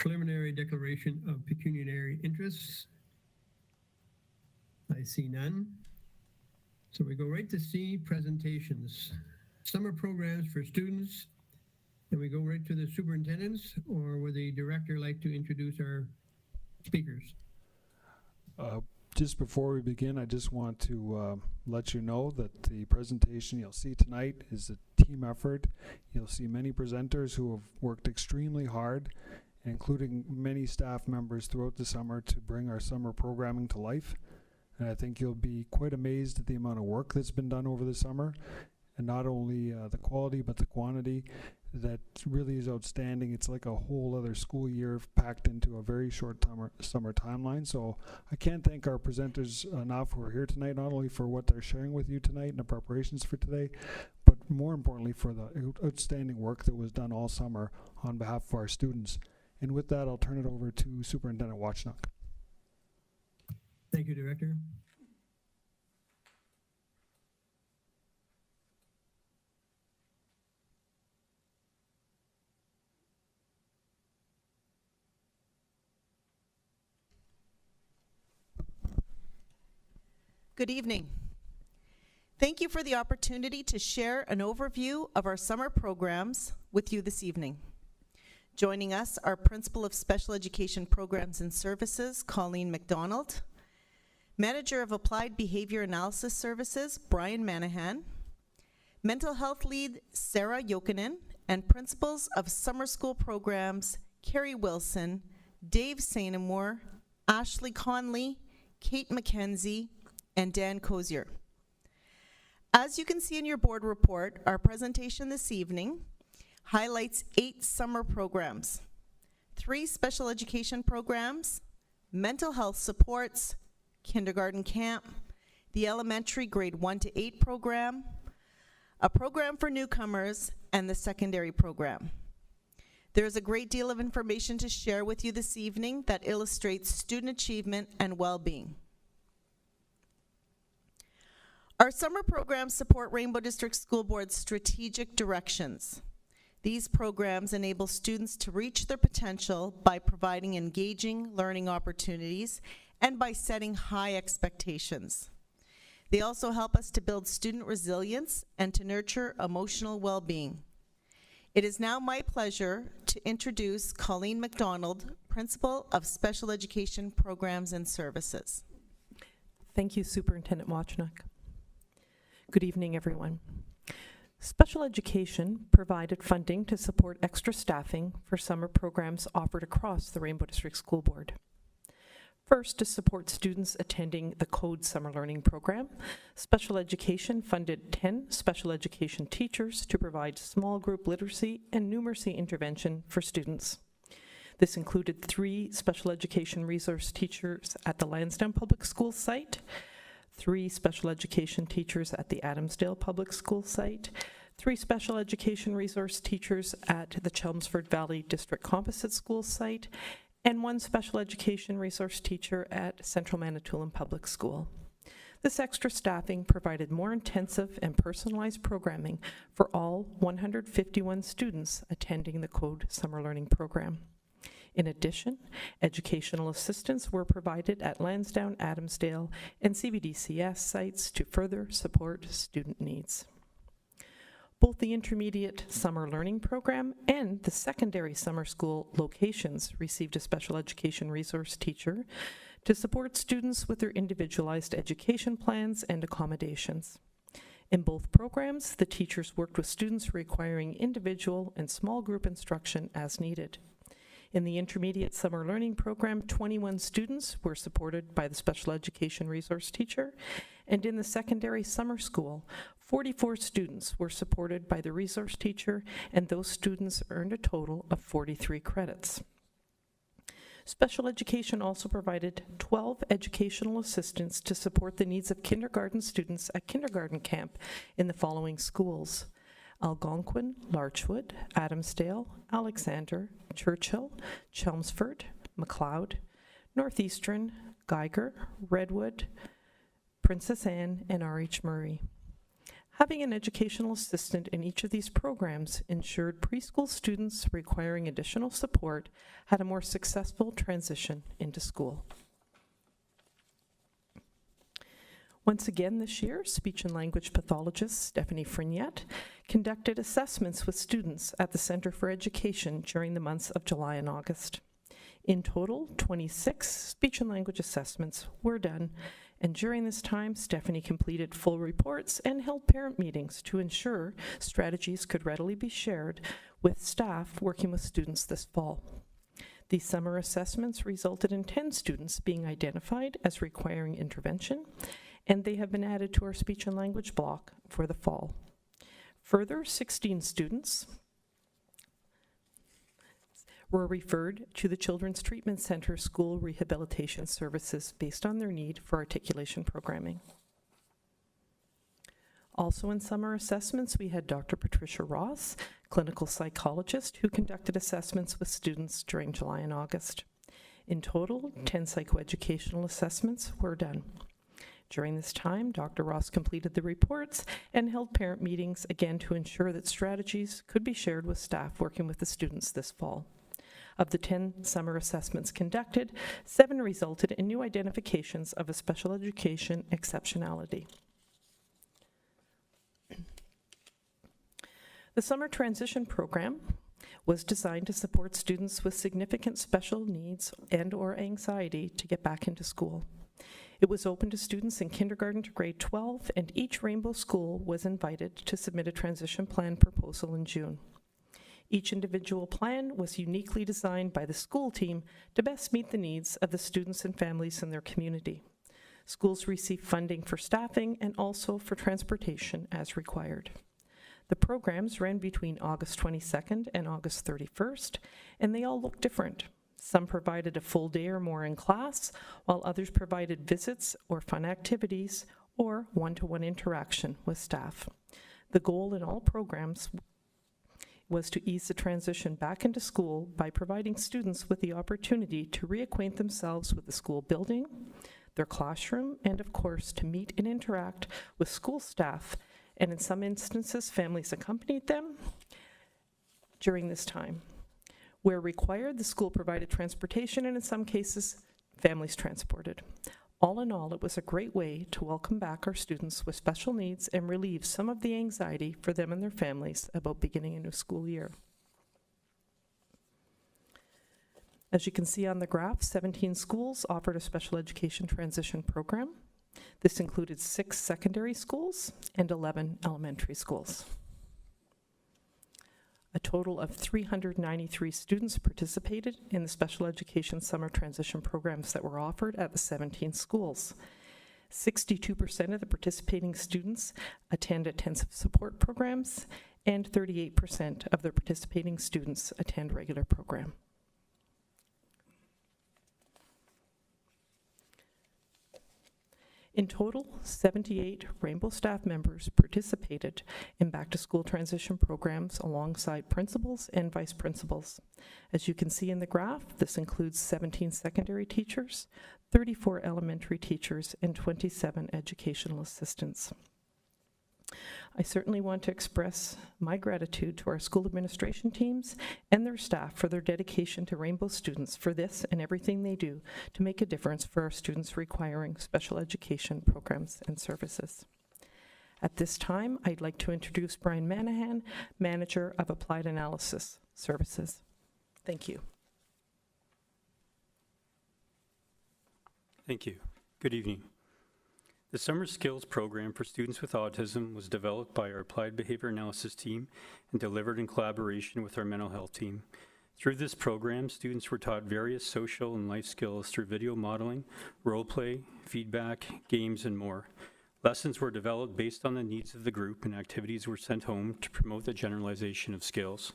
preliminary declaration of pecuniary interests? I see none. So we go right to C, presentations. Summer programs for students. And we go right to the superintendents, or would the director like to introduce our speakers? Just before we begin, I just want to let you know that the presentation you'll see tonight is a team effort. You'll see many presenters who have worked extremely hard, including many staff members throughout the summer, to bring our summer programming to life. And I think you'll be quite amazed at the amount of work that's been done over the summer, and not only the quality but the quantity. That really is outstanding. It's like a whole other school year packed into a very short summer timeline. So I can't thank our presenters enough who are here tonight, not only for what they're sharing with you tonight and the preparations for today, but more importantly for the outstanding work that was done all summer on behalf of our students. And with that, I'll turn it over to Superintendent Wachnock. Thank you, Director. Good evening. Thank you for the opportunity to share an overview of our summer programs with you this evening. Joining us are Principal of Special Education Programs and Services, Colleen McDonald, Manager of Applied Behavior Analysis Services, Brian Manahan, Mental Health Lead, Sarah Jokinen, and Principals of Summer School Programs, Carrie Wilson, Dave Sainamore, Ashley Conley, Kate McKenzie, and Dan Cozier. As you can see in your board report, our presentation this evening highlights 8 summer programs, 3 special education programs, mental health supports, kindergarten camp, the elementary grade 1 to 8 program, a program for newcomers, and the secondary program. There is a great deal of information to share with you this evening that illustrates student achievement and well-being. Our summer programs support Rainbow District School Board's strategic directions. These programs enable students to reach their potential by providing engaging learning opportunities and by setting high expectations. They also help us to build student resilience and to nurture emotional well-being. It is now my pleasure to introduce Colleen McDonald, Principal of Special Education Programs and Services. Thank you, Superintendent Wachnock. Good evening, everyone. Special education provided funding to support extra staffing for summer programs offered across the Rainbow District School Board. First, to support students attending the CODE Summer Learning Program, special education funded 10 special education teachers to provide small group literacy and numeracy intervention for students. This included 3 special education resource teachers at the Lansdowne Public Schools site, 3 special education teachers at the Adamsdale Public School site, 3 special education resource teachers at the Chelmsford Valley District Composite School site, and 1 special education resource teacher at Central Manitoulin Public School. This extra staffing provided more intensive and personalized programming for all 151 students attending the CODE Summer Learning Program. In addition, educational assistants were provided at Lansdowne, Adamsdale, and CVDCS sites to further support student needs. Both the intermediate summer learning program and the secondary summer school locations received a special education resource teacher to support students with their individualized education plans and accommodations. In both programs, the teachers worked with students requiring individual and small group instruction as needed. In the intermediate summer learning program, 21 students were supported by the special education resource teacher, and in the secondary summer school, 44 students were supported by the resource teacher, and those students earned a total of 43 credits. Special education also provided 12 educational assistants to support the needs of kindergarten students at kindergarten camp in the following schools: Algonquin, Larchwood, Adamsdale, Alexander, Churchill, Chelmsford, McLeod, Northeastern, Geiger, Redwood, Princess Anne, and R.H. Murray. Having an educational assistant in each of these programs ensured preschool students requiring additional support had a more successful transition into school. Once again this year, speech and language pathologist Stephanie Freniette conducted assessments with students at the Centre for Education during the months of July and August. In total, 26 speech and language assessments were done, and during this time, Stephanie completed full reports and held parent meetings to ensure strategies could readily be shared with staff working with students this fall. These summer assessments resulted in 10 students being identified as requiring intervention, and they have been added to our speech and language block for the fall. Further, 16 students were referred to the Children's Treatment Center School Rehabilitation Services based on their need for articulation programming. Also in summer assessments, we had Dr. Patricia Ross, clinical psychologist, who conducted assessments with students during July and August. In total, 10 psychoeducational assessments were done. During this time, Dr. Ross completed the reports and held parent meetings again to ensure that strategies could be shared with staff working with the students this fall. Of the 10 summer assessments conducted, 7 resulted in new identifications of a special education exceptionality. The Summer Transition Program was designed to support students with significant special needs and/or anxiety to get back into school. It was open to students in kindergarten to grade 12, and each Rainbow School was invited to submit a transition plan proposal in June. Each individual plan was uniquely designed by the school team to best meet the needs of the students and families in their community. Schools receive funding for staffing and also for transportation as required. The programs ran between August 22nd and August 31st, and they all look different. Some provided a full day or more in class, while others provided visits or fun activities or one-to-one interaction with staff. The goal in all programs was to ease the transition back into school by providing students with the opportunity to reacquaint themselves with the school building, their classroom, and of course to meet and interact with school staff, and in some instances families accompanied them during this time. Where required, the school provided transportation, and in some cases, families transported. All in all, it was a great way to welcome back our students with special needs and relieve some of the anxiety for them and their families about beginning a new school year. As you can see on the graph, 17 schools offered a special education transition program. This included 6 secondary schools and 11 elementary schools. A total of 393 students participated in the special education summer transition programs that were offered at the 17 schools. 62% of the participating students attend intensive support programs, and 38% of the participating students attend regular program. In total, 78 Rainbow staff members participated in back-to-school transition programs alongside principals and vice principals. As you can see in the graph, this includes 17 secondary teachers, 34 elementary teachers, and 27 educational assistants. I certainly want to express my gratitude to our school administration teams and their staff for their dedication to Rainbow students for this and everything they do to make a difference for our students requiring special education programs and services. At this time, I'd like to introduce Brian Manahan, Manager of Applied Analysis Services. Thank you. Thank you. Good evening. The Summer Skills Program for students with autism was developed by our Applied Behavior Analysis team and delivered in collaboration with our mental health team. Through this program, students were taught various social and life skills through video modeling, role play, feedback, games, and more. Lessons were developed based on the needs of the group, and activities were sent home to promote the generalization of skills.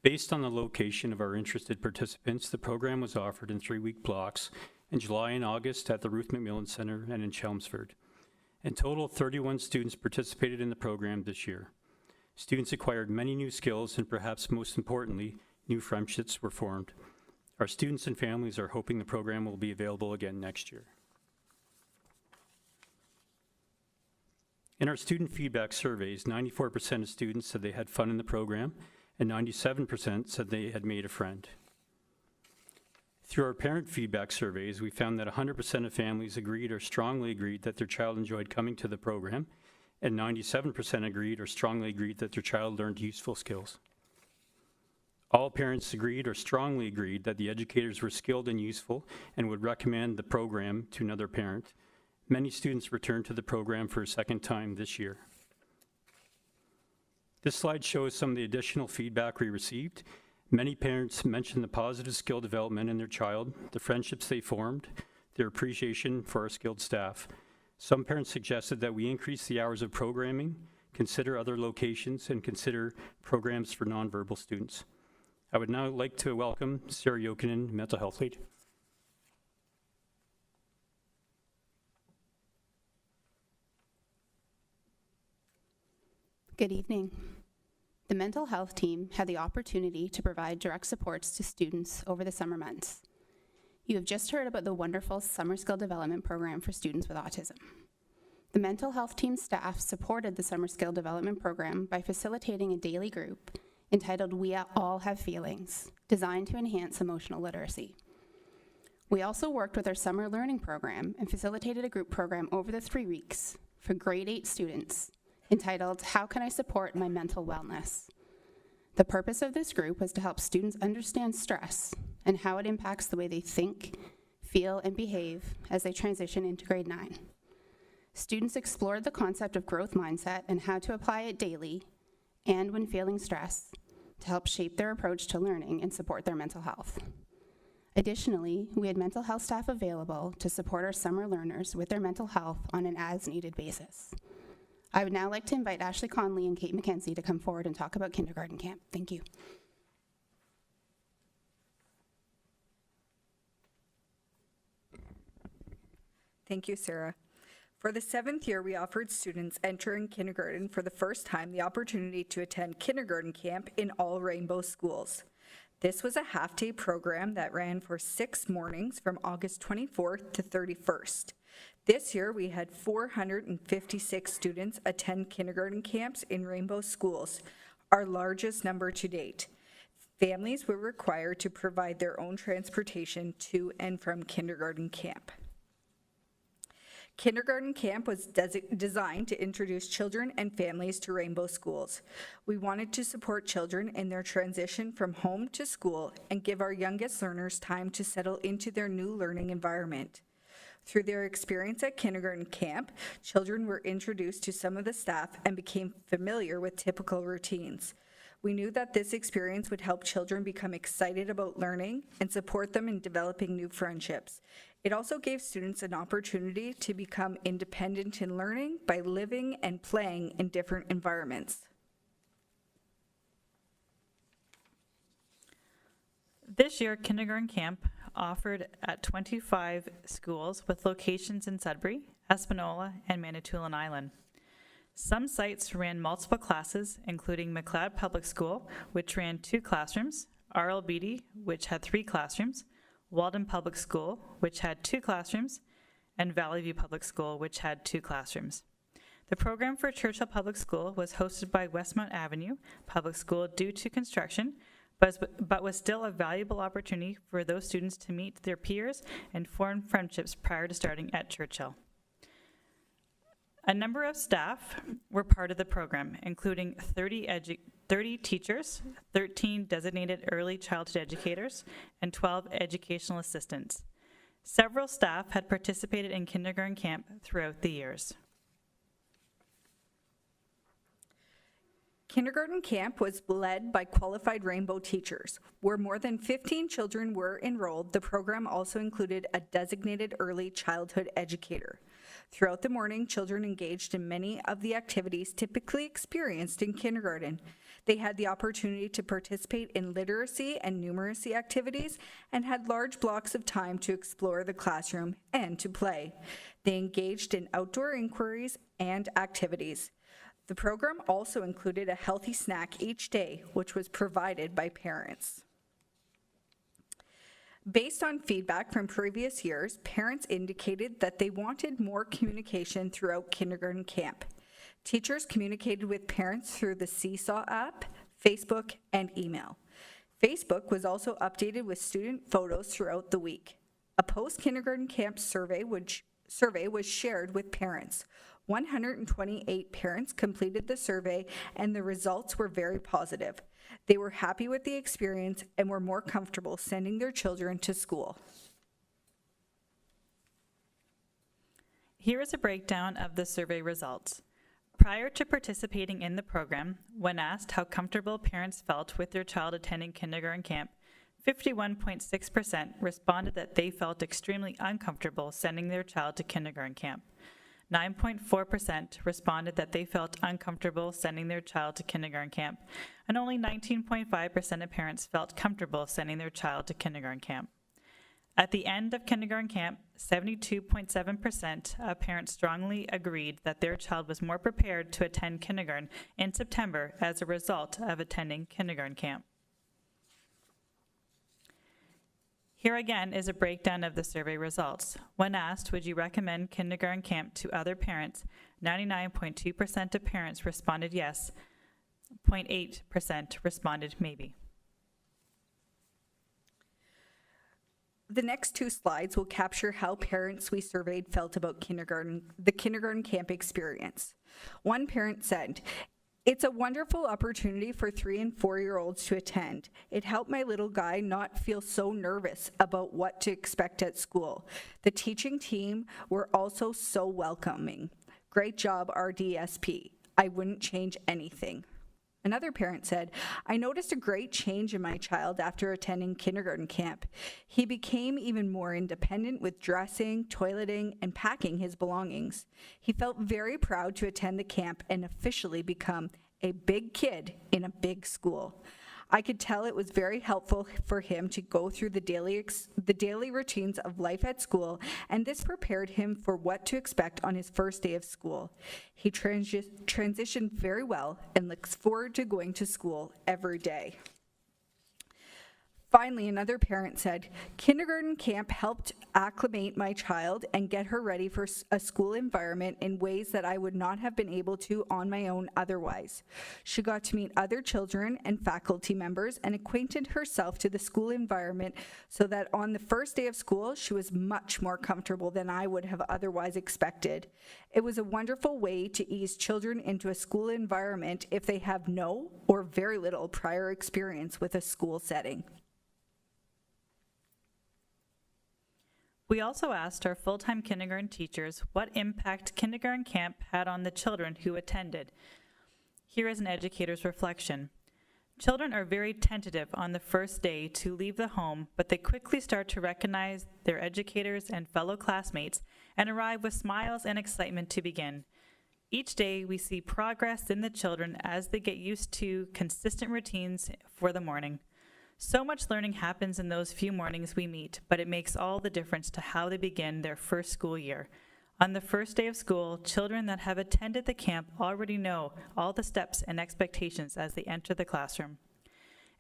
Based on the location of our interested participants, the program was offered in 3-week blocks in July and August at the Ruth McMillan Center and in Chelmsford. In total, 31 students participated in the program this year. Students acquired many new skills, and perhaps most importantly, new friendships were formed. Our students and families are hoping the program will be available again next year. In our student feedback surveys, 94% of students said they had fun in the program, and 97% said they had made a friend. Through our parent feedback surveys, we found that 100% of families agreed or strongly agreed that their child enjoyed coming to the program, and 97% agreed or strongly agreed that their child learned useful skills. All parents agreed or strongly agreed that the educators were skilled and useful and would recommend the program to another parent. Many students returned to the program for a second time this year. This slide shows some of the additional feedback we received. Many parents mentioned the positive skill development in their child, the friendships they formed, their appreciation for our skilled staff. Some parents suggested that we increase the hours of programming, consider other locations, and consider programs for nonverbal students. I would now like to welcome Sarah Jokinen, mental health lead. Good evening. The mental health team had the opportunity to provide direct supports to students over the summer months. You have just heard about the wonderful summer skill development program for students with autism. The mental health team staff supported the summer skill development program by facilitating a daily group entitled We All Have Feelings, designed to enhance emotional literacy. We also worked with our summer learning program and facilitated a group program over the 3 weeks for grade 8 students entitled How Can I Support My Mental Wellness? The purpose of this group was to help students understand stress and how it impacts the way they think, feel, and behave as they transition into grade 9. Students explored the concept of growth mindset and how to apply it daily and when feeling stress to help shape their approach to learning and support their mental health. Additionally, we had mental health staff available to support our summer learners with their mental health on an as-needed basis. I would now like to invite Ashley Conley and Kate McKenzie to come forward and talk about kindergarten camp. Thank you. Thank you, Sarah. For the 7th year, we offered students entering kindergarten for the first time the opportunity to attend kindergarten camp in all Rainbow schools. This was a half-day program that ran for 6 mornings from August 24th to 31st. This year, we had 456 students attend kindergarten camps in Rainbow schools, our largest number to date. Families were required to provide their own transportation to and from kindergarten camp. Kindergarten camp was designed to introduce children and families to Rainbow schools. We wanted to support children in their transition from home to school and give our youngest learners time to settle into their new learning environment. Through their experience at kindergarten camp, children were introduced to some of the staff and became familiar with typical routines. We knew that this experience would help children become excited about learning and support them in developing new friendships. It also gave students an opportunity to become independent in learning by living and playing in different environments. This year, kindergarten camp offered at 25 schools with locations in Sudbury, Espanola, and Manitoulin Island. Some sites ran multiple classes, including McLeod Public School, which ran 2 classrooms, R.L. Beatty, which had 3 classrooms, Walden Public School, which had 2 classrooms, and Valley View Public School, which had 2 classrooms. The program for Churchill Public School was hosted by Westmount Avenue Public School due to construction, but was still a valuable opportunity for those students to meet their peers and form friendships prior to starting at Churchill. A number of staff were part of the program, including 30 teachers, 13 designated early childhood educators, and 12 educational assistants. Several staff had participated in kindergarten camp throughout the years. Kindergarten camp was led by qualified Rainbow teachers. Where more than 15 children were enrolled, the program also included a designated early childhood educator. Throughout the morning, children engaged in many of the activities typically experienced in kindergarten. They had the opportunity to participate in literacy and numeracy activities and had large blocks of time to explore the classroom and to play. They engaged in outdoor inquiries and activities. The program also included a healthy snack each day, which was provided by parents. Based on feedback from previous years, parents indicated that they wanted more communication throughout kindergarten camp. Teachers communicated with parents through the Seesaw app, Facebook, and email. Facebook was also updated with student photos throughout the week. A post-kindergarten camp survey was shared with parents. 128 parents completed the survey, and the results were very positive. They were happy with the experience and were more comfortable sending their children to school. Here is a breakdown of the survey results. Prior to participating in the program, when asked how comfortable parents felt with their child attending kindergarten camp, 51.6% responded that they felt extremely uncomfortable sending their child to kindergarten camp. 9.4% responded that they felt uncomfortable sending their child to kindergarten camp, and only 19.5% of parents felt comfortable sending their child to kindergarten camp. At the end of kindergarten camp, 72.7% of parents strongly agreed that their child was more prepared to attend kindergarten in September as a result of attending kindergarten camp. Here again is a breakdown of the survey results. When asked, would you recommend kindergarten camp to other parents, 99.2% of parents responded yes, 0.8% responded maybe. The next two slides will capture how parents we surveyed felt about the kindergarten camp experience. One parent said, "It's a wonderful opportunity for 3- and 4-year-olds to attend. It helped my little guy not feel so nervous about what to expect at school. The teaching team were also so welcoming. Great job, RDSP. I wouldn't change anything." Another parent said, "I noticed a great change in my child after attending kindergarten camp. He became even more independent with dressing, toileting, and packing his belongings. He felt very proud to attend the camp and officially become a big kid in a big school. I could tell it was very helpful for him to go through the daily routines of life at school, and this prepared him for what to expect on his first day of school. He transitioned very well and looks forward to going to school every day." Finally, another parent said, "Kindergarten camp helped acclimate my child and get her ready for a school environment in ways that I would not have been able to on my own otherwise. She got to meet other children and faculty members and acquainted herself to the school environment so that on the first day of school, she was much more comfortable than I would have otherwise expected. It was a wonderful way to ease children into a school environment if they have no or very little prior experience with a school setting." We also asked our full-time kindergarten teachers what impact kindergarten camp had on the children who attended. Here is an educator's reflection. Children are very tentative on the first day to leave the home, but they quickly start to recognize their educators and fellow classmates and arrive with smiles and excitement to begin. Each day, we see progress in the children as they get used to consistent routines for the morning. So much learning happens in those few mornings we meet, but it makes all the difference to how they begin their first school year. On the first day of school, children that have attended the camp already know all the steps and expectations as they enter the classroom.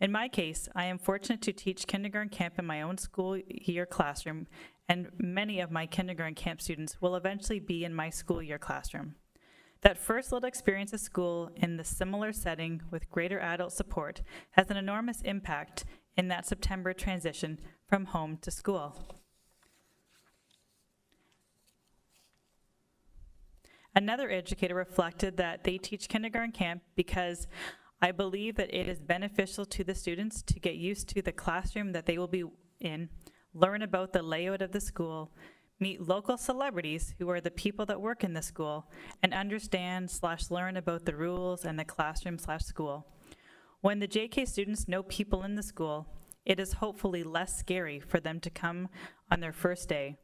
In my case, I am fortunate to teach kindergarten camp in my own school year classroom, and many of my kindergarten camp students will eventually be in my school year classroom. That first little experience at school in the similar setting with greater adult support has an enormous impact in that September transition from home to school. Another educator reflected that they teach kindergarten camp because I believe that it is beneficial to the students to get used to the classroom that they will be in, learn about the layout of the school, meet local celebrities who are the people that work in the school, and understand/learn about the rules and the classroom/school. When the JK students know people in the school, it is hopefully less scary for them to come on their first day.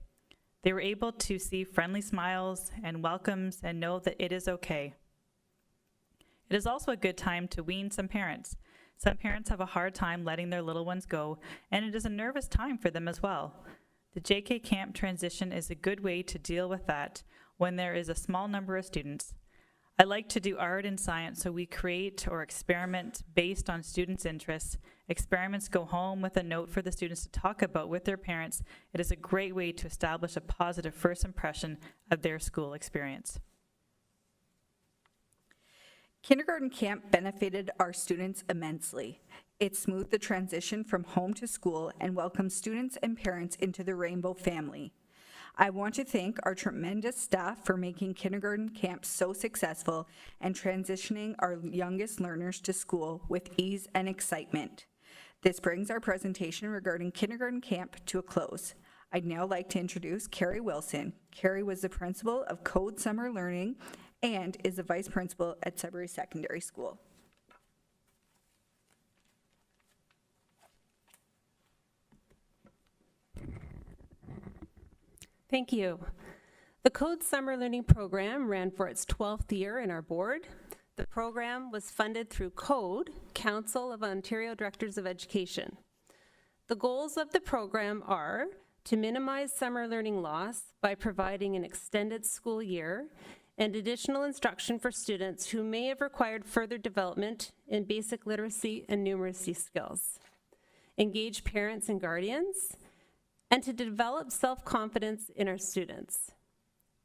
They were able to see friendly smiles and welcomes and know that it is okay. It is also a good time to wean some parents. Some parents have a hard time letting their little ones go, and it is a nervous time for them as well. The JK camp transition is a good way to deal with that when there is a small number of students. I like to do art and science, so we create or experiment based on students' interests. Experiments go home with a note for the students to talk about with their parents. It is a great way to establish a positive first impression of their school experience. Kindergarten camp benefited our students immensely. It smoothed the transition from home to school and welcomed students and parents into the Rainbow family. I want to thank our tremendous staff for making kindergarten camp so successful and transitioning our youngest learners to school with ease and excitement. This brings our presentation regarding kindergarten camp to a close. I'd now like to introduce Carrie Wilson. Carrie was the principal of Code Summer Learning and is the vice principal at Sudbury Secondary School. Thank you. The Code Summer Learning Program ran for its 12th year in our board. The program was funded through CODE, Council of Ontario Directors of Education. The goals of the program are to minimize summer learning loss by providing an extended school year and additional instruction for students who may have required further development in basic literacy and numeracy skills, engage parents and guardians, and to develop self-confidence in our students.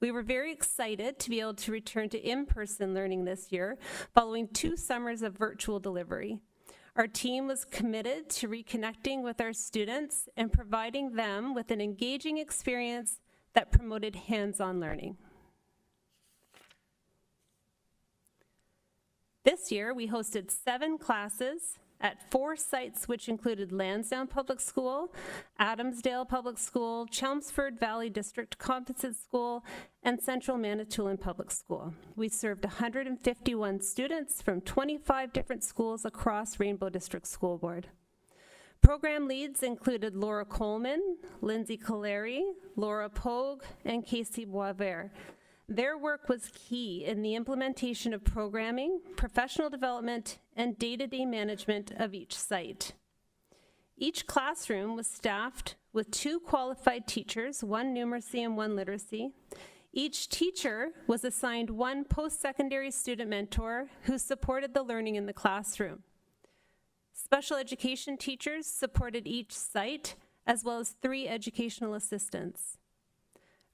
We were very excited to be able to return to in-person learning this year following 2 summers of virtual delivery. Our team was committed to reconnecting with our students and providing them with an engaging experience that promoted hands-on learning. This year, we hosted 7 classes at 4 sites, which included Lansdowne Public School, Adamsdale Public School, Chelmsford Valley District Composite School, and Central Manitoulin Public School. We served 151 students from 25 different schools across Rainbow District School Board. Program leads included Laura Coleman, Lindsay Caleri, Laura Pogue, and Casey Boisvert. Their work was key in the implementation of programming, professional development, and day-to-day management of each site. Each classroom was staffed with 2 qualified teachers, 1 numeracy and 1 literacy. Each teacher was assigned 1 post-secondary student mentor who supported the learning in the classroom. Special education teachers supported each site, as well as 3 educational assistants.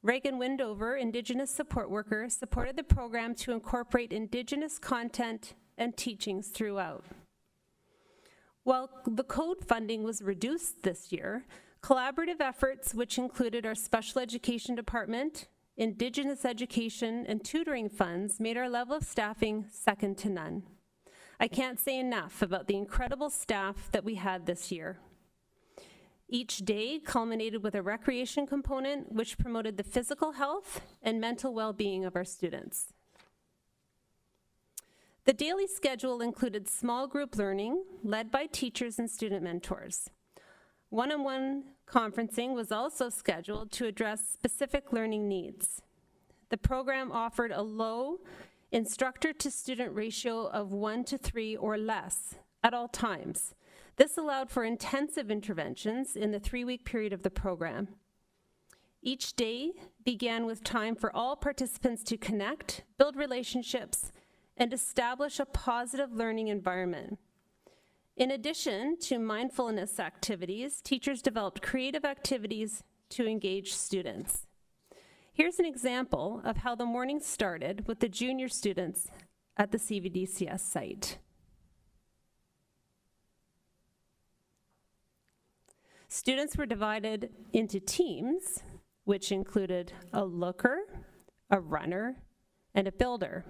Reagan Windover, Indigenous support worker, supported the program to incorporate Indigenous content and teachings throughout. While the CODE funding was reduced this year, collaborative efforts, which included our special education department, Indigenous education, and tutoring funds, made our level of staffing second to none. I can't say enough about the incredible staff that we had this year. Each day culminated with a recreation component which promoted the physical health and mental well-being of our students. The daily schedule included small group learning led by teachers and student mentors. One-on-one conferencing was also scheduled to address specific learning needs. The program offered a low instructor-to-student ratio of 1:3 or less at all times. This allowed for intensive interventions in the 3-week period of the program. Each day began with time for all participants to connect, build relationships, and establish a positive learning environment. In addition to mindfulness activities, teachers developed creative activities to engage students. Here's an example of how the morning started with the junior students at the CVDCS site. Students were divided into teams, which included a looker, a runner, and a builder.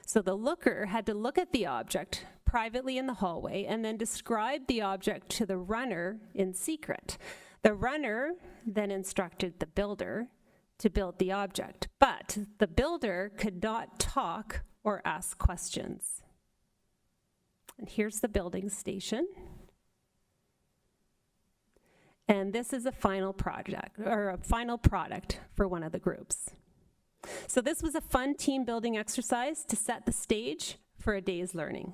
So the looker had to look at the object privately in the hallway and then describe the object to the runner in secret. The runner then instructed the builder to build the object, but the builder could not talk or ask questions. And here's the building station. And this is a final project, or a final product for one of the groups. So this was a fun team building exercise to set the stage for a day's learning.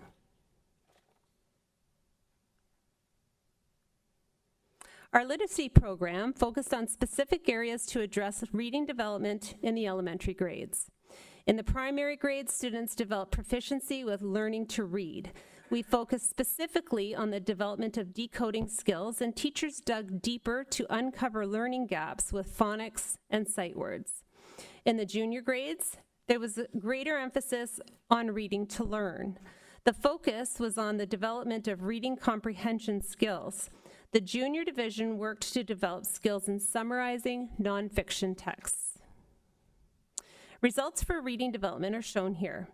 Our literacy program focused on specific areas to address reading development in the elementary grades. In the primary grades, students developed proficiency with learning to read. We focused specifically on the development of decoding skills, and teachers dug deeper to uncover learning gaps with phonics and sight words. In the junior grades, There was a greater emphasis on reading to learn. The focus was on the development of reading comprehension skills. The junior division worked to develop skills in summarizing nonfiction texts. Results for reading development are shown here.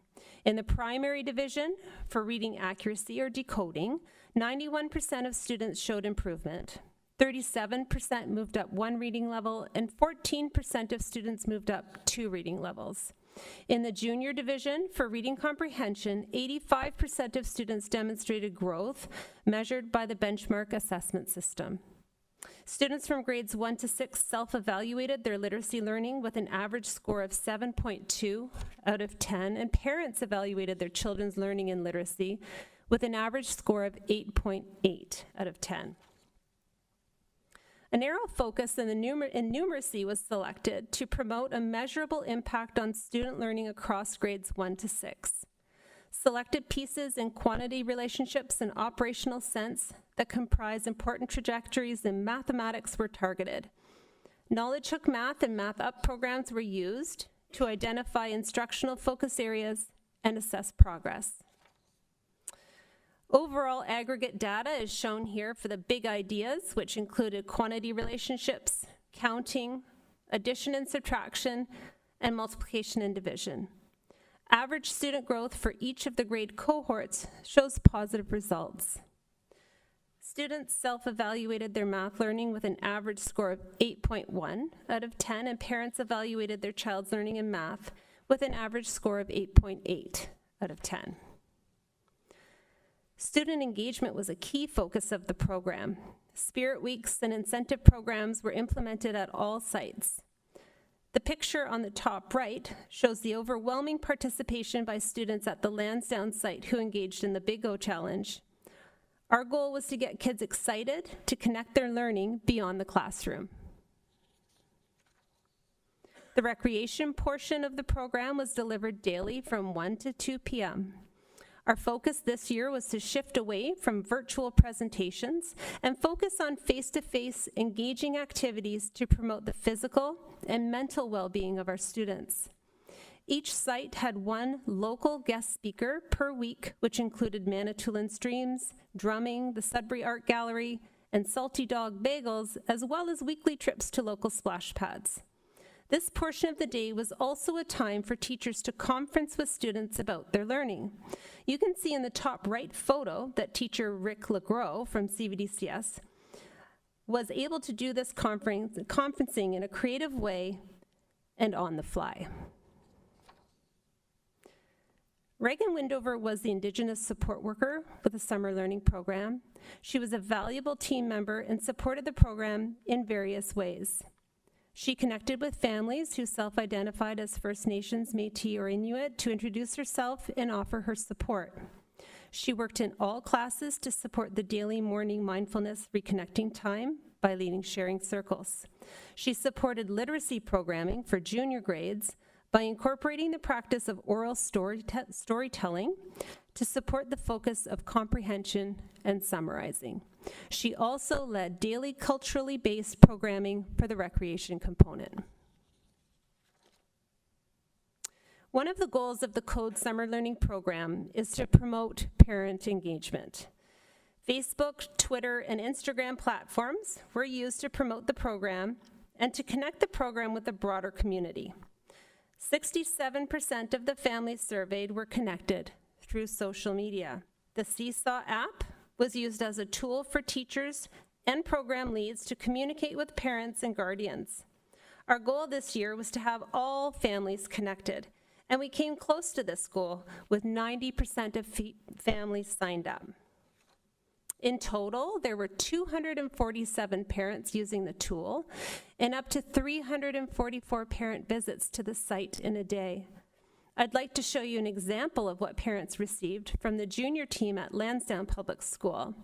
In the primary division, for reading accuracy or decoding, 91% of students showed improvement. 37% moved up 1 reading level, and 14% of students moved up 2 reading levels. In the junior division, for reading comprehension, 85% of students demonstrated growth measured by the benchmark assessment system. Students from grades 1 to 6 self-evaluated their literacy learning with an average score of 7.2 out of 10, and parents evaluated their children's learning and literacy with an average score of 8.8 out of 10. A narrow focus in numeracy was selected to promote a measurable impact on student learning across grades 1 to 6. Selected pieces in quantity relationships and operational sense that comprise important trajectories in mathematics were targeted. Knowledge Hook Math and Math Up programs were used to identify instructional focus areas and assess progress. Overall aggregate data is shown here for the big ideas, which included quantity relationships, counting, addition and subtraction, and multiplication and division. Average student growth for each of the grade cohorts shows positive results. Students self-evaluated their math learning with an average score of 8.1 out of 10, and parents evaluated their child's learning in math with an average score of 8.8 out of 10. Student engagement was a key focus of the program. Spirit Weeks and incentive programs were implemented at all sites. The picture on the top right shows the overwhelming participation by students at the Lansdowne site who engaged in the Big O Challenge. Our goal was to get kids excited to connect their learning beyond the classroom. The recreation portion of the program was delivered daily from 1 to 2 p.m. Our focus this year was to shift away from virtual presentations and focus on face-to-face engaging activities to promote the physical and mental well-being of our students. Each site had 1 local guest speaker per week, which included Manitoulin Streams, drumming, the Sudbury Art Gallery, and Salty Dog Bagels, as well as weekly trips to local splash pads. This portion of the day was also a time for teachers to conference with students about their learning. You can see in the top right photo that teacher Rick LeGros from CVDCS was able to do this conferencing in a creative way and on the fly. Reagan Windover was the Indigenous support worker with the summer learning program. She was a valuable team member and supported the program in various ways. She connected with families who self-identified as First Nations, Métis, or Inuit to introduce herself and offer her support. She worked in all classes to support the daily morning mindfulness reconnecting time by leading sharing circles. She supported literacy programming for junior grades by incorporating the practice of oral storytelling to support the focus of comprehension and summarizing. She also led daily culturally based programming for the recreation component. One of the goals of the Code Summer Learning Program is to promote parent engagement. Facebook, Twitter, and Instagram platforms were used to promote the program and to connect the program with the broader community. 67% of the families surveyed were connected through social media. The Seesaw app was used as a tool for teachers and program leads to communicate with parents and guardians. Our goal this year was to have all families connected, and we came close to this goal with 90% of families signed up. In total, there were 247 parents using the tool and up to 344 parent visits to the site in a day. I'd like to show you an example of what parents received from the junior team at Lansdowne Public School.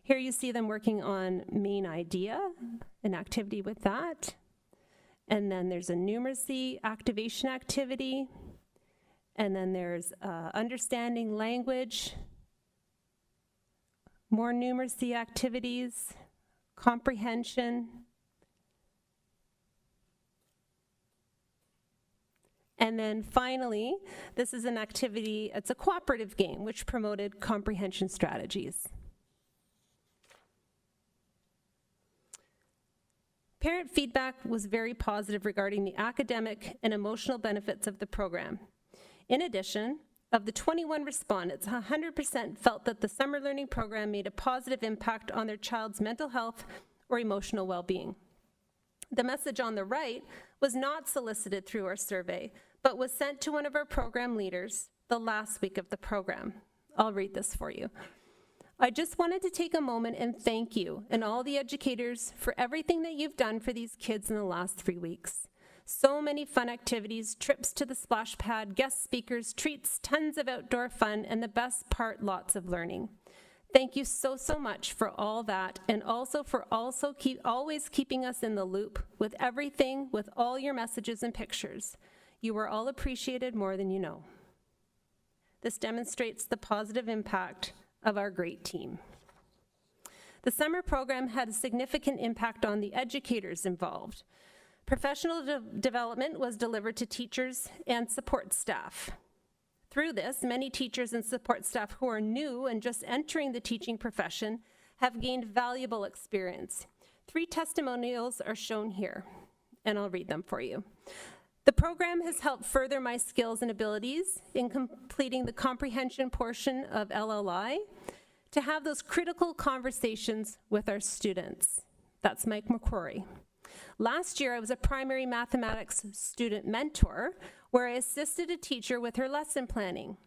Here you see them working on main idea, an activity with that. And then there's a numeracy activation activity. And then there's understanding language, more numeracy activities, comprehension, And then finally, this is an activity, it's a cooperative game which promoted comprehension strategies. Parent feedback was very positive regarding the academic and emotional benefits of the program. In addition, of the 21 respondents, 100% felt that the summer learning program made a positive impact on their child's mental health or emotional well-being. The message on the right was not solicited through our survey, but was sent to one of our program leaders the last week of the program. I'll read this for you. I just wanted to take a moment and thank you and all the educators for everything that you've done for these kids in the last 3 weeks. So many fun activities, trips to the splash pad, guest speakers, treats, tons of outdoor fun, and the best part, lots of learning. Thank you so much for all that, and also for always keeping us in the loop with everything, with all your messages and pictures. You are all appreciated more than you know. This demonstrates the positive impact of our great team. The summer program had a significant impact on the educators involved. Professional development was delivered to teachers and support staff. Through this, many teachers and support staff who are new and just entering the teaching profession have gained valuable experience. 3 testimonials are shown here, and I'll read them for you. The program has helped further my skills and abilities in completing the comprehension portion of LLI to have those critical conversations with our students. That's Mike McCrory. Last year, I was a primary mathematics student mentor where I assisted a teacher with her lesson planning.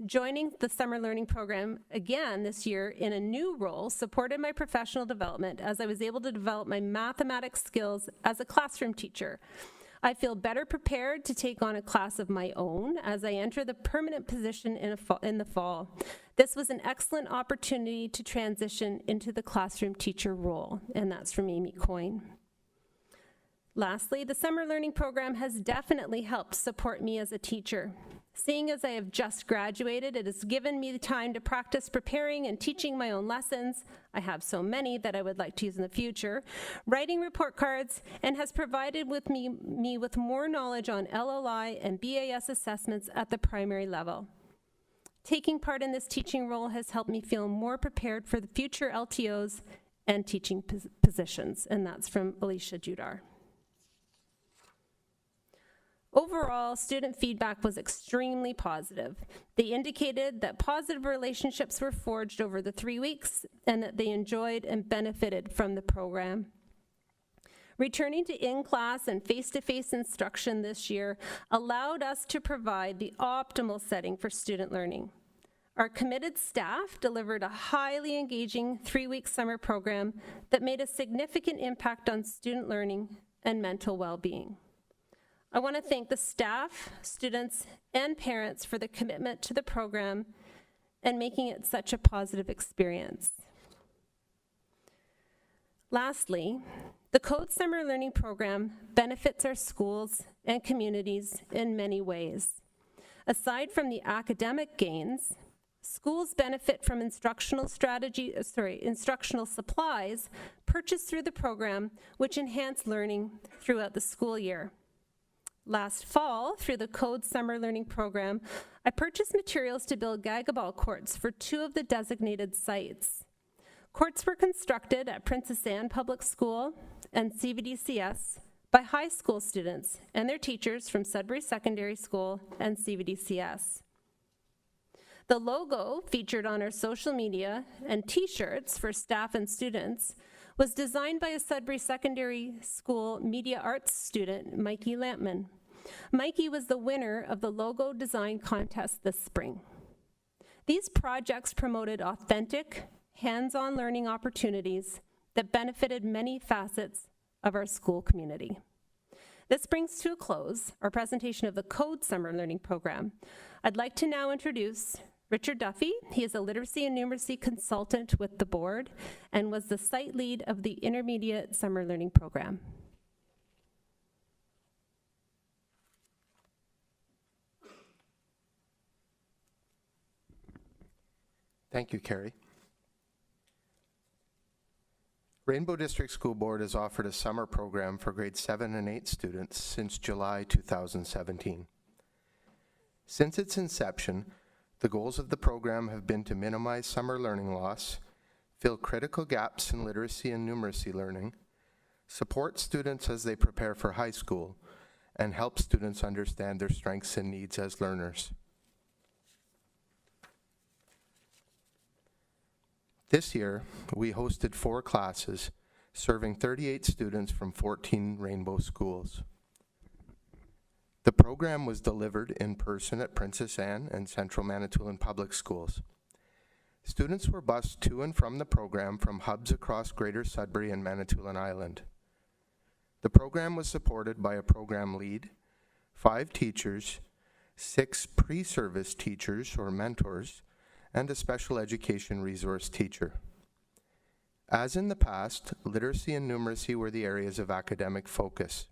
Joining the summer learning program again this year in a new role supported my professional development as I was able to develop my mathematics skills as a classroom teacher. I feel better prepared to take on a class of my own as I enter the permanent position in the fall. This was an excellent opportunity to transition into the classroom teacher role, and that's from Amy Coyne. Lastly, the summer learning program has definitely helped support me as a teacher. Seeing as I have just graduated, it has given me the time to practice preparing and teaching my own lessons. I have so many that I would like to use in the future, writing report cards, and has provided me with more knowledge on LLI and BAS assessments at the primary level. Taking part in this teaching role has helped me feel more prepared for the future LTOs and teaching positions, and that's from Alicia Judar. Overall, student feedback was extremely positive. They indicated that positive relationships were forged over the 3 weeks and that they enjoyed and benefited from the program. Returning to in-class and face-to-face instruction this year allowed us to provide the optimal setting for student learning. Our committed staff delivered a highly engaging 3-week summer program that made a significant impact on student learning and mental well-being. I want to thank the staff, students, and parents for the commitment to the program and making it such a positive experience. Lastly, the Code Summer Learning Program benefits our schools and communities in many ways. Aside from the academic gains, schools benefit from instructional supplies purchased through the program, which enhance learning throughout the school year. Last fall, through the Code Summer Learning Program, I purchased materials to build Gagaball courts for 2 of the designated sites. Courts were constructed at Princess Anne Public School and CVDCS by high school students and their teachers from Sudbury Secondary School and CVDCS. The logo featured on our social media and t-shirts for staff and students was designed by a Sudbury Secondary School media arts student, Mikey Lampman. Mikey was the winner of the logo design contest this spring. These projects promoted authentic, hands-on learning opportunities that benefited many facets of our school community. This brings to a close our presentation of the Code Summer Learning Program. I'd like to now introduce Richard Duffy. He is a literacy and numeracy consultant with the board and was the site lead of the Intermediate Summer Learning Program. Thank you, Carrie. Rainbow District School Board has offered a summer program for grades 7 and 8 students since July 2017. Since its inception, the goals of the program have been to minimize summer learning loss, fill critical gaps in literacy and numeracy learning, support students as they prepare for high school, and help students understand their strengths and needs as learners. This year, we hosted 4 classes, serving 38 students from 14 Rainbow schools. The program was delivered in person at Princess Anne and Central Manitoulin Public Schools. Students were bused to and from the program from hubs across Greater Sudbury and Manitoulin Island. The program was supported by a program lead, 5 teachers, 6 pre-service teachers or mentors, and a special education resource teacher. As in the past, literacy and numeracy were the areas of academic focus.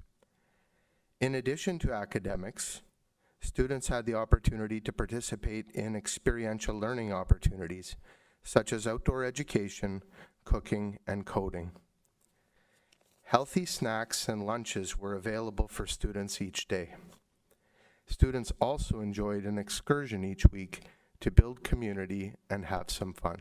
In addition to academics, students had the opportunity to participate in experiential learning opportunities, such as outdoor education, cooking, and coding. Healthy snacks and lunches were available for students each day. Students also enjoyed an excursion each week to build community and have some fun.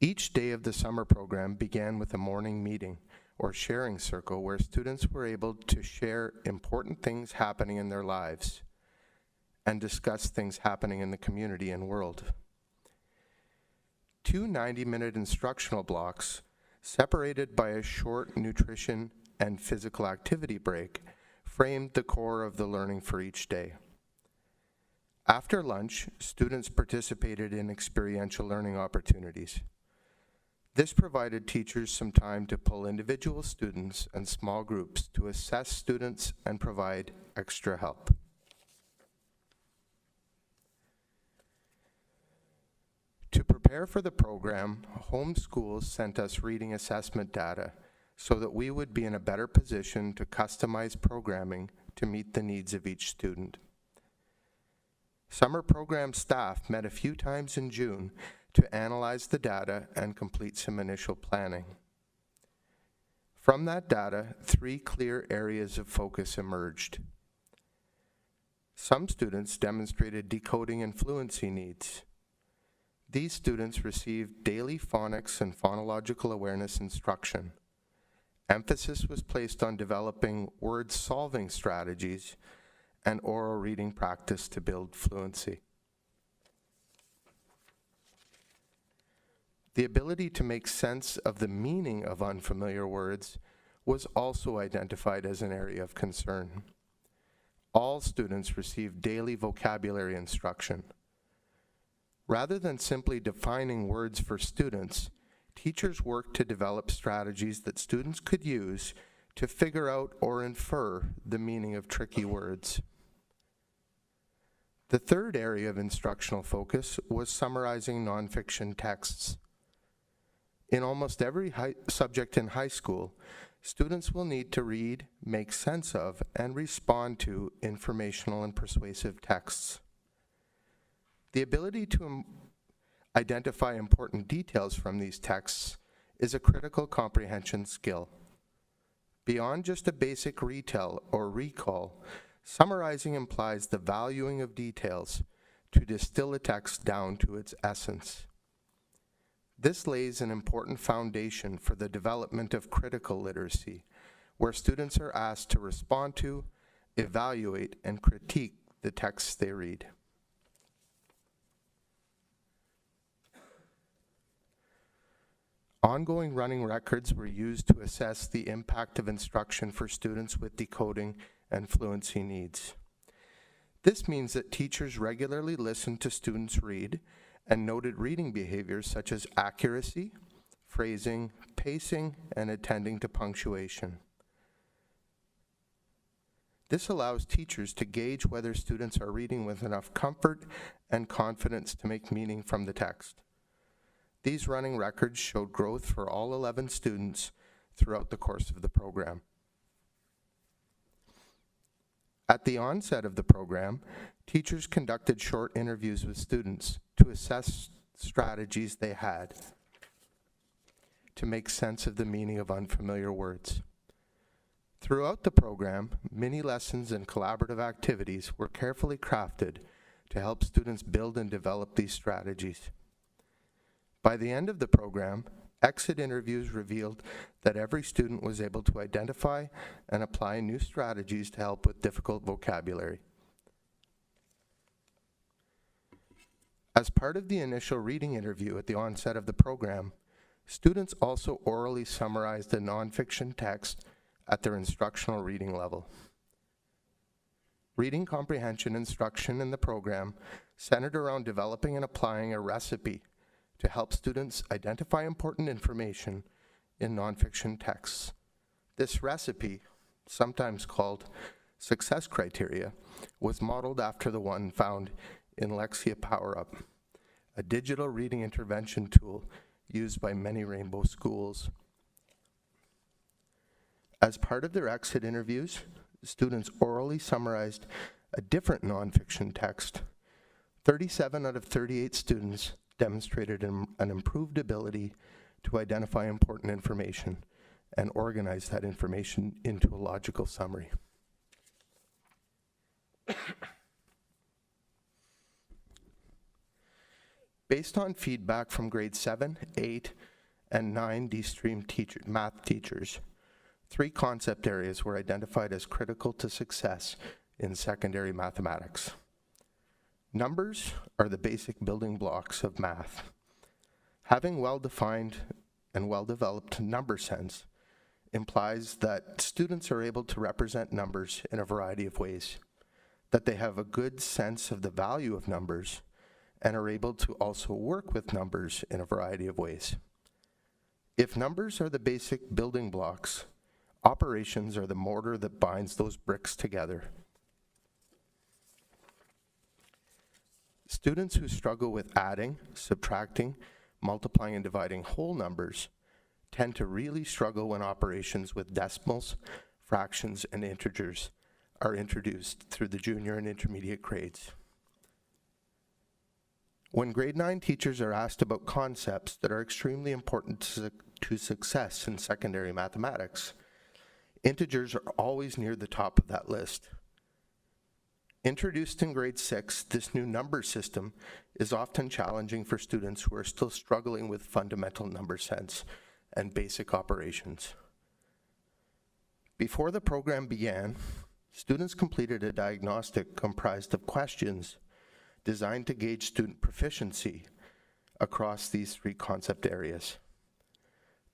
Each day of the summer program began with a morning meeting or sharing circle where students were able to share important things happening in their lives and discuss things happening in the community and world. 2 90-minute instructional blocks, separated by a short nutrition and physical activity break, framed the core of the learning for each day. After lunch, students participated in experiential learning opportunities. This provided teachers some time to pull individual students and small groups to assess students and provide extra help. To prepare for the program, home schools sent us reading assessment data so that we would be in a better position to customize programming to meet the needs of each student. Summer program staff met a few times in June to analyze the data and complete some initial planning. From that data, 3 clear areas of focus emerged. Some students demonstrated decoding and fluency needs. These students received daily phonics and phonological awareness instruction. Emphasis was placed on developing word-solving strategies and oral reading practice to build fluency. The ability to make sense of the meaning of unfamiliar words was also identified as an area of concern. All students received daily vocabulary instruction. Rather than simply defining words for students, teachers worked to develop strategies that students could use to figure out or infer the meaning of tricky words. The third area of instructional focus was summarizing nonfiction texts. In almost every subject in high school, students will need to read, make sense of, and respond to informational and persuasive texts. The ability to identify important details from these texts is a critical comprehension skill. Beyond just a basic retell or recall, summarizing implies the valuing of details to distill a text down to its essence. This lays an important foundation for the development of critical literacy, where students are asked to respond to, evaluate, and critique the texts they read. Ongoing running records were used to assess the impact of instruction for students with decoding and fluency needs. This means that teachers regularly listened to students read and noted reading behaviors such as accuracy, phrasing, pacing, and attending to punctuation. This allows teachers to gauge whether students are reading with enough comfort and confidence to make meaning from the text. These running records showed growth for all 11 students throughout the course of the program. At the onset of the program, teachers conducted short interviews with students to assess strategies they had to make sense of the meaning of unfamiliar words. Throughout the program, mini lessons and collaborative activities were carefully crafted to help students build and develop these strategies. By the end of the program, exit interviews revealed that every student was able to identify and apply new strategies to help with difficult vocabulary. As part of the initial reading interview at the onset of the program, students also orally summarized a nonfiction text at their instructional reading level. Reading comprehension instruction in the program centered around developing and applying a recipe to help students identify important information in nonfiction texts. This recipe, sometimes called success criteria, was modeled after the one found in Lexia PowerUp, a digital reading intervention tool used by many Rainbow schools. As part of their exit interviews, students orally summarized a different nonfiction text. 37 out of 38 students demonstrated an improved ability to identify important information and organize that information into a logical summary. Based on feedback from grade 7, 8, and 9 D-Stream math teachers, 3 concept areas were identified as critical to success in secondary mathematics. Numbers are the basic building blocks of math. Having well-defined and well-developed number sense implies that students are able to represent numbers in a variety of ways, that they have a good sense of the value of numbers, and are able to also work with numbers in a variety of ways. If numbers are the basic building blocks, operations are the mortar that binds those bricks together. Students who struggle with adding, subtracting, multiplying, and dividing whole numbers tend to really struggle when operations with decimals, fractions, and integers are introduced through the junior and intermediate grades. When grade 9 teachers are asked about concepts that are extremely important to success in secondary mathematics, integers are always near the top of that list. Introduced in grade 6, this new number system is often challenging for students who are still struggling with fundamental number sense and basic operations. Before the program began, students completed a diagnostic comprised of questions designed to gauge student proficiency across these 3 concept areas.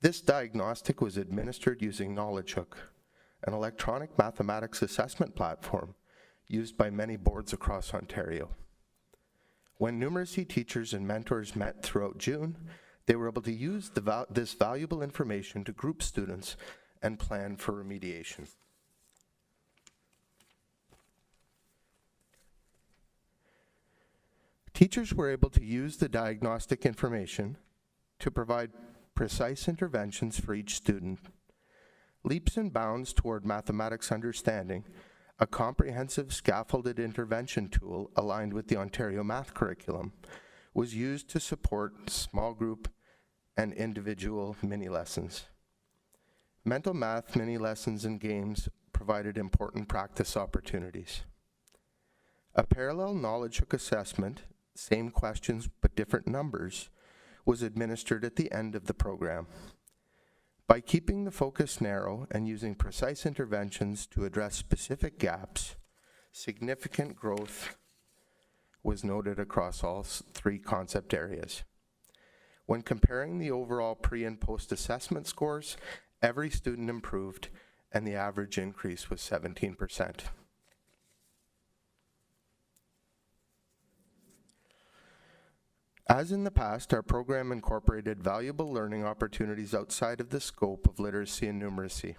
This diagnostic was administered using KnowledgeHook, an electronic mathematics assessment platform used by many boards across Ontario. When numeracy teachers and mentors met throughout June, they were able to use this valuable information to group students and plan for remediation. Teachers were able to use the diagnostic information to provide precise interventions for each student. Leaps and Bounds Toward Mathematics Understanding, a comprehensive scaffolded intervention tool aligned with the Ontario Math Curriculum, was used to support small group and individual mini lessons. Mental math mini lessons and games provided important practice opportunities. A parallel KnowledgeHook assessment, same questions but different numbers, was administered at the end of the program. By keeping the focus narrow and using precise interventions to address specific gaps, significant growth was noted across all 3 concept areas. When comparing the overall pre- and post-assessment scores, every student improved and the average increase was 17%. As in the past, our program incorporated valuable learning opportunities outside of the scope of literacy and numeracy.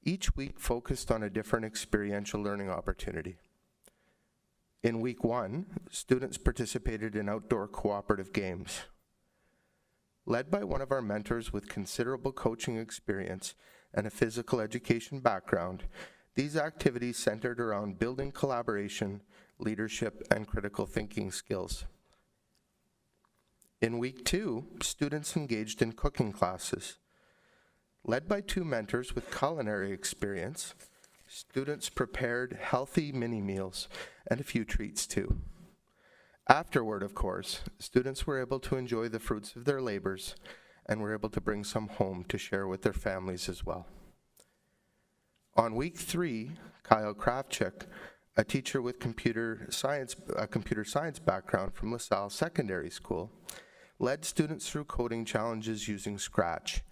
Each week focused on a different experiential learning opportunity. In week 1, students participated in outdoor cooperative games. Led by one of our mentors with considerable coaching experience and a physical education background, these activities centered around building collaboration, leadership, and critical thinking skills. In week 2, students engaged in cooking classes. Led by 2 mentors with culinary experience, students prepared healthy mini meals and a few treats too. Afterward, of course, students were able to enjoy the fruits of their labors and were able to bring some home to share with their families as well. On week 3, Kyle Kravchuk, a teacher with a computer science background from LaSalle Secondary School, led students through coding challenges using Scratch.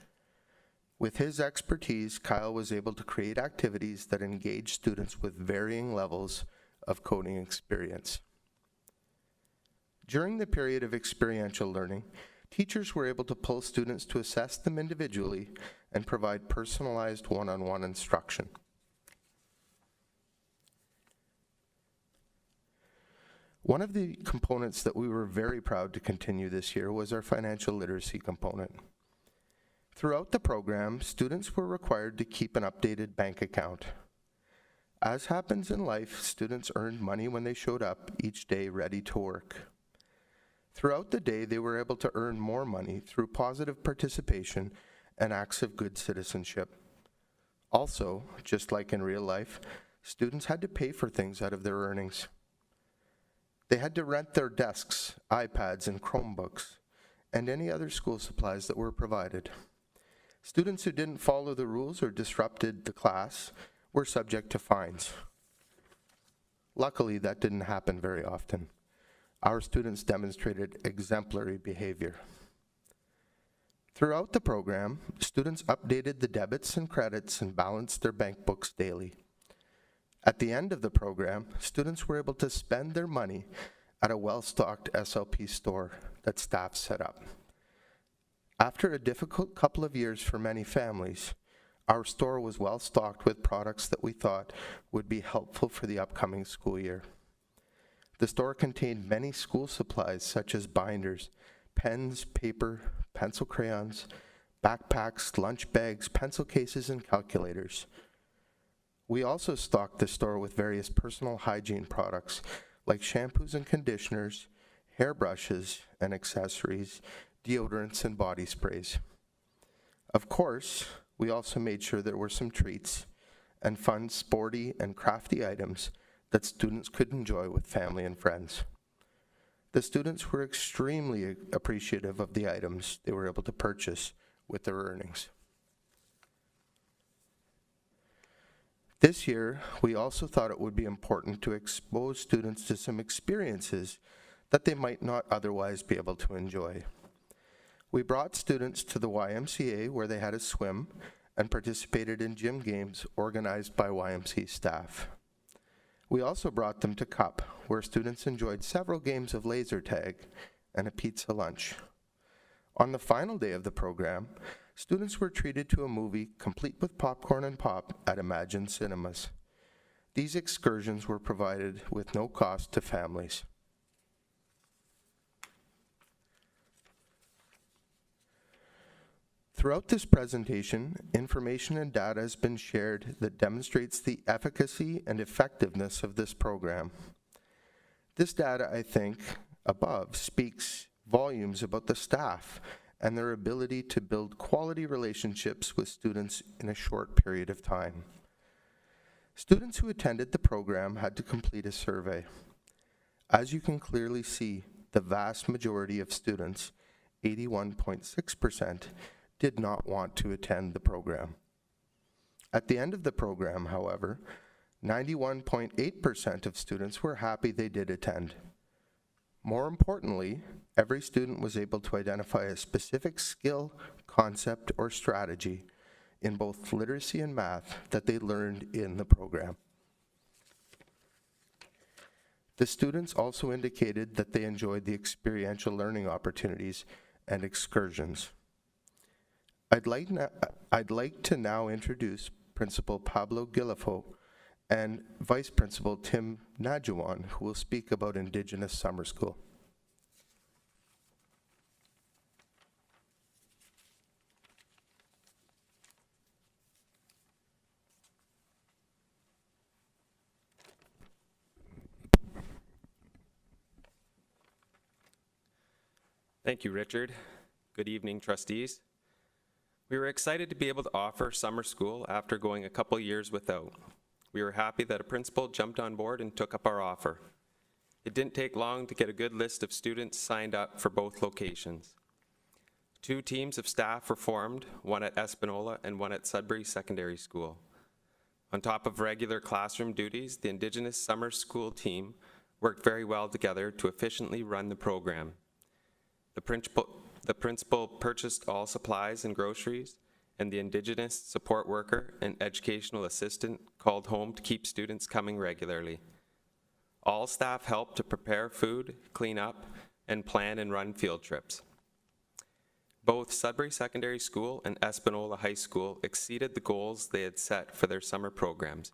With his expertise, Kyle was able to create activities that engage students with varying levels of coding experience. During the period of experiential learning, teachers were able to pull students to assess them individually and provide personalized one-on-one instruction. One of the components that we were very proud to continue this year was our financial literacy component. Throughout the program, students were required to keep an updated bank account. As happens in life, students earned money when they showed up each day ready to work. Throughout the day, they were able to earn more money through positive participation and acts of good citizenship. Also, just like in real life, students had to pay for things out of their earnings. They had to rent their desks, iPads, and Chromebooks, and any other school supplies that were provided. Students who didn't follow the rules or disrupted the class were subject to fines. Luckily, that didn't happen very often. Our students demonstrated exemplary behavior. Throughout the program, students updated the debits and credits and balanced their bank books daily. At the end of the program, students were able to spend their money at a well-stocked SLP store that staff set up. After a difficult couple of years for many families, our store was well-stocked with products that we thought would be helpful for the upcoming school year. The store contained many school supplies such as binders, pens, paper, pencil crayons, backpacks, lunch bags, pencil cases, and calculators. We also stocked the store with various personal hygiene products like shampoos and conditioners, hairbrushes and accessories, deodorants, and body sprays. Of course, we also made sure there were some treats and fun, sporty, and crafty items that students could enjoy with family and friends. The students were extremely appreciative of the items they were able to purchase with their earnings. This year, we also thought it would be important to expose students to some experiences that they might not otherwise be able to enjoy. We brought students to the YMCA where they had a swim and participated in gym games organized by YMCA staff. We also brought them to CUP, where students enjoyed several games of laser tag and a pizza lunch. On the final day of the program, students were treated to a movie complete with popcorn and pop at Imagine Cinemas. These excursions were provided with no cost to families. Throughout this presentation, information and data has been shared that demonstrates the efficacy and effectiveness of this program. This data, I think, above speaks volumes about the staff and their ability to build quality relationships with students in a short period of time. Students who attended the program had to complete a survey. As you can clearly see, the vast majority of students, 81.6%, did not want to attend the program. At the end of the program, however, 91.8% of students were happy they did attend. More importantly, every student was able to identify a specific skill, concept, or strategy in both literacy and math that they learned in the program. The students also indicated that they enjoyed the experiential learning opportunities and excursions. I'd like to now introduce Principal Pablo Guilafo and Vice Principal Tim Najuan, who will speak about Indigenous Summer School. Thank you, Richard. Good evening, trustees. We were excited to be able to offer summer school after going a couple years without. We were happy that a principal jumped on board and took up our offer. It didn't take long to get a good list of students signed up for both locations. 2 teams of staff were formed, one at Espanola and one at Sudbury Secondary School. On top of regular classroom duties, the Indigenous Summer School team worked very well together to efficiently run the program. The principal purchased all supplies and groceries, and the Indigenous support worker and educational assistant called home to keep students coming regularly. All staff helped to prepare food, clean up, and plan and run field trips. Both Sudbury Secondary School and Espanola High School exceeded the goals they had set for their summer programs.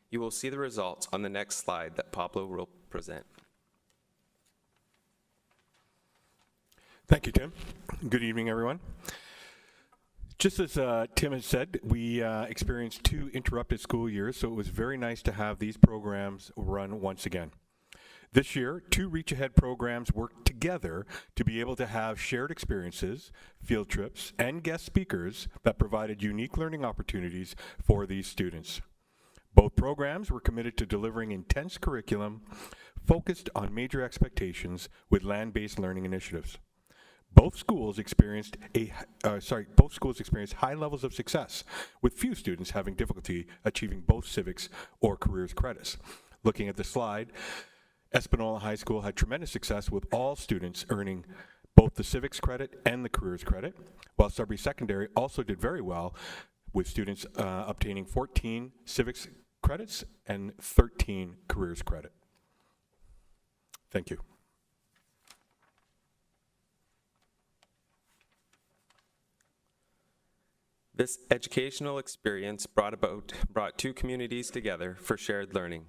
You will see the results on the next slide that Pablo will present. Thank you, Tim. Good evening, everyone. Just as Tim has said, we experienced 2 interrupted school years, so it was very nice to have these programs run once again. This year, 2 Reach Ahead programs worked together to be able to have shared experiences, field trips, and guest speakers that provided unique learning opportunities for these students. Both programs were committed to delivering intense curriculum focused on major expectations with land-based learning initiatives. Both schools experienced high levels of success, with few students having difficulty achieving both civics or careers credits. Looking at the slide, Espanola High School had tremendous success with all students earning both the civics credit and the careers credit, while Sudbury Secondary also did very well with students obtaining 14 civics credits and 13 careers credit. Thank you. This educational experience brought 2 communities together for shared learning.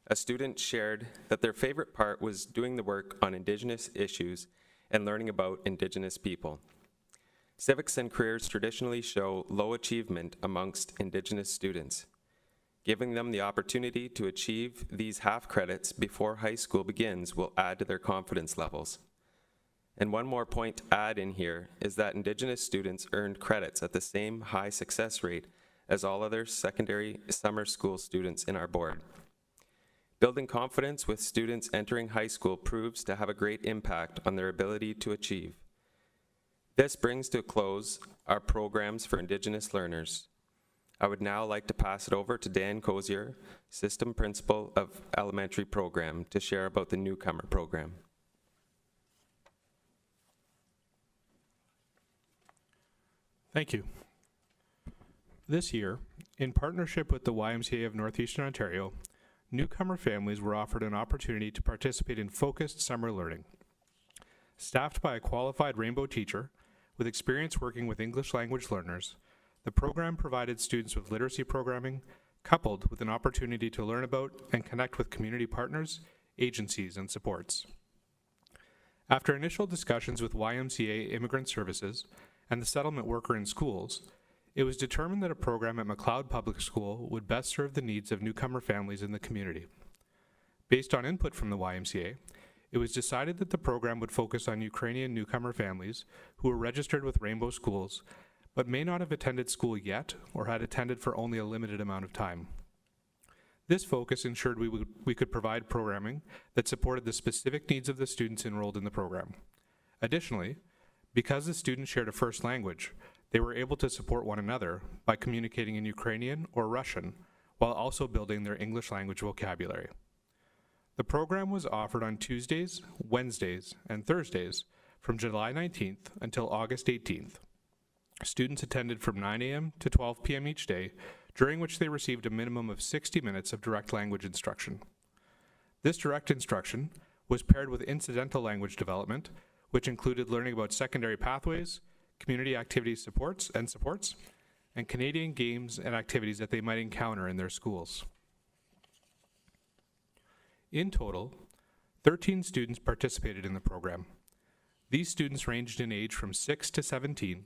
A student shared that their favorite part was doing the work on Indigenous issues and learning about Indigenous people. Civics and careers traditionally show low achievement amongst Indigenous students. Giving them the opportunity to achieve these half credits before high school begins will add to their confidence levels. And one more point to add in here is that Indigenous students earned credits at the same high success rate as all other secondary summer school students in our board. Building confidence with students entering high school proves to have a great impact on their ability to achieve. This brings to a close our programs for Indigenous learners. I would now like to pass it over to Dan Cozier, System Principal of Elementary Program, to share about the Newcomer Program. Thank you. This year, in partnership with the YMCA of Northeastern Ontario, newcomer families were offered an opportunity to participate in focused summer learning. Staffed by a qualified Rainbow teacher with experience working with English language learners, the program provided students with literacy programming, coupled with an opportunity to learn about and connect with community partners, agencies, and supports. After initial discussions with YMCA Immigrant Services and the settlement worker in schools, it was determined that a program at McLeod Public School would best serve the needs of newcomer families in the community. Based on input from the YMCA, it was decided that the program would focus on Ukrainian newcomer families who were registered with Rainbow Schools, but may not have attended school yet or had attended for only a limited amount of time. This focus ensured we could provide programming that supported the specific needs of the students enrolled in the program. Additionally, because the students shared a first language, they were able to support one another by communicating in Ukrainian or Russian, while also building their English language vocabulary. The program was offered on Tuesdays, Wednesdays, and Thursdays from July 19th until August 18th. Students attended from 9 a.m. to 12 p.m. each day, during which they received a minimum of 60 minutes of direct language instruction. This direct instruction was paired with incidental language development, which included learning about secondary pathways, community activities supports, and Canadian games and activities that they might encounter in their schools. In total, 13 students participated in the program. These students ranged in age from 6 to 17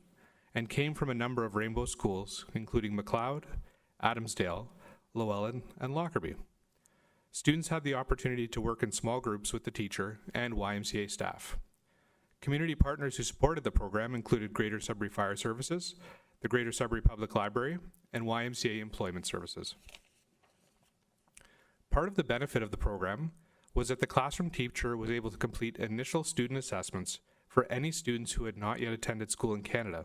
and came from a number of Rainbow schools, including McLeod, Adamsdale, Llewellyn, and Lockerbie. Students had the opportunity to work in small groups with the teacher and YMCA staff. Community partners who supported the program included Greater Sudbury Fire Services, the Greater Sudbury Public Library, and YMCA Employment Services. Part of the benefit of the program was that the classroom teacher was able to complete initial student assessments for any students who had not yet attended school in Canada.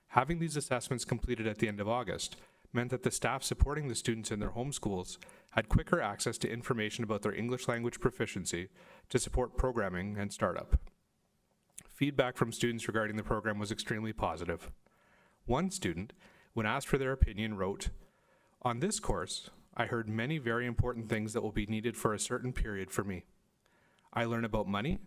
Having these assessments completed at the end of August meant that the staff supporting the students in their home schools had quicker access to information about their English language proficiency to support programming and startup. Feedback from students regarding the program was extremely positive. One student, when asked for their opinion, wrote, "On this course, I heard many very important things that will be needed for a certain period for me. I learn about money,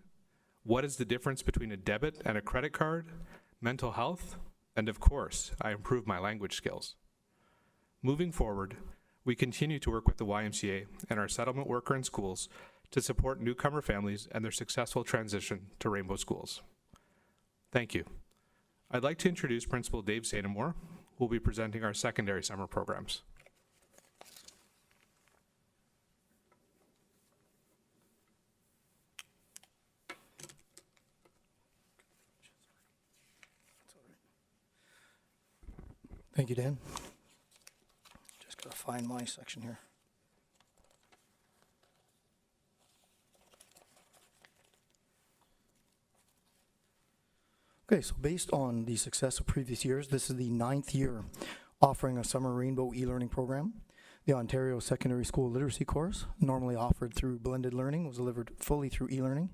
what is the difference between a debit and a credit card, mental health, and of course, I improve my language skills." Moving forward, we continue to work with the YMCA and our settlement worker in schools to support newcomer families and their successful transition to Rainbow Schools. Thank you. I'd like to introduce Principal Dave Sainamore, who will be presenting our secondary summer programs. Thank you, Dan. Just gotta find my section here. Okay, so based on the success of previous years, this is the 9th year offering a summer Rainbow e-learning program. The Ontario Secondary School Literacy course, normally offered through blended learning, was delivered fully through e-learning.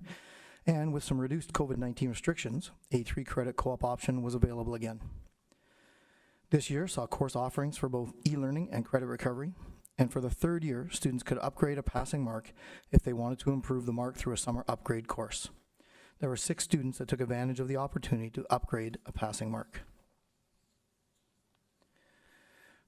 And with some reduced COVID-19 restrictions, a 3-credit co-op option was available again. This year saw course offerings for both e-learning and credit recovery, and for the 3rd year, students could upgrade a passing mark if they wanted to improve the mark through a summer upgrade course. There were 6 students that took advantage of the opportunity to upgrade a passing mark.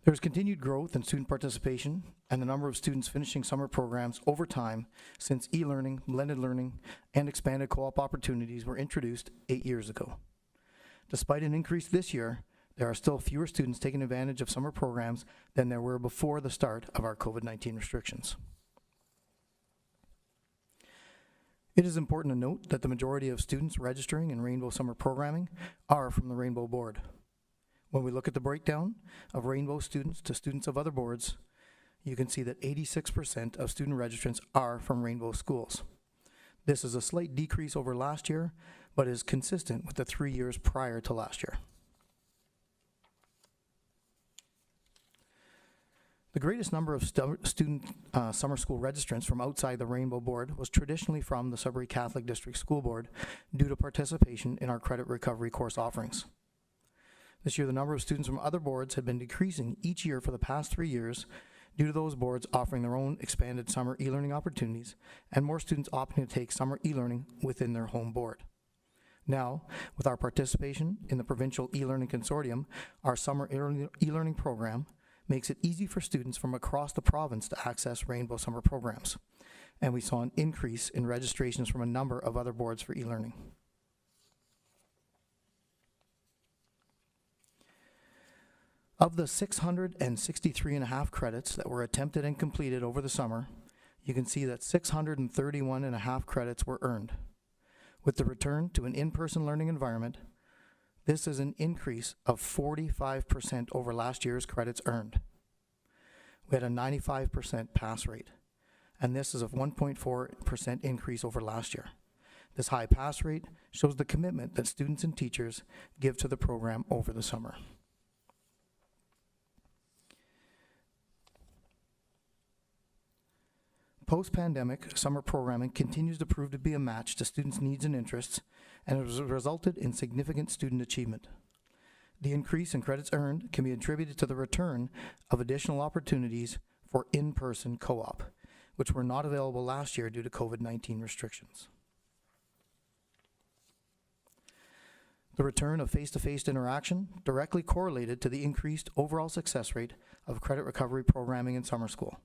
There's continued growth in student participation and the number of students finishing summer programs over time since e-learning, blended learning, and expanded co-op opportunities were introduced 8 years ago. Despite an increase this year, there are still fewer students taking advantage of summer programs than there were before the start of our COVID-19 restrictions. It is important to note that the majority of students registering in Rainbow summer programming are from the Rainbow board. When we look at the breakdown of Rainbow students to students of other boards, you can see that 86% of student registrants are from Rainbow schools. This is a slight decrease over last year, but is consistent with the 3 years prior to last year. The greatest number of student summer school registrants from outside the Rainbow board was traditionally from the Sudbury Catholic District School Board due to participation in our credit recovery course offerings. This year, the number of students from other boards had been decreasing each year for the past 3 years due to those boards offering their own expanded summer e-learning opportunities and more students opting to take summer e-learning within their home board. Now, with our participation in the Provincial E-Learning Consortium, our summer e-learning program makes it easy for students from across the province to access Rainbow summer programs. And we saw an increase in registrations from a number of other boards for e-learning. Of the 663.5 credits that were attempted and completed over the summer, you can see that 631.5 credits were earned. With the return to an in-person learning environment, this is an increase of 45% over last year's credits earned. We had a 95% pass rate, and this is a 1.4% increase over last year. This high pass rate shows the commitment that students and teachers give to the program over the summer. Post-pandemic, summer programming continues to prove to be a match to students' needs and interests, and it has resulted in significant student achievement. The increase in credits earned can be attributed to the return of additional opportunities for in-person co-op, which were not available last year due to COVID-19 restrictions. The return of face-to-face interaction directly correlated to the increased overall success rate of credit recovery programming in summer school.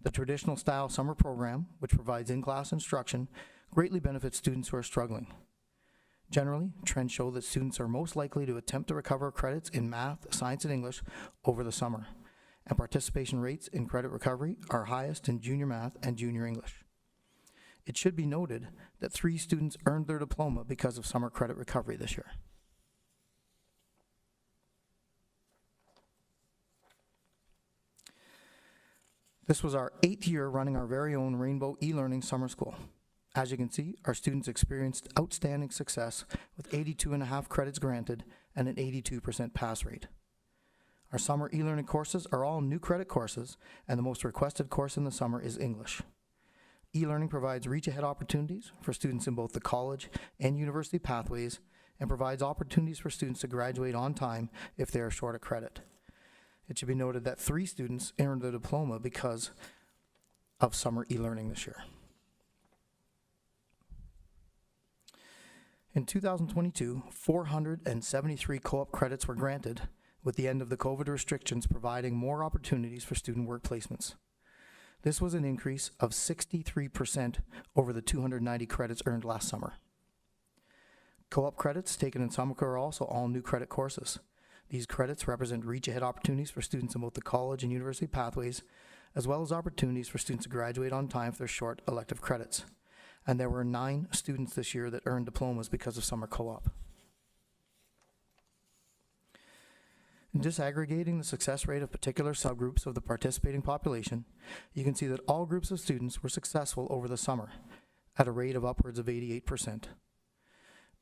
The traditional style summer program, which provides in-class instruction, greatly benefits students who are struggling. Generally, trends show that students are most likely to attempt to recover credits in math, science, and English over the summer, and participation rates in credit recovery are highest in junior math and junior English. It should be noted that 3 students earned their diploma because of summer credit recovery this year. This was our 8th year running our very own Rainbow e-learning summer school. As you can see, our students experienced outstanding success with 82.5 credits granted and an 82% pass rate. Our summer e-learning courses are all new credit courses, and the most requested course in the summer is English. E-learning provides reach-ahead opportunities for students in both the college and university pathways and provides opportunities for students to graduate on time if they are short a credit. It should be noted that 3 students earned the diploma because of summer e-learning this year. In 2022, 473 co-op credits were granted, with the end of the COVID restrictions providing more opportunities for student work placements. This was an increase of 63% over the 290 credits earned last summer. Co-op credits taken in Summit are also all new credit courses. These credits represent reach-ahead opportunities for students in both the college and university pathways, as well as opportunities for students to graduate on time for their short elective credits. And there were 9 students this year that earned diplomas because of summer co-op. In disaggregating the success rate of particular subgroups of the participating population, you can see that all groups of students were successful over the summer at a rate of upwards of 88%.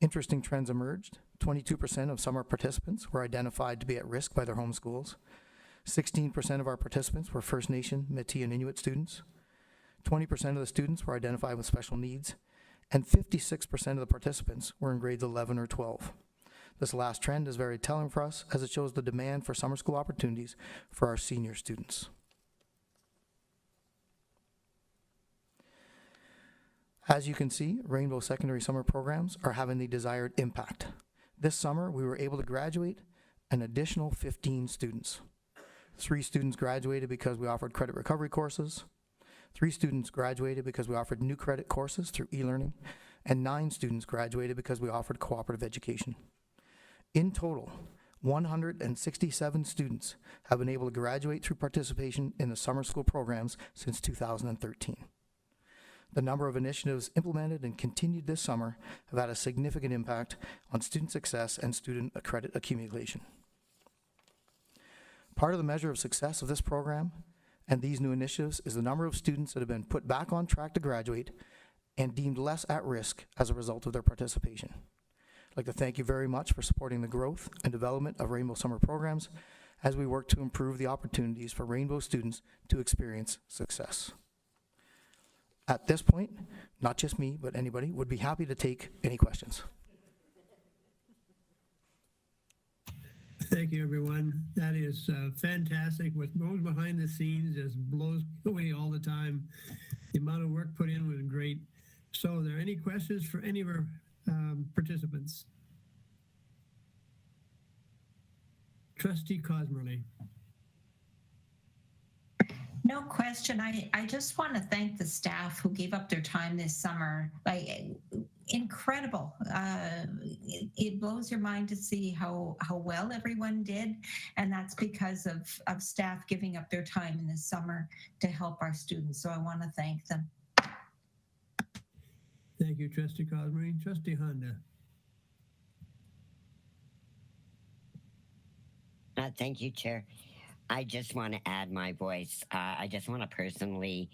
Interesting trends emerged. 22% of summer participants were identified to be at risk by their home schools. 16% of our participants were First Nation, Métis, and Inuit students. 20% of the students were identified with special needs, and 56% of the participants were in grades 11 or 12. This last trend is very telling for us, as it shows the demand for summer school opportunities for our senior students. As you can see, Rainbow Secondary summer programs are having the desired impact. This summer, we were able to graduate an additional 15 students. 3 students graduated because we offered credit recovery courses. 3 students graduated because we offered new credit courses through e-learning, and 9 students graduated because we offered cooperative education. In total, 167 students have been able to graduate through participation in the summer school programs since 2013. The number of initiatives implemented and continued this summer have had a significant impact on student success and student credit accumulation. Part of the measure of success of this program and these new initiatives is the number of students that have been put back on track to graduate and deemed less at risk as a result of their participation. I'd like to thank you very much for supporting the growth and development of Rainbow Summer programs as we work to improve the opportunities for Rainbow students to experience success. At this point, not just me, but anybody would be happy to take any questions. Thank you, everyone. That is fantastic. What goes behind the scenes just blows me away all the time. The amount of work put in was great. So are there any questions for any of our participants? Trustee Cosmerly. No question. I just want to thank the staff who gave up their time this summer. Incredible. It blows your mind to see how well everyone did. And that's because of staff giving up their time in the summer to help our students. So I want to thank them. Thank you, Trustee Cosmerly. Trustee Honda. Thank you, Chair. I just want to add my voice. I just want to personally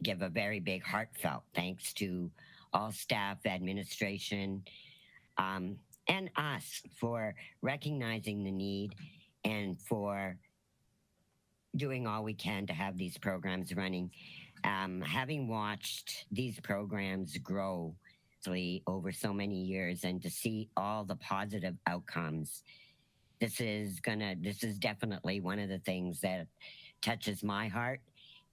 give a very big heartfelt thanks to all staff, administration, and us for recognizing the need and for doing all we can to have these programs running. Having watched these programs grow over so many years and to see all the positive outcomes, this is definitely one of the things that touches my heart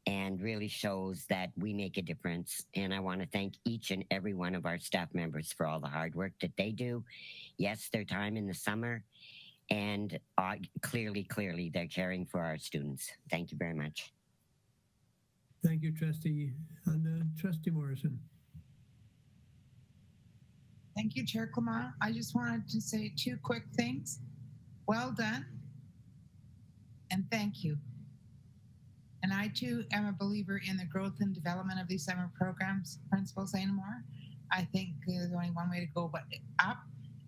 and really shows that we make a difference. And I want to thank each and every one of our staff members for all the hard work that they do. Yes, their time in the summer, and clearly, they're caring for our students. Thank you very much. Thank you, Trustee Honda. Trustee Morrison. Thank you, Chair Clement. I just wanted to say 2 quick things. Well done, and thank you. And I too am a believer in the growth and development of these summer programs. Principal Sainamore, I think there's only one way to go but up.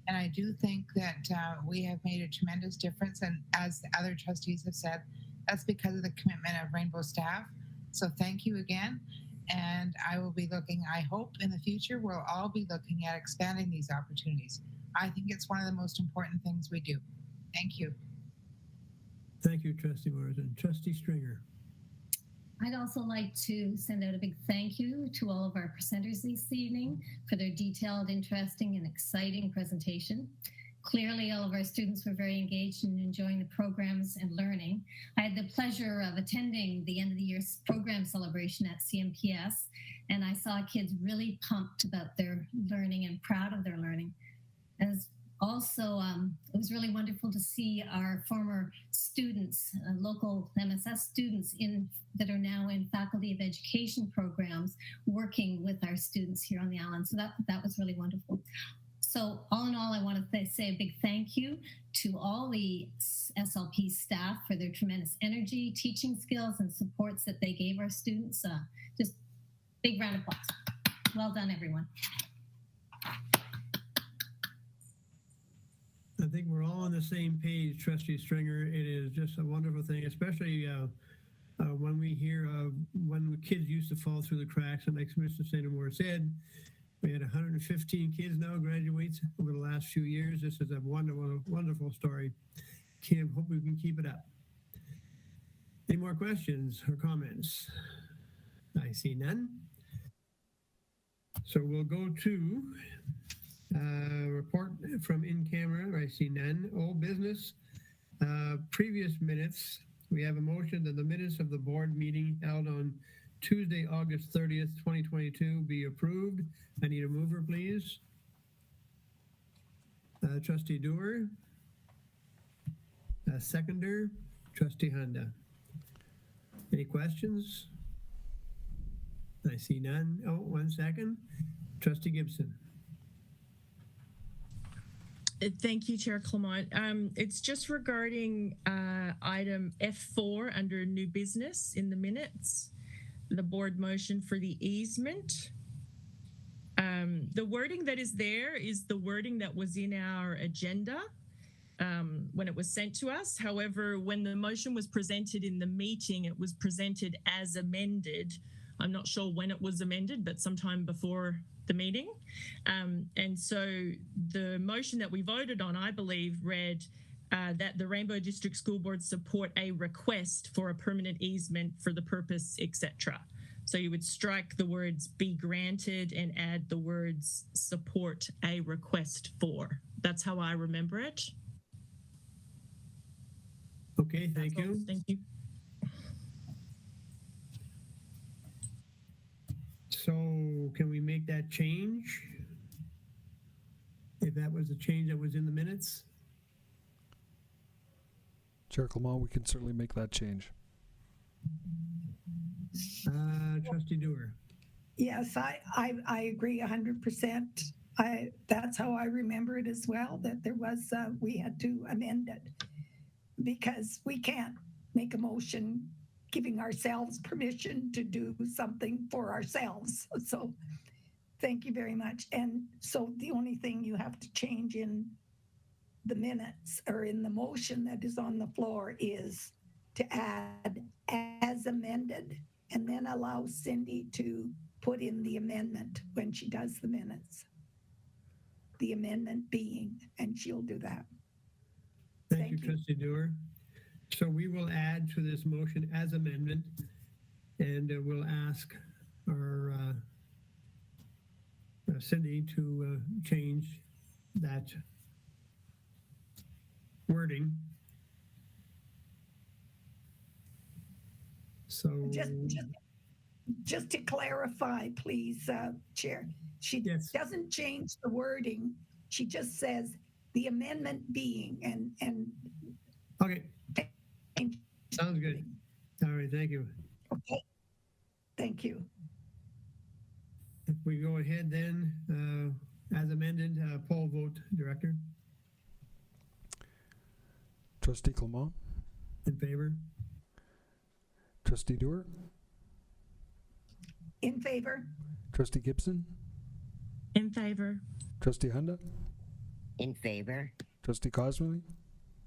And I do think that we have made a tremendous difference. And as the other trustees have said, That's because of the commitment of Rainbow staff. So thank you again. And I will be looking, I hope in the future, we'll all be looking at expanding these opportunities. I think it's one of the most important things we do. Thank you. Thank you, Trustee Morrison. Trustee Stringer. I'd also like to send out a big thank you to all of our presenters this evening for their detailed, interesting, and exciting presentation. Clearly, all of our students were very engaged in enjoying the programs and learning. I had the pleasure of attending the end of the year program celebration at CMPS, and I saw kids really pumped about their learning and proud of their learning. As also, it was really wonderful to see our former students, local MSS students that are now in Faculty of Education programs, working with our students here on the island. So that was really wonderful. So all in all, I want to say a big thank you to all the SLP staff for their tremendous energy, teaching skills, and supports that they gave our students. Just big round of applause. Well done, everyone. I think we're all on the same page, Trustee Stringer. It is just a wonderful thing, especially when we hear of when the kids used to fall through the cracks. And like Mr. Santamore said, we had 115 kids now graduate over the last few years. This is a wonderful, wonderful story. Hope we can keep it up. Any more questions or comments? I see none. So we'll go to report from in camera. I see none. Old business. Previous minutes. We have a motion that the minutes of the board meeting held on Tuesday, August 30th, 2022 be approved. I need a mover, please. Trustee Dewar. Seconder, Trustee Honda. Any questions? I see none. Oh, 1 second. Trustee Gibson. Thank you, Chair Clement. It's just regarding item F4 under new business in the minutes, the board motion for the easement. The wording that is there is the wording that was in our agenda when it was sent to us. However, when the motion was presented in the meeting, it was presented as amended. I'm not sure when it was amended, but sometime before the meeting. And so the motion that we voted on, I believe, read that the Rainbow District School Board support a request for a permanent easement for the purpose, etc. So you would strike the words be granted and add the words support a request for. That's how I remember it. Okay, thank you. Thank you. So can we make that change? If that was a change that was in the minutes? Chair Clement, we can certainly make that change. Trustee Dewar. Yes, I agree 100%. That's how I remember it as well, that there was, we had to amend it because we can't make a motion giving ourselves permission to do something for ourselves. So thank you very much. And so the only thing you have to change in the minutes or in the motion that is on the floor is to add as amended and then allow Cindy to put in the amendment when she does the minutes. The amendment being, and she'll do that. Thank you, Trustee Dewar. So we will add to this motion as amendment, and we'll ask our Cindy to change that wording. So just to clarify, please, Chair, she doesn't change the wording. She just says the amendment being and okay. Sounds good. All right, thank you. Okay, thank you. If we go ahead then, as amended, poll vote, Director. Trustee Clement? In favor? Trustee Dewar? In favor? Trustee Gibson? In favor. Trustee Honda? In favor. Trustee Cosmely?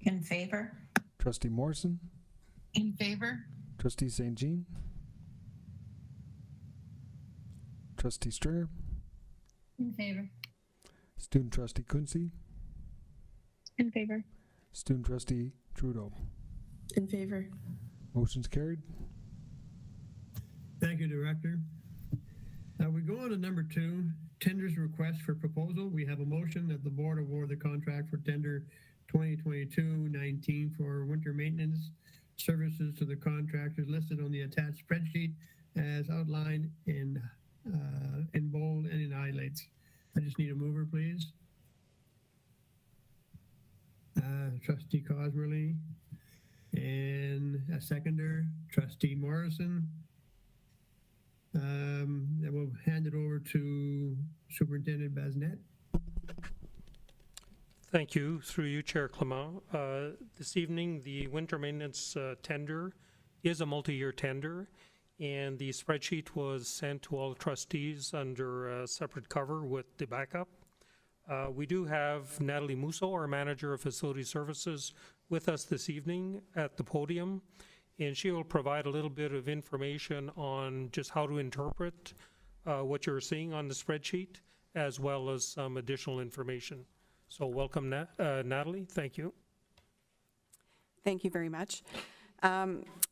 In favor. Trustee Morrison? In favor? Trustee St. Jean. Trustee Stringer. In favor. Student Trustee Kunze. In favor. Student Trustee Trudeau. In favor. Motion's carried. Thank you, Director. We go on to number 2, tenders request for proposal. We have a motion that the board award the contract for tender 2022-19 for winter maintenance services to the contractors listed on the attached spreadsheet as outlined in bold and in highlights. I just need a mover, please. Trustee Cosmerly, and a seconder, Trustee Morrison. Then we'll hand it over to Superintendent Basnet. Thank you. Through you, Chair Clement. This evening, the winter maintenance tender is a multi-year tender, and the spreadsheet was sent to all the trustees under a separate cover with the backup. We do have Natalie Musso, our Manager of Facility Services, with us this evening at the podium, and she will provide a little bit of information on just how to interpret what you're seeing on the spreadsheet, as well as some additional information. So welcome, Natalie. Thank you. Thank you very much.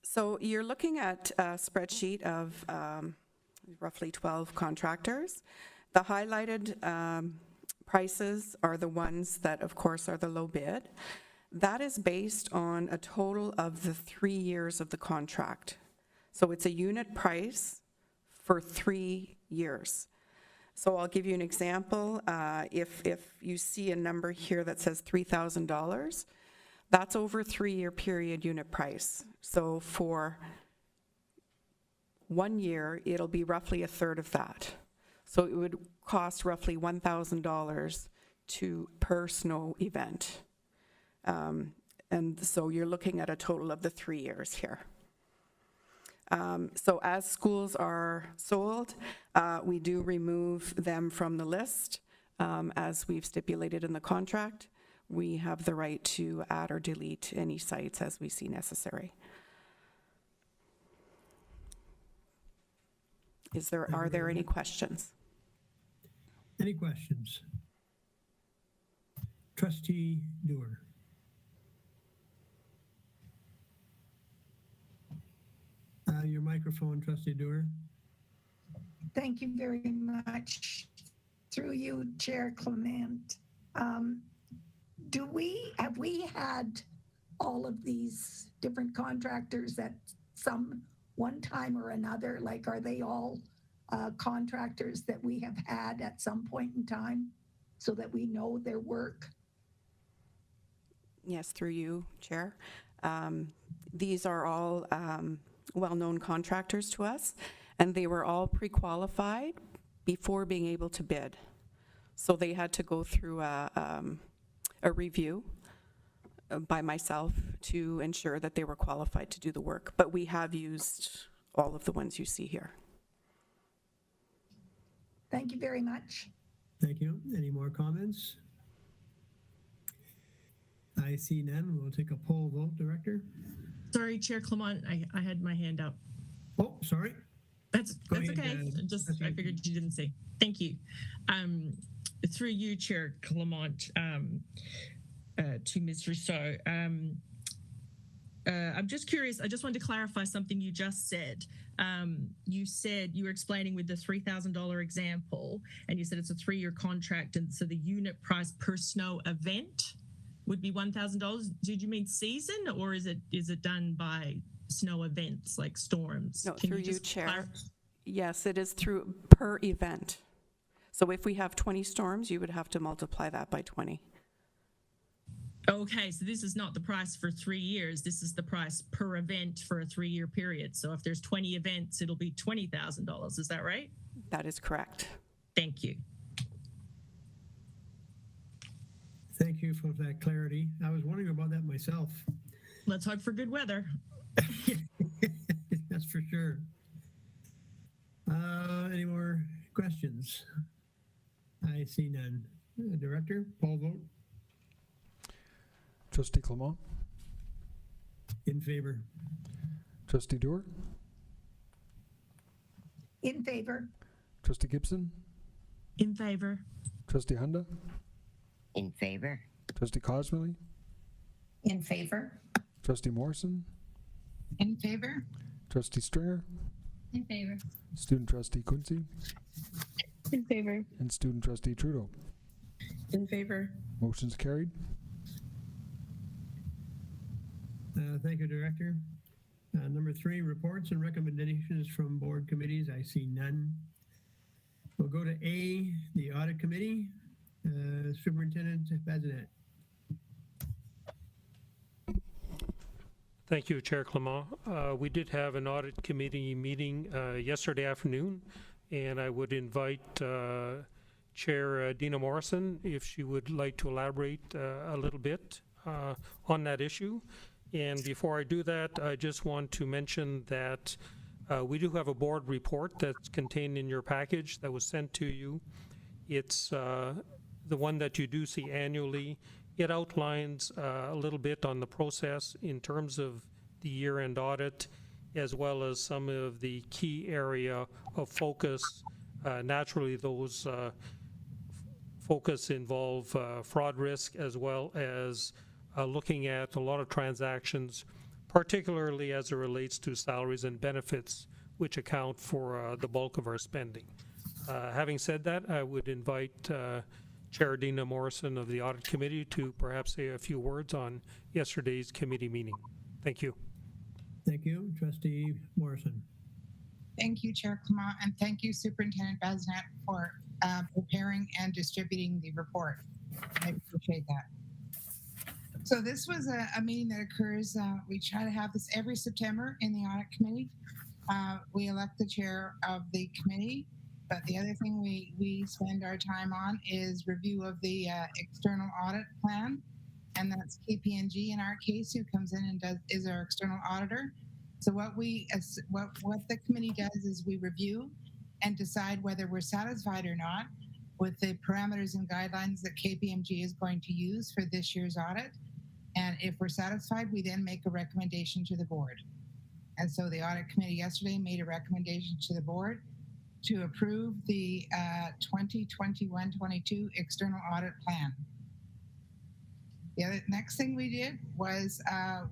So you're looking at a spreadsheet of roughly 12 contractors. The highlighted prices are the ones that, of course, are the low bid. That is based on a total of the 3 years of the contract. So it's a unit price for 3 years. So I'll give you an example. If you see a number here that says $3,000, that's over a 3-year period unit price. So for 1 year, it'll be roughly a third of that. So it would cost roughly $1,000 per snow event. And so you're looking at a total of the 3 years here. So as schools are sold, we do remove them from the list. As we've stipulated in the contract, we have the right to add or delete any sites as we see necessary. Are there any questions? Any questions? Trustee Dewar. Your microphone, Trustee Dewar. Thank you very much. Through you, Chair Clement. Have we had all of these different contractors at some one time or another? Like, are they all contractors that we have had at some point in time so that we know their work? Yes, through you, Chair. These are all well-known contractors to us, and they were all pre-qualified before being able to bid. So they had to go through a review by myself to ensure that they were qualified to do the work. But we have used all of the ones you see here. Thank you very much. Thank you. Any more comments? I see none. We'll take a poll vote, Director. Sorry, Chair Clement, I had my hand up. Oh, sorry. That's ahead, okay. I figured you didn't see. Thank you. Through you, Chair Clement, to Ms. Rousseau. I'm just curious. I just wanted to clarify something you just said. You said you were explaining with the $3,000 example, and you said it's a 3-year contract, and so the unit price per snow event would be $1,000. Did you mean season, or is it done by snow events like storms? No, Can through you you, Chair. Clarify? Yes, it is through per event. So if we have 20 storms, you would have to multiply that by 20. Okay, so this is not the price for 3 years. This is the price per event for a 3-year period. So if there's 20 events, it'll be $20,000. Is that right? That is correct. Thank you. Thank you for that clarity. I was wondering about that myself. Let's hope for good weather. That's for sure. Any more questions? I see none. Director, poll vote. Trustee Clement. In favor. Trustee Dewar, In favor. Trustee Gibson, In favor. Trustee Hunda, In favor? Trustee Cosmally, In favor? Trustee Morrison, In favor? Trustee Stringer, In favor. Student Trustee Quincy, In favor. and Student Trustee Trudeau. In favor. Motion's carried. Thank you, Director. Number 3, reports and recommendations from board committees. I see none. We'll go to A, the Audit Committee. Superintendent Bazinet. Thank you, Chair Clement. We did have an audit committee meeting yesterday afternoon, and I would invite Chair Dina Morrison if she would like to elaborate a little bit on that issue. And before I do that, I just want to mention that we do have a board report that's contained in your package that was sent to you. It's the one that you do see annually. It outlines a little bit on the process in terms of the year-end audit, as well as some of the key area of focus. Naturally, those focus involve fraud risk, as well as looking at a lot of transactions, particularly as it relates to salaries and benefits, which account for the bulk of our spending. Having said that, I would invite Chair Dina Morrison of the Audit Committee to perhaps say a few words on yesterday's committee meeting. Thank you. Thank you. Trustee Morrison. Thank you, Chair Clement, and thank you, Superintendent Bazinet, for preparing and distributing the report. I appreciate that. So this was a meeting that occurs, we try to have this every September in the Audit Committee. We elect the chair of the committee, but the other thing we spend our time on is review of the external audit plan, and that's KPMG in our case, who comes in and is our external auditor. So what the committee does is we review and decide whether we're satisfied or not with the parameters and guidelines that KPMG is going to use for this year's audit. And if we're satisfied, we then make a recommendation to the board. And so the audit committee yesterday made a recommendation to the board to approve the 2021-22 external audit plan. The next thing we did was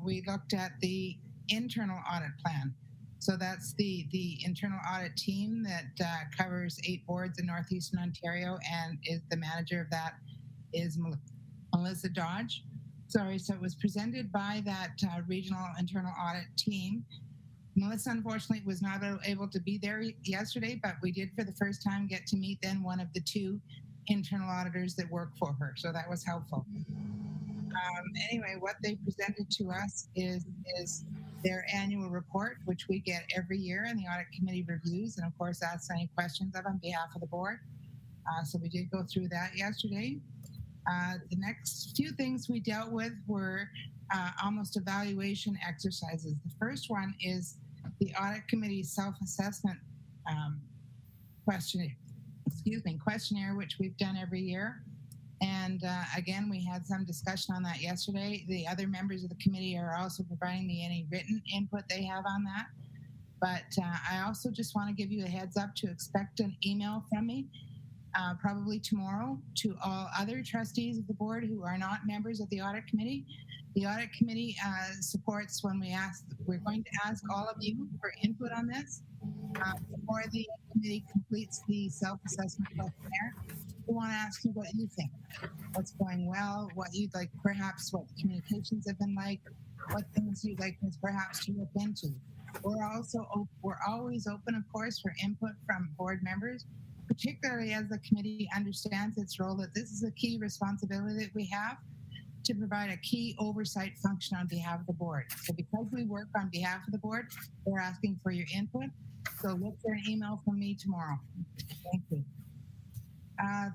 we looked at the internal audit plan. So that's the internal audit team that covers 8 boards in Northeastern Ontario, and is the manager of that is Melissa Dodge. Sorry, so it was presented by that regional internal audit team. Melissa, unfortunately, was not able to be there yesterday, but we did for the first time get to meet then one of the 2 internal auditors that work for her, so that was helpful. Anyway, what they presented to us is their annual report, which we get every year, and the audit committee reviews, and of course asks any questions of on behalf of the board. So we did go through that yesterday. The next few things we dealt with were almost evaluation exercises. The first one is the audit committee self-assessment questionnaire, which we've done every year. And again, we had some discussion on that yesterday. The other members of the committee are also providing me any written input they have on that. But I also just want to give you a heads up to expect an email from me probably tomorrow to all other trustees of the board who are not members of the audit committee. The audit committee supports when we're going to ask all of you for input on this before the committee completes the self-assessment questionnaire. We want to ask you what you think, what's going well, what you'd like, perhaps what the communications have been like, what things you'd like us perhaps to look into. We're always open, of course, for input from board members, particularly as the committee understands its role, that this is a key responsibility that we have to provide a key oversight function on behalf of the board. So because we work on behalf of the board, we're asking for your input. So look for an email from me tomorrow. Thank you.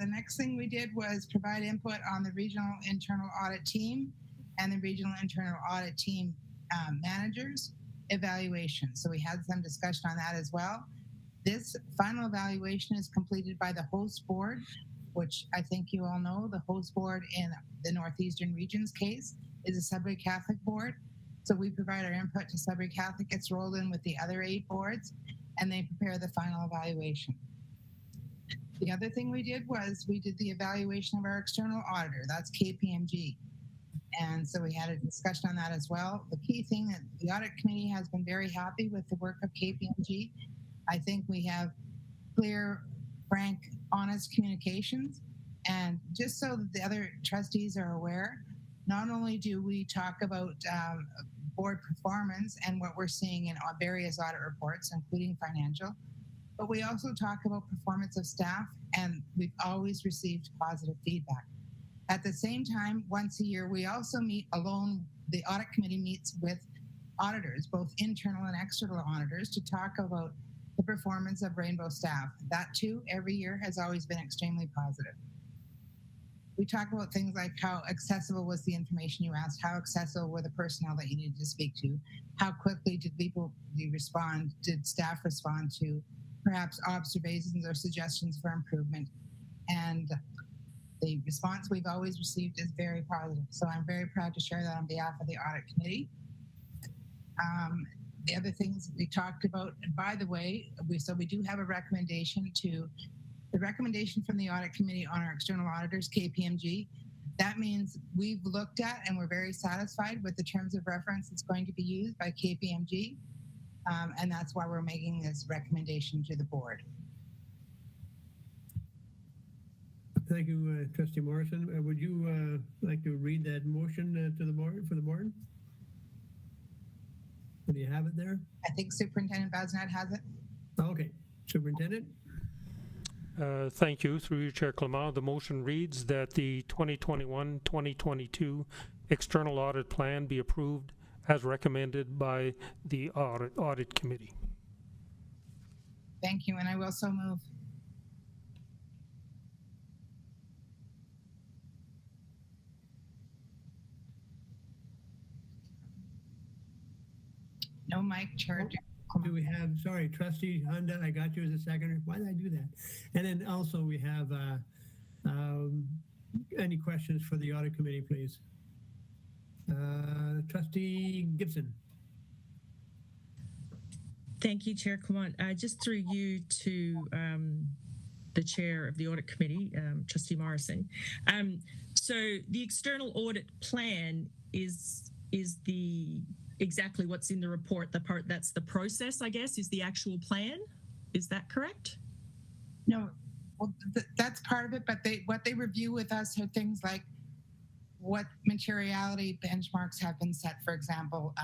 The next thing we did was provide input on the regional internal audit team and the regional internal audit team managers evaluation. So we had some discussion on that as well. This final evaluation is completed by the host board, which I think you all know. The host board in the Northeastern Region's case is a Sudbury Catholic board. So we provide our input to Sudbury Catholic, gets rolled in with the other 8 boards, and they prepare the final evaluation. The other thing we did was we did the evaluation of our external auditor, that's KPMG. And so we had a discussion on that as well. The key thing that the audit committee has been very happy with the work of KPMG. I think we have clear, frank, honest communications. And just so that the other trustees are aware, not only do we talk about board performance and what we're seeing in various audit reports, including financial, but we also talk about performance of staff, and we've always received positive feedback. At the same time, once a year, we also meet alone. The audit committee meets with auditors, both internal and external auditors, to talk about the performance of Rainbow staff. That too, every year has always been extremely positive. We talk about things like how accessible was the information you asked, how accessible were the personnel that you needed to speak to, how quickly did people respond, did staff respond to perhaps observations or suggestions for improvement. And the response we've always received is very positive. So I'm very proud to share that on behalf of the audit committee. The other things we talked about, and by the way, we do have a recommendation to the recommendation from the audit committee on our external auditors, KPMG. That means we've looked at and we're very satisfied with the terms of reference that's going to be used by KPMG. And that's why we're making this recommendation to the board. Thank you, Trustee Morrison. Would you like to read that motion to the board for the board? Do you have it there? I think Superintendent Bazinet has it. Okay, Superintendent. Thank you. Through you, Chair Clement, the motion reads that the 2021-2022 external audit plan be approved as recommended by the audit committee. Thank you, and I will so move. No mic, Chair. Do we have, sorry, Trustee Honda, I got you as a seconder. Why did I do that? And then also we have any questions for the audit committee, please? Trustee Gibson. Thank you, Chair Clement. Just through you to the chair of the audit committee, Trustee Morrison. So the external audit plan is the exactly what's in the report, the part that's the process, I guess, is the actual plan. Is that correct? No, well, that's part of it, but what they review with us are things like what materiality benchmarks have been set, for example,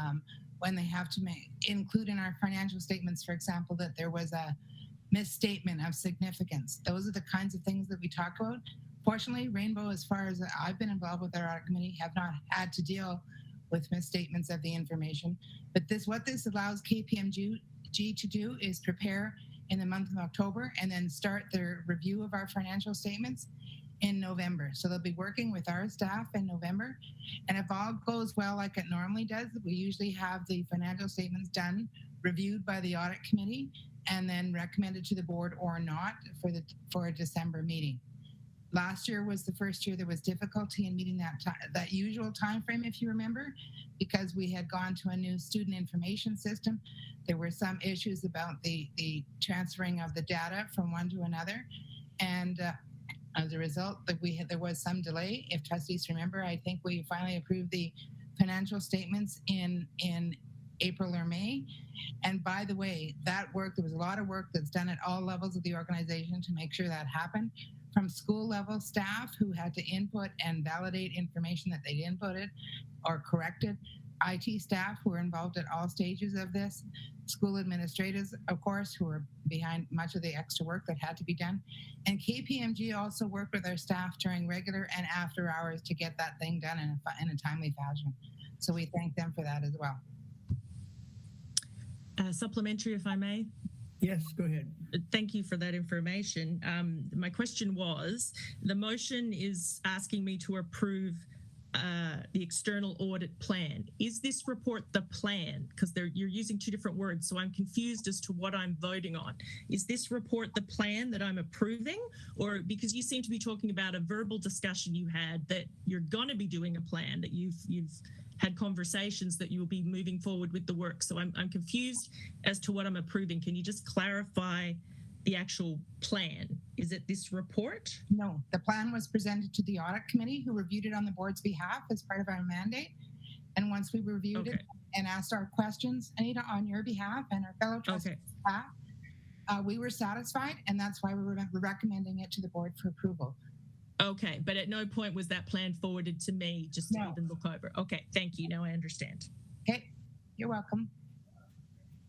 when they have to include in our financial statements, for example, that there was a misstatement of significance. Those are the kinds of things that we talk about. Fortunately, Rainbow, as far as I've been involved with our audit committee, have not had to deal with misstatements of the information. But what this allows KPMG to do is prepare in the month of October and then start their review of our financial statements in November. So they'll be working with our staff in November. And if all goes well like it normally does, we usually have the financial statements done, reviewed by the audit committee, and then recommended to the board or not for a December meeting. Last year was the first year there was difficulty in meeting that usual time frame, if you remember, because we had gone to a new student information system. There were some issues about the transferring of the data from one to another, and as a result, there was some delay. If trustees remember, I think we finally approved the financial statements in April or May. And by the way, that work, there was a lot of work that's done at all levels of the organization to make sure that happened. From school level staff who had to input and validate information that they'd inputted or corrected, IT staff who were involved at all stages of this, school administrators, of course, who were behind much of the extra work that had to be done. And KPMG also worked with our staff during regular and after hours to get that thing done in a timely fashion. So we thank them for that as well. Supplementary, if I may. Yes, go ahead. Thank you for that information. My question was, the motion is asking me to approve the external audit plan. Is this report the plan? Because you're using two different words, so I'm confused as to what I'm voting on. Is this report the plan that I'm approving? Or because you seem to be talking about a verbal discussion you had that you're going to be doing a plan, that you've had conversations that you will be moving forward with the work. So I'm confused as to what I'm approving. Can you just clarify the actual plan? Is it this report? No, the plan was presented to the audit committee, who reviewed it on the board's behalf as part of our mandate. And once we reviewed it and asked our questions, Anita, on your behalf and our fellow trustees' behalf, we were satisfied, and that's why we're recommending it to the board for approval. Okay, but at no point was that plan forwarded to me just to even look over. Okay, thank you. Now I understand. Okay, you're welcome.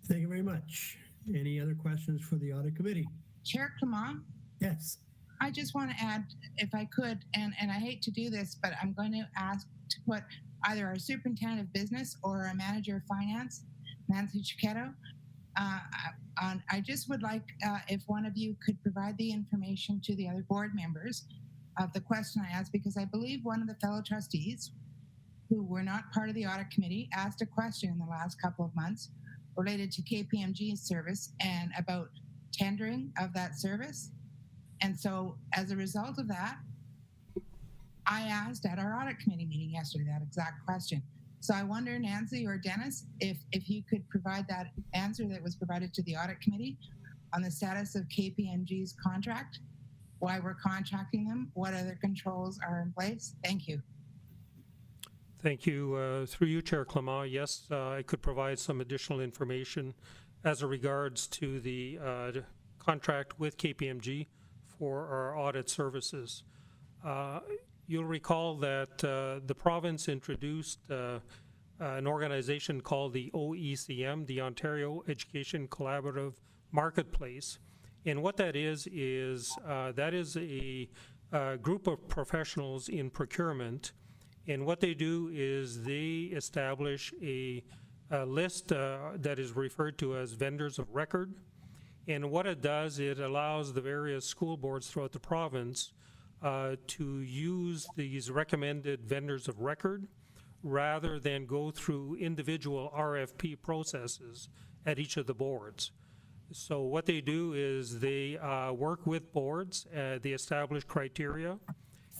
Thank you very much. Any other questions for the audit committee? Chair Clement? Yes. I just want to add, if I could, and I hate to do this, but I'm going to ask to put either our superintendent of business or our manager of finance, Nancy Chiquetto, on. I just would like if one of you could provide the information to the other board members of the question I asked, because I believe one of the fellow trustees who were not part of the audit committee asked a question in the last couple of months related to KPMG's service and about tendering of that service. And so as a result of that, I asked at our audit committee meeting yesterday that exact question. So I wonder, Nancy or Dennis, if you could provide that answer that was provided to the audit committee on the status of KPMG's contract, why we're contracting them, what other controls are in place. Thank you. Thank you. Through you, Chair Clement, yes, I could provide some additional information as regards to the contract with KPMG for our audit services. You'll recall that the province introduced an organization called the OECM, the Ontario Education Collaborative Marketplace. And what that is that is a group of professionals in procurement. And what they do is they establish a list that is referred to as vendors of record. And what it does, it allows the various school boards throughout the province to use these recommended vendors of record rather than go through individual RFP processes at each of the boards. So what they do is they work with boards, they establish criteria,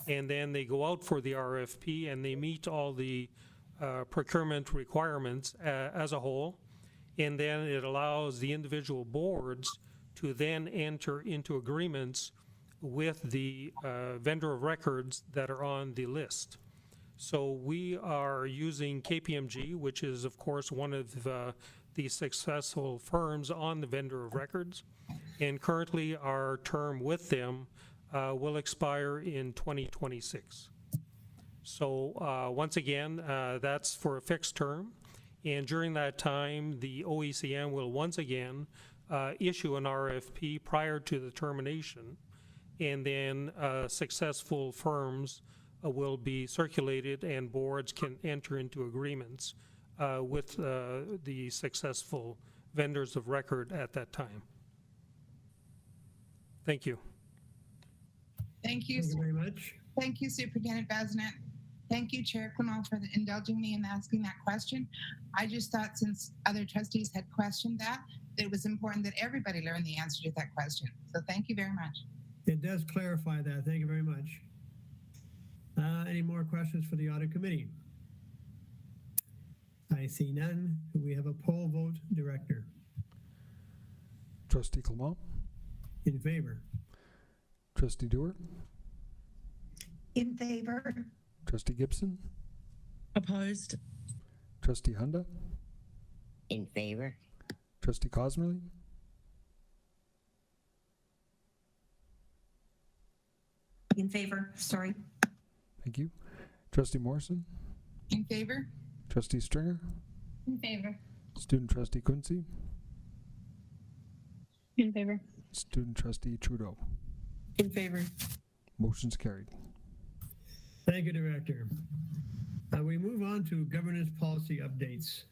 and then they go out for the RFP and they meet all the procurement requirements as a whole. And then it allows the individual boards to then enter into agreements with the vendor of records that are on the list. So we are using KPMG, which is of course one of the successful firms on the vendor of records. And currently our term with them will expire in 2026. So once again, that's for a fixed term. And during that time, the OECM will once again issue an RFP prior to the termination. And then successful firms will be circulated and boards can enter into agreements with the successful vendors of record at that time. Thank you. Thank you. Thank you very much. Thank you, Superintendent Bazinet. Thank you, Chair Clement, for indulging me in asking that question. I just thought since other trustees had questioned that it was important that everybody learn the answer to that question. So thank you very much. It does clarify that. Thank you very much. Any more questions for the audit committee? I see none. We have a poll vote, Director. Trustee Clement? In favor? Trustee Dewar? In favor. Trustee Gibson? Opposed? Trustee Hunda? In favor. Trustee Cosmerly? In favor, sorry. Thank you. Trustee Morrison? In favor? Trustee Stringer? In favor. Student Trustee Quincy? In favor. Student Trustee Trudeau? In favor. Motion's carried. Thank you, Director. We move on to governance policy updates.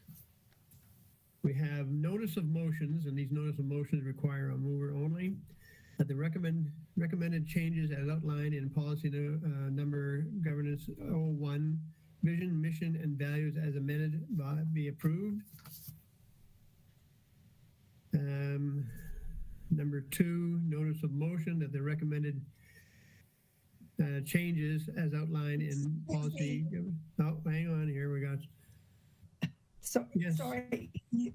We have notice of motions, and these notice of motions require a mover only. The recommended changes as outlined in policy number governance 01 mission and values as amended be approved. Number 2, notice of motion that the recommended changes as outlined in policy. Oh, hang on here, we got. So, Yes. sorry, you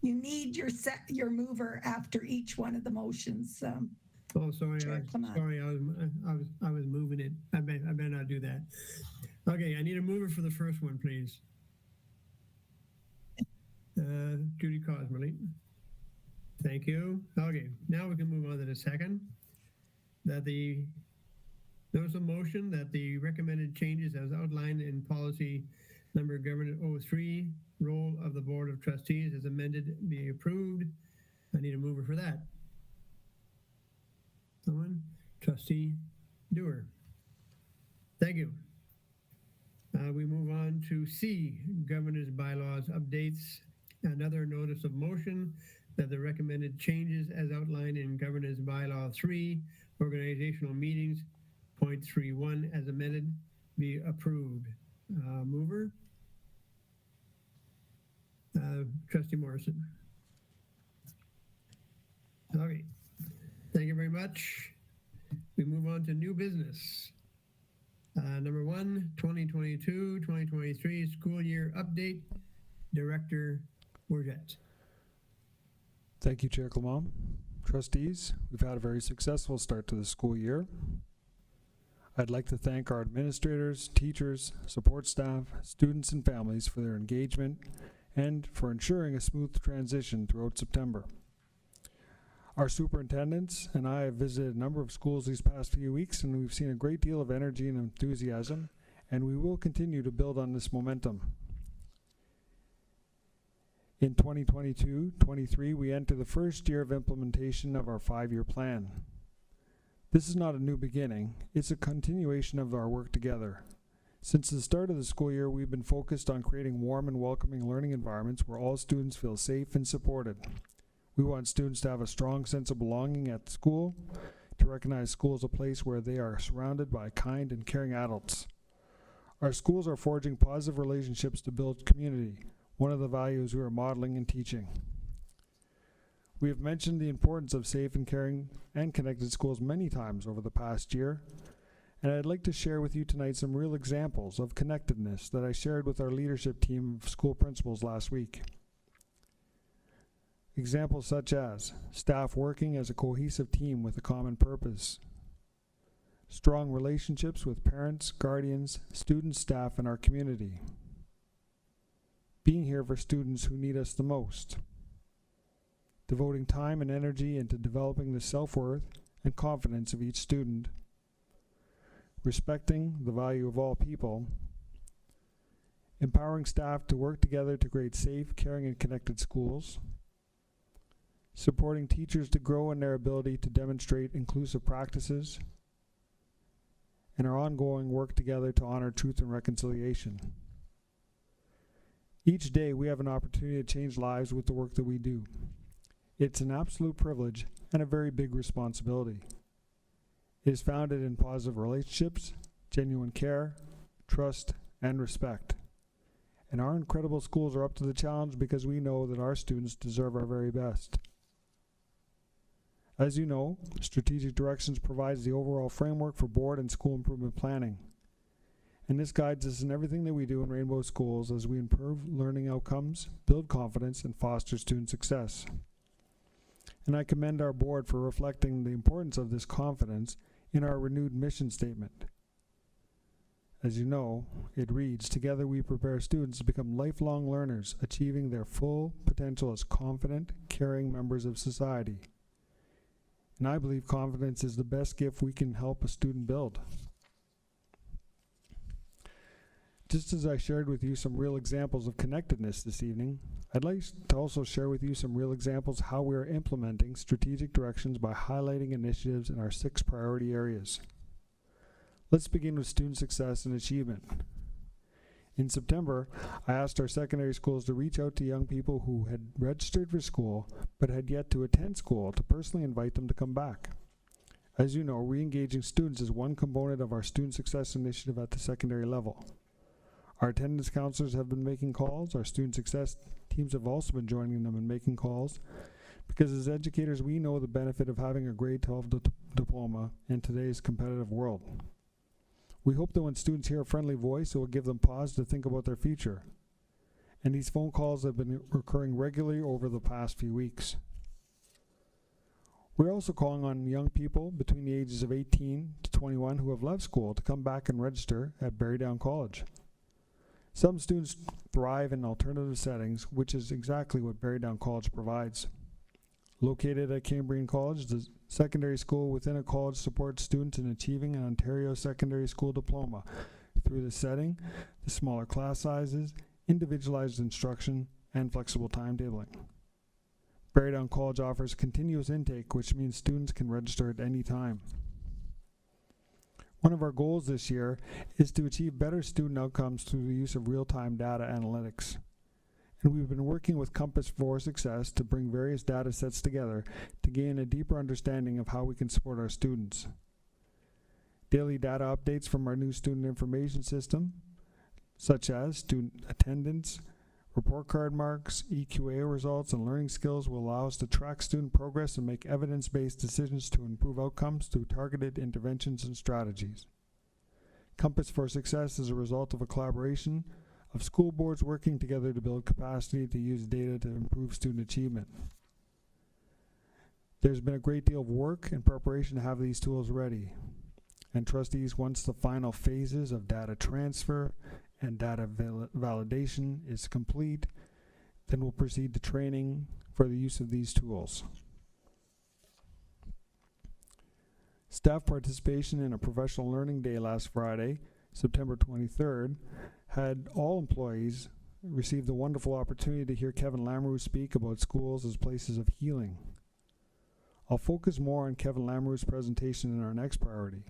need your mover after each one of the motions. Oh, sorry, Chair Clement. I was moving it. I better not do that. Okay, I need a mover for the first one, please. Judy Cosmerly. Thank you. Okay, now we can move on to the second. That the notice of motion that the recommended changes as outlined in policy number government 03, role of the Board of Trustees as amended be approved. I need a mover for that. Someone? Trustee Dewar. Thank you. We move on to C, Governor's Bylaws updates. Another notice of motion that the recommended changes as outlined in Governor's Bylaw 3, organizational meetings, .31 as amended, be approved. Mover? Trustee Morrison. Okay. Thank you very much. We move on to new business. Number 1, 2022-2023 school year update. Director Bourget. Thank you, Chair Clement. Trustees, we've had a very successful start to the school year. I'd like to thank our administrators, teachers, support staff, students, and families for their engagement and for ensuring a smooth transition throughout September. Our superintendents and I have visited a number of schools these past few weeks, and we've seen a great deal of energy and enthusiasm, and we will continue to build on this momentum. In 2022-23, we enter the first year of implementation of our 5-year plan. This is not a new beginning, it's a continuation of our work together. Since the start of the school year, we've been focused on creating warm and welcoming learning environments where all students feel safe and supported. We want students to have a strong sense of belonging at school, to recognize school as a place where they are surrounded by kind and caring adults. Our schools are forging positive relationships to build community, one of the values we are modeling and teaching. We have mentioned the importance of safe and caring and connected schools many times over the past year, and I'd like to share with you tonight some real examples of connectedness that I shared with our leadership team of school principals last week. Examples such as staff working as a cohesive team with a common purpose, strong relationships with parents, guardians, students, staff, and our community, being here for students who need us the most, devoting time and energy into developing the self-worth and confidence of each student, respecting the value of all people, empowering staff to work together to create safe, caring, and connected schools, supporting teachers to grow in their ability to demonstrate inclusive practices, and our ongoing work together to honor truth and reconciliation. Each day we have an opportunity to change lives with the work that we do. It's an absolute privilege and a very big responsibility. It is founded in positive relationships, genuine care, trust, and respect. And our incredible schools are up to the challenge because we know that our students deserve our very best. As you know, Strategic Directions provides the overall framework for board and school improvement planning. And this guides us in everything that we do in Rainbow Schools as we improve learning outcomes, build confidence, and foster student success. And I commend our board for reflecting the importance of this confidence in our renewed mission statement. As you know, it reads, "Together we prepare students to become lifelong learners, achieving their full potential as confident, caring members of society." And I believe confidence is the best gift we can help a student build. Just as I shared with you some real examples of connectedness this evening, I'd like to also share with you some real examples how we are implementing strategic directions by highlighting initiatives in our 6 priority areas. Let's begin with student success and achievement. In September, I asked our secondary schools to reach out to young people who had registered for school but had yet to attend school to personally invite them to come back. As you know, re-engaging students is one component of our student success initiative at the secondary level. Our attendance counselors have been making calls. Our student success teams have also been joining them and making calls, because as educators, we know the benefit of having a grade 12 diploma in today's competitive world. We hope that when students hear a friendly voice, it will give them pause to think about their future. And these phone calls have been recurring regularly over the past few weeks. We're also calling on young people between the ages of 18 to 21 who have left school to come back and register at Berrydown College. Some students thrive in alternative settings, which is exactly what Berrydown College provides. Located at Cambrian College, the secondary school within a college supports students in achieving an Ontario Secondary School Diploma through the setting, the smaller class sizes, individualized instruction, and flexible timetabling. Berrydown College offers continuous intake, which means students can register at any time. One of our goals this year is to achieve better student outcomes through the use of real-time data analytics. And we've been working with Compass for Success to bring various data sets together to gain a deeper understanding of how we can support our students. Daily data updates from our new student information system, such as student attendance, report card marks, EQA results, and learning skills, will allow us to track student progress and make evidence-based decisions to improve outcomes through targeted interventions and strategies. Compass for Success is a result of a collaboration of school boards working together to build capacity to use data to improve student achievement. There's been a great deal of work and preparation to have these tools ready. And trustees, once the final phases of data transfer and data validation is complete, then we'll proceed to training for the use of these tools. Staff participation in a professional learning day last Friday, September 23rd, had all employees receive the wonderful opportunity to hear Kevin Lamoureux speak about schools as places of healing. I'll focus more on Kevin Lamoureux's presentation in our next priority.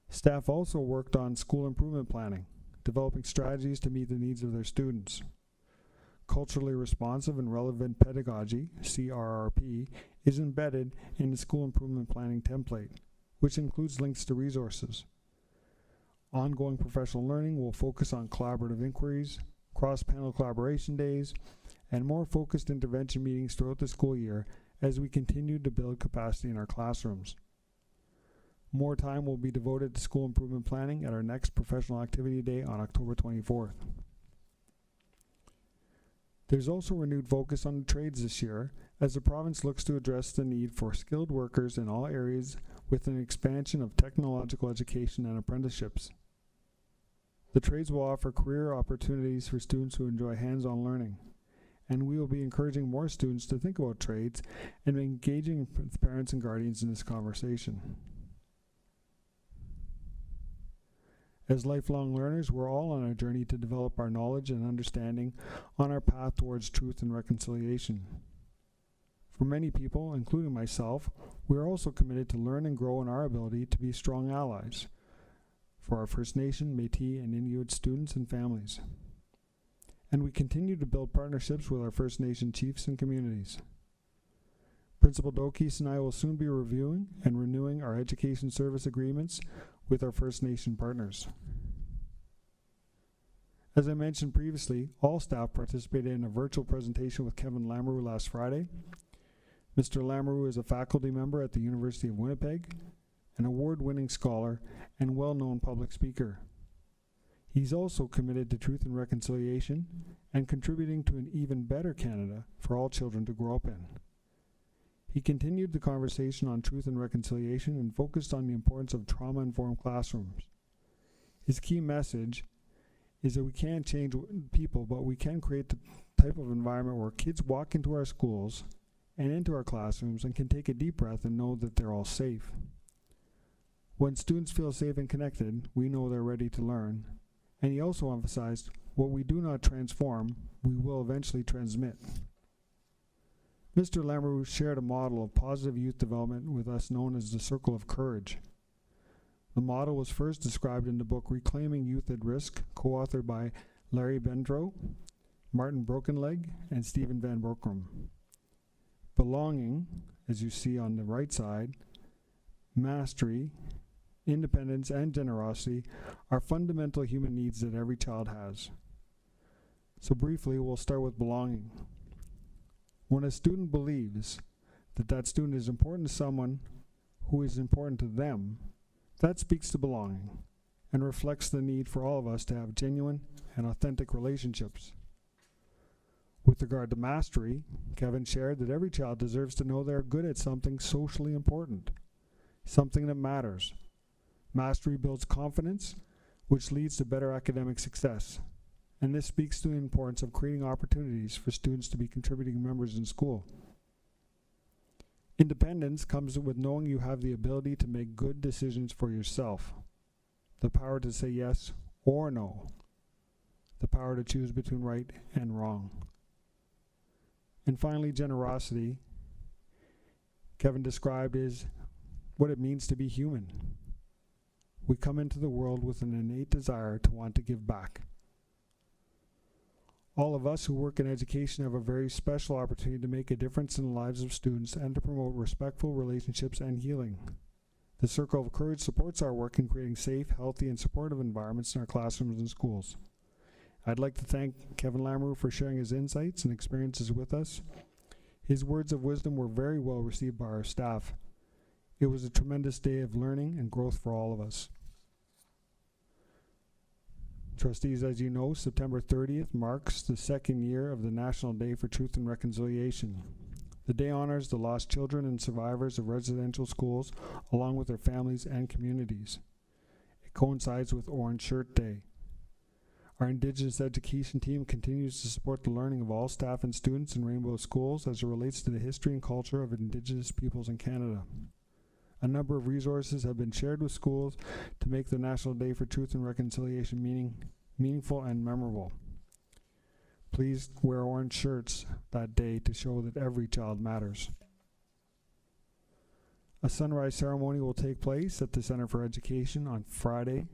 Staff also worked on school improvement planning, developing strategies to meet the needs of their students. Culturally responsive and relevant pedagogy, CRRP, is embedded in the school improvement planning template, which includes links to resources. Ongoing professional learning will focus on collaborative inquiries, cross-panel collaboration days, and more focused intervention meetings throughout the school year as we continue to build capacity in our classrooms. More time will be devoted to school improvement planning at our next professional activity day on October 24th. There's also renewed focus on the trades this year as the province looks to address the need for skilled workers in all areas with an expansion of technological education and apprenticeships. The trades will offer career opportunities for students who enjoy hands-on learning, and we will be encouraging more students to think about trades and engaging with parents and guardians in this conversation. As lifelong learners, we're all on a journey to develop our knowledge and understanding on our path towards truth and reconciliation. For many people, including myself, we are also committed to learn and grow in our ability to be strong allies for our First Nation, Métis, and Inuit students and families. And we continue to build partnerships with our First Nation chiefs and communities. Principal Dokis and I will soon be reviewing and renewing our education service agreements with our First Nation partners. As I mentioned previously, all staff participated in a virtual presentation with Kevin Lamoureux last Friday. Mr. Lamoureux is a faculty member at the University of Winnipeg, an award-winning scholar and well-known public speaker. He's also committed to truth and reconciliation and contributing to an even better Canada for all children to grow up in. He continued the conversation on truth and reconciliation and focused on the importance of trauma-informed classrooms. His key message is that we can't change people, but we can create the type of environment where kids walk into our schools and into our classrooms and can take a deep breath and know that they're all safe. When students feel safe and connected, we know they're ready to learn. And he also emphasized, what we do not transform, we will eventually transmit. Mr. Lamoureux shared a model of positive youth development with us known as the Circle of Courage. The model was first described in the book Reclaiming Youth at Risk, co-authored by Larry Bendrow, Martin Brokenleg, and Stephen Van Borkrum. Belonging, as you see on the right side, mastery, independence, and generosity are fundamental human needs that every child has. So briefly, we'll start with belonging. When a student believes that that student is important to someone who is important to them, that speaks to belonging and reflects the need for all of us to have genuine and authentic relationships. With regard to mastery, Kevin shared that every child deserves to know they're good at something socially important, something that matters. Mastery builds confidence, which leads to better academic success. And this speaks to the importance of creating opportunities for students to be contributing members in school. Independence comes with knowing you have the ability to make good decisions for yourself, the power to say yes or no, the power to choose between right and wrong. And finally, generosity, Kevin described as what it means to be human. We come into the world with an innate desire to want to give back. All of us who work in education have a very special opportunity to make a difference in the lives of students and to promote respectful relationships and healing. The Circle of Courage supports our work in creating safe, healthy, and supportive environments in our classrooms and schools. I'd like to thank Kevin Lamoureux for sharing his insights and experiences with us. His words of wisdom were very well received by our staff. It was a tremendous day of learning and growth for all of us. Trustees, as you know, September 30th marks the second year of the National Day for Truth and Reconciliation. The day honors the lost children and survivors of residential schools, along with their families and communities. It coincides with Orange Shirt Day. Our Indigenous education team continues to support the learning of all staff and students in Rainbow Schools as it relates to the history and culture of Indigenous peoples in Canada. A number of resources have been shared with schools to make the National Day for Truth and Reconciliation meaningful and memorable. Please wear orange shirts that day to show that every child matters. A sunrise ceremony will take place at the Center for Education on Friday,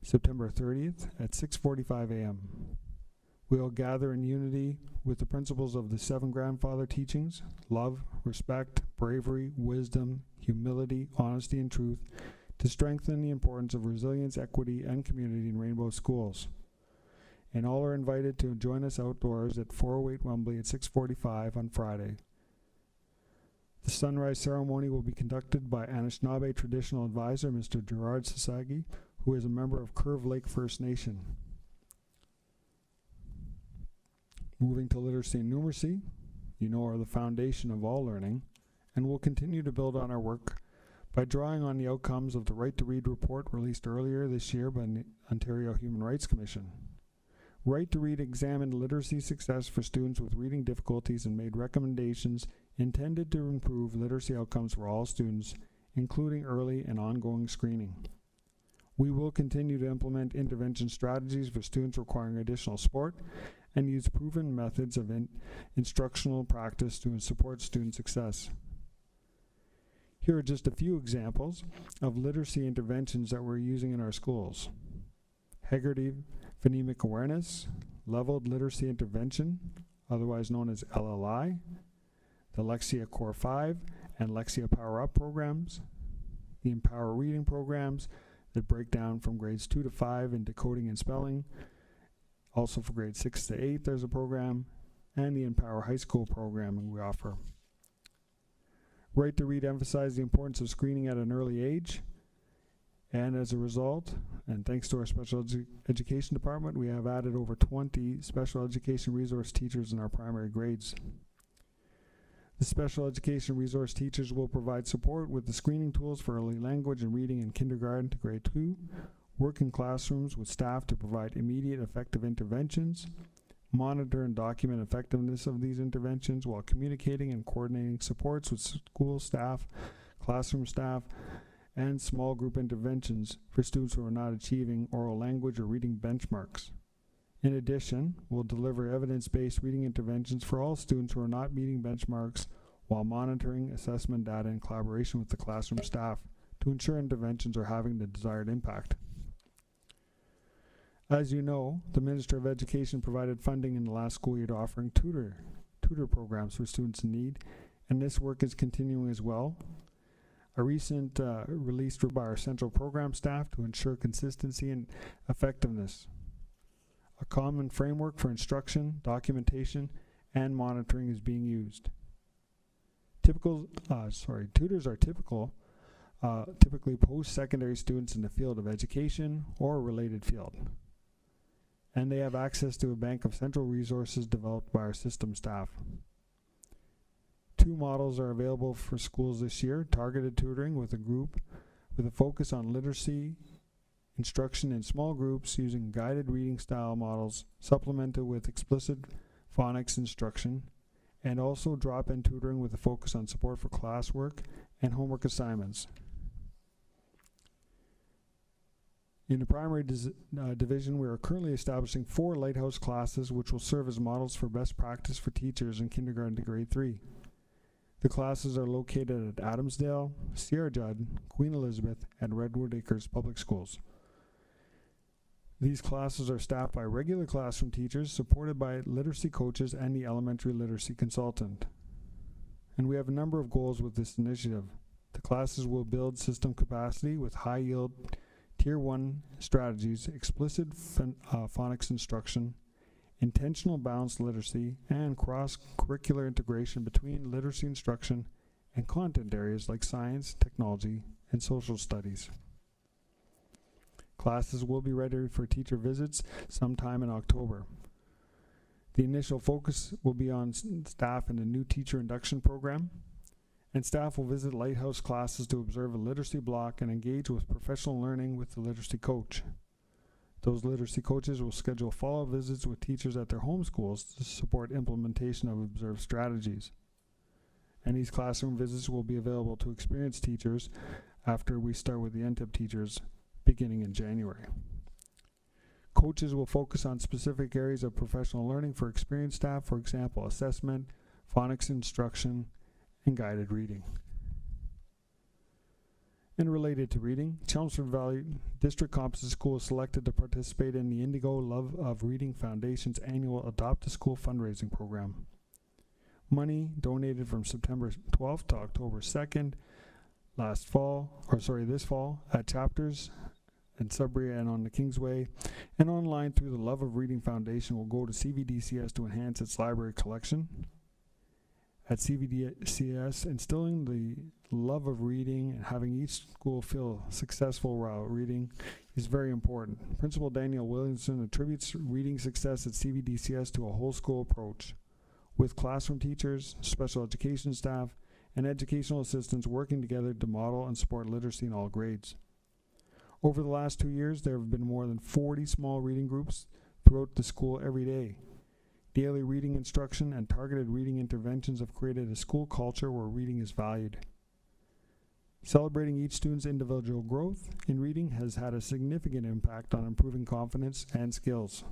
September 30th at 6:45 a.m. We will gather in unity with the principles of the 7 grandfather teachings: love, respect, bravery, wisdom, humility, honesty, and truth, to strengthen the importance of resilience, equity, and community in Rainbow Schools. And all are invited to join us outdoors at 408 Wembley at 6:45 on Friday. The sunrise ceremony will be conducted by Anishinaabe Traditional Advisor, Mr. Gerard Sasagi, who is a member of Curve Lake First Nation. Moving to literacy and numeracy, you know, are the foundation of all learning, and we'll continue to build on our work by drawing on the outcomes of the Right to Read report released earlier this year by the Ontario Human Rights Commission. Right to Read examined literacy success for students with reading difficulties and made recommendations intended to improve literacy outcomes for all students, including early and ongoing screening. We will continue to implement intervention strategies for students requiring additional support and use proven methods of instructional practice to support student success. Here are just a few examples of literacy interventions that we're using in our schools. Haggerty Phonemic Awareness, Leveled Literacy Intervention, otherwise known as LLI, the Lexia Core 5 and Lexia Power Up programs, the Empower Reading programs that break down from grades 2 to 5 in decoding and spelling. Also for grades 6 to 8 there's a program, and the Empower High School programming we offer. Right to Read emphasizes the importance of screening at an early age, and as a result, and thanks to our special education department, we have added over 20 special education resource teachers in our primary grades. The special education resource teachers will provide support with the screening tools for early language and reading in kindergarten to grade 2, work in classrooms with staff to provide immediate effective interventions, monitor and document effectiveness of these interventions while communicating and coordinating supports with school staff, classroom staff, and small group interventions for students who are not achieving oral language or reading benchmarks. In addition, we'll deliver evidence-based reading interventions for all students who are not meeting benchmarks while monitoring assessment data in collaboration with the classroom staff to ensure interventions are having the desired impact. As you know, the Minister of Education provided funding in the last school year to offering tutor programs for students in need, and this work is continuing as well. A recent release by our central program staff to ensure consistency and effectiveness. A common framework for instruction, documentation, and monitoring is being used. Tutors are typically post-secondary students in the field of education or a related field. And they have access to a bank of central resources developed by our system staff. 2 models are available for schools this year: targeted tutoring with a group with a focus on literacy, instruction in small groups using guided reading style models supplemented with explicit phonics instruction, and also drop-in tutoring with a focus on support for classwork and homework assignments. In the primary division, we are currently establishing 4 Lighthouse classes which will serve as models for best practice for teachers in kindergarten to grade 3. The classes are located at Adamsdale, Sierra Judd, Queen Elizabeth, and Redwood Acres Public Schools. These classes are staffed by regular classroom teachers supported by literacy coaches and the elementary literacy consultant. And we have a number of goals with this initiative. The classes will build system capacity with high-yield Tier 1 strategies, explicit phonics instruction, intentional balanced literacy, and cross-curricular integration between literacy instruction and content areas like science, technology, and social studies. Classes will be ready for teacher visits sometime in October. The initial focus will be on staff in the new teacher induction program, and staff will visit Lighthouse classes to observe a literacy block and engage with professional learning with the literacy coach. Those literacy coaches will schedule follow-up visits with teachers at their home schools to support implementation of observed strategies. And these classroom visits will be available to experienced teachers after we start with the NTIP teachers beginning in January. Coaches will focus on specific areas of professional learning for experienced staff, for example, assessment, phonics instruction, and guided reading. And related to reading, Chelmsford Valley District Composite School is selected to participate in the Indigo Love of Reading Foundation's annual Adopt a School fundraising program. Money donated from September 12th to October 2nd this fall at chapters in Sudbury and on the Kingsway, and online through the Love of Reading Foundation will go to CVDCS to enhance its library collection. At CVDCS, instilling the love of reading and having each school feel successful while reading is very important. Principal Daniel Williamson attributes reading success at CVDCS to a whole school approach, with classroom teachers, special education staff, and educational assistants working together to model and support literacy in all grades. Over the last 2 years, there have been more than 40 small reading groups throughout the school every day. Daily reading instruction and targeted reading interventions have created a school culture where reading is valued. Celebrating each student's individual growth in reading has had a significant impact on improving confidence and skills.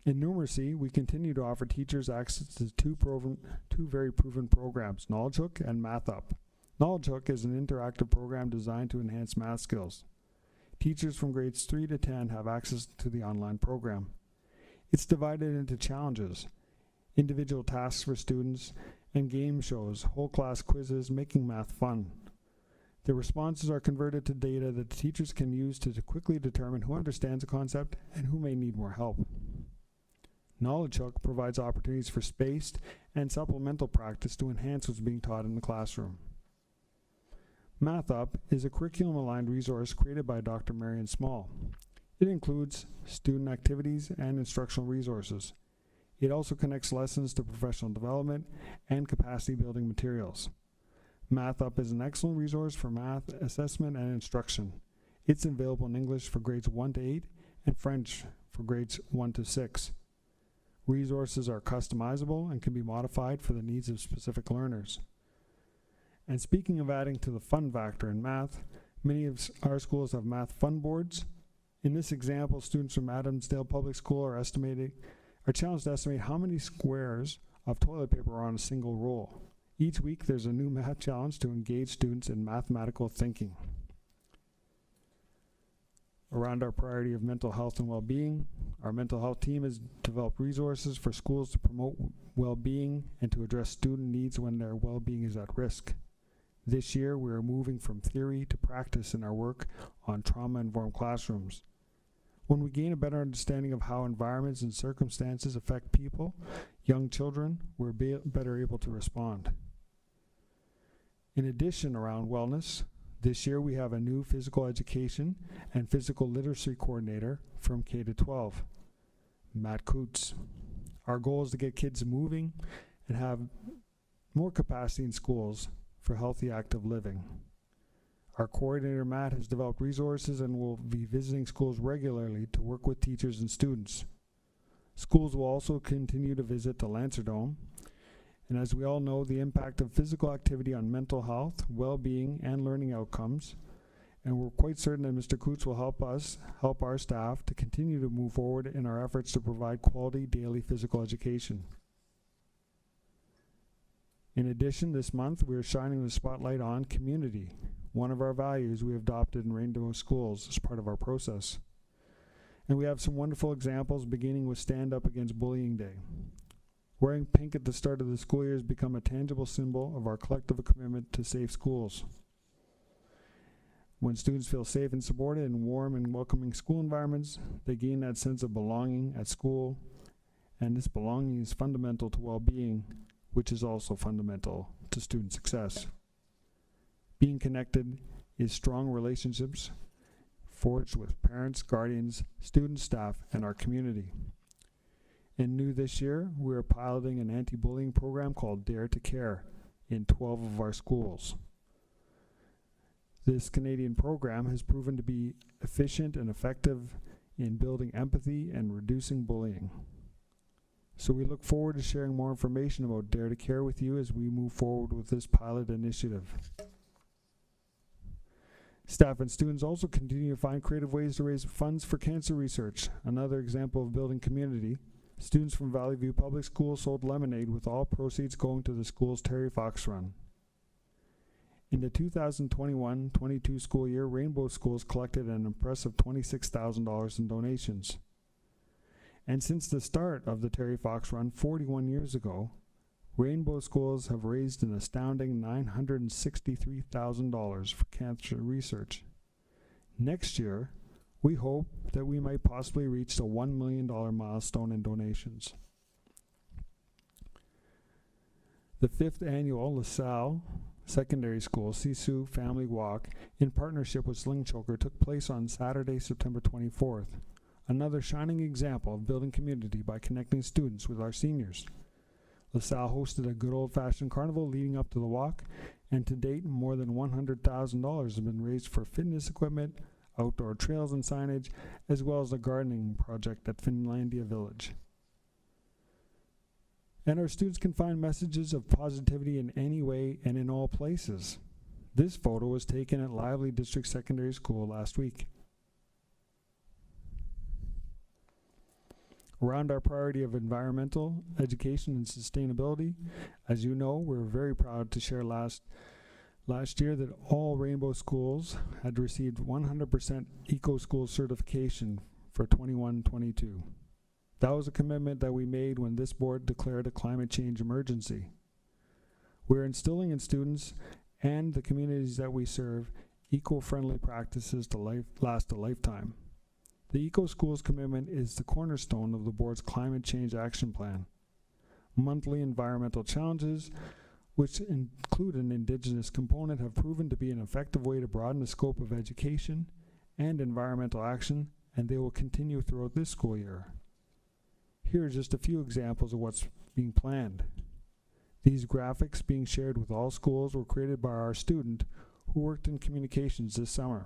In numeracy, we continue to offer teachers access to two very proven programs, Knowledge Hook and Math Up. Knowledge Hook is an interactive program designed to enhance math skills. Teachers from grades 3 to 10 have access to the online program. It's divided into challenges, individual tasks for students, and game shows, whole class quizzes, making math fun. The responses are converted to data that the teachers can use to quickly determine who understands a concept and who may need more help. Knowledge Hook provides opportunities for spaced and supplemental practice to enhance what's being taught in the classroom. Math Up is a curriculum-aligned resource created by Dr. Marion Small. It includes student activities and instructional resources. It also connects lessons to professional development and capacity-building materials. Math Up is an excellent resource for math assessment and instruction. It's available in English for grades 1 to 8 and French for grades 1 to 6. Resources are customizable and can be modified for the needs of specific learners. And speaking of adding to the fun factor in math, many of our schools have math fun boards. In this example, students from Adamsdale Public School are challenged to estimate how many squares of toilet paper are on a single roll. Each week, there's a new math challenge to engage students in mathematical thinking. Around our priority of mental health and well-being, our mental health team has developed resources for schools to promote well-being and to address student needs when their well-being is at risk. This year, we are moving from theory to practice in our work on trauma-informed classrooms. When we gain a better understanding of how environments and circumstances affect people, young children, we're better able to respond. In addition, around wellness, this year we have a new physical education and physical literacy coordinator from K-12, Matt Coots. Our goal is to get kids moving and have more capacity in schools for healthy, active living. Our coordinator, Matt, has developed resources and will be visiting schools regularly to work with teachers and students. Schools will also continue to visit the Lancerdome. And as we all know, the impact of physical activity on mental health, well-being, and learning outcomes. And we're quite certain that Mr. Coots will help our staff to continue to move forward in our efforts to provide quality daily physical education. In addition, this month, we are shining the spotlight on community, one of our values we have adopted in Rainbow Schools as part of our process. And we have some wonderful examples, beginning with Stand Up Against Bullying Day. Wearing pink at the start of the school year has become a tangible symbol of our collective commitment to safe schools. When students feel safe and supported in warm and welcoming school environments, they gain that sense of belonging at school, and this belonging is fundamental to well-being, which is also fundamental to student success. Being connected is strong relationships forged with parents, guardians, students, staff, and our community. And new this year, we are piloting an anti-bullying program called Dare to Care in 12 of our schools. This Canadian program has proven to be efficient and effective in building empathy and reducing bullying. So we look forward to sharing more information about Dare to Care with you as we move forward with this pilot initiative. Staff and students also continue to find creative ways to raise funds for cancer research. Another example of building community. Students from Valley View Public Schools sold lemonade with all proceeds going to the school's Terry Fox Run. In the 2021-22 school year, Rainbow Schools collected an impressive $26,000 in donations. And since the start of the Terry Fox Run 41 years ago, Rainbow Schools have raised an astounding $963,000 for cancer research. Next year, we hope that we might possibly reach the $1 million milestone in donations. The 5th annual LaSalle Secondary School Sisu Family Walk in partnership with Sling Choker took place on Saturday, September 24th. Another shining example of building community by connecting students with our seniors. LaSalle hosted a good old-fashioned carnival leading up to the walk, and to date, more than $100,000 has been raised for fitness equipment, outdoor trails and signage, as well as a gardening project at Finlandia Village. And our students can find messages of positivity in any way and in all places. This photo was taken at Lively District Secondary School last week. Around our priority of environmental, education, and sustainability, as you know, we're very proud to share last year that all Rainbow Schools had received 100% Eco School certification for 21-22. That was a commitment that we made when this board declared a climate change emergency. We're instilling in students and the communities that we serve eco-friendly practices to last a lifetime. The Eco Schools commitment is the cornerstone of the board's climate change action plan. Monthly environmental challenges, which include an Indigenous component, have proven to be an effective way to broaden the scope of education and environmental action, and they will continue throughout this school year. Here are just a few examples of what's being planned. These graphics being shared with all schools were created by our student who worked in communications this summer.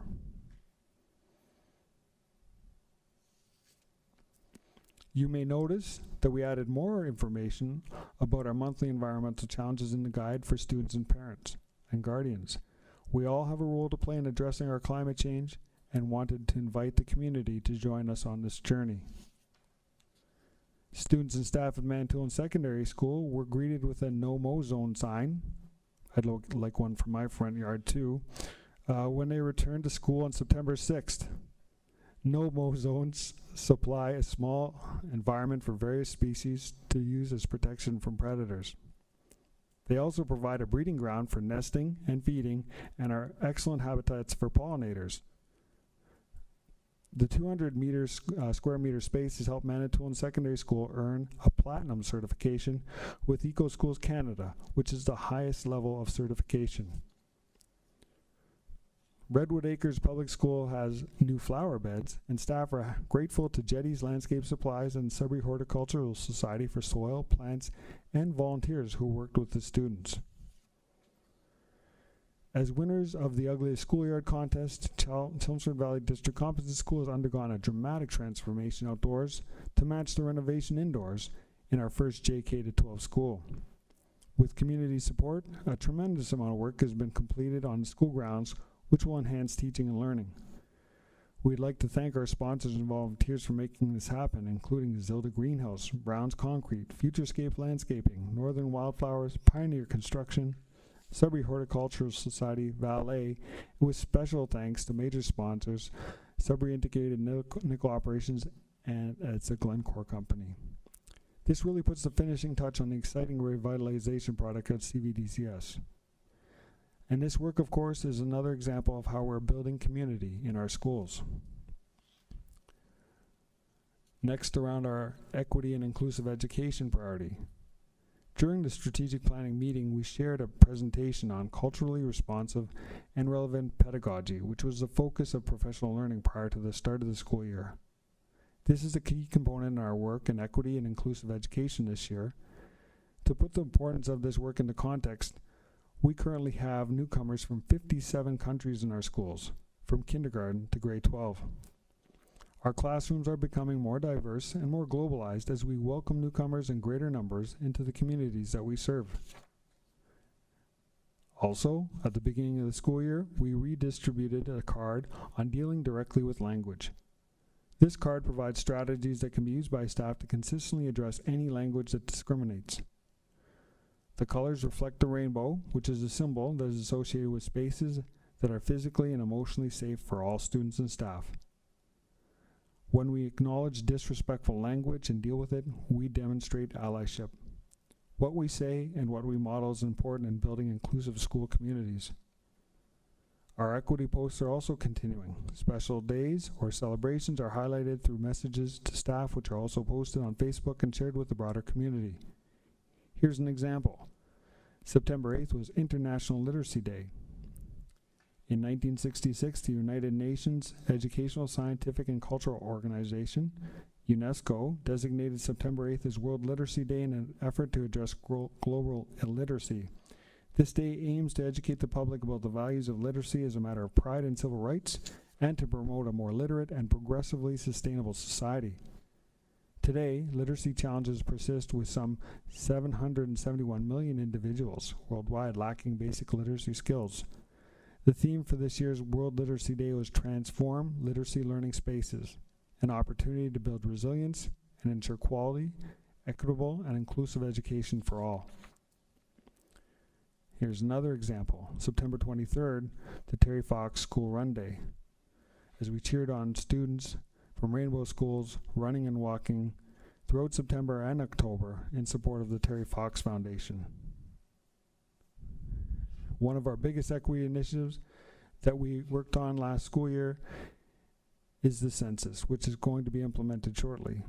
You may notice that we added more information about our monthly environmental challenges in the guide for students and parents and guardians. We all have a role to play in addressing our climate change and wanted to invite the community to join us on this journey. Students and staff at Manitoulin Secondary School were greeted with a no-mow zone sign. I'd like one for my front yard too, when they returned to school on September 6th. No-mow zones supply a small environment for various species to use as protection from predators. They also provide a breeding ground for nesting and feeding and are excellent habitats for pollinators. The 200 square meter space has helped Manitoulin Secondary School earn a platinum certification with EcoSchools Canada, which is the highest level of certification. Redwood Acres Public School has new flower beds, and staff are grateful to Jetty's Landscape Supplies and Sudbury Horticultural Society for soil, plants, and volunteers who worked with the students. As winners of the Ugliest Schoolyard contest, Chelmsford Valley District Composite School has undergone a dramatic transformation outdoors to match the renovation indoors in our first JK-12 school. With community support, a tremendous amount of work has been completed on school grounds, which will enhance teaching and learning. We'd like to thank our sponsors and volunteers for making this happen, including Zilda Greenhouse, Brown's Concrete, Futurescape Landscaping, Northern Wildflowers, Pioneer Construction, Sudbury Horticultural Society, Valet, with special thanks to major sponsors, Sudbury Integrated Nickel Operations, and it's a Glencore company. This really puts the finishing touch on the exciting revitalization project at CVDCS. And this work, of course, is another example of how we're building community in our schools. Next, around our equity and inclusive education priority. During the strategic planning meeting, we shared a presentation on culturally responsive and relevant pedagogy, which was the focus of professional learning prior to the start of the school year. This is a key component in our work in equity and inclusive education this year. To put the importance of this work into context, we currently have newcomers from 57 countries in our schools, from kindergarten to grade 12. Our classrooms are becoming more diverse and more globalized as we welcome newcomers in greater numbers into the communities that we serve. Also, at the beginning of the school year, we redistributed a card on dealing directly with language. This card provides strategies that can be used by staff to consistently address any language that discriminates. The colors reflect the rainbow, which is a symbol that is associated with spaces that are physically and emotionally safe for all students and staff. When we acknowledge disrespectful language and deal with it, we demonstrate allyship. What we say and what we model is important in building inclusive school communities. Our equity posts are also continuing. Special days or celebrations are highlighted through messages to staff, which are also posted on Facebook and shared with the broader community. Here's an example. September 8th was International Literacy Day. In 1966, the United Nations Educational, Scientific, and Cultural Organization, UNESCO, designated September 8th as World Literacy Day in an effort to address global illiteracy. This day aims to educate the public about the values of literacy as a matter of pride and civil rights, and to promote a more literate and progressively sustainable society. Today, literacy challenges persist with some 771 million individuals worldwide lacking basic literacy skills. The theme for this year's World Literacy Day was Transform Literacy Learning Spaces, an opportunity to build resilience and ensure quality, equitable, and inclusive education for all. Here's another example. September 23rd, the Terry Fox School Run Day, as we cheered on students from Rainbow Schools running and walking throughout September and October in support of the Terry Fox Foundation. One of our biggest equity initiatives that we worked on last school year is the census, which is going to be implemented shortly.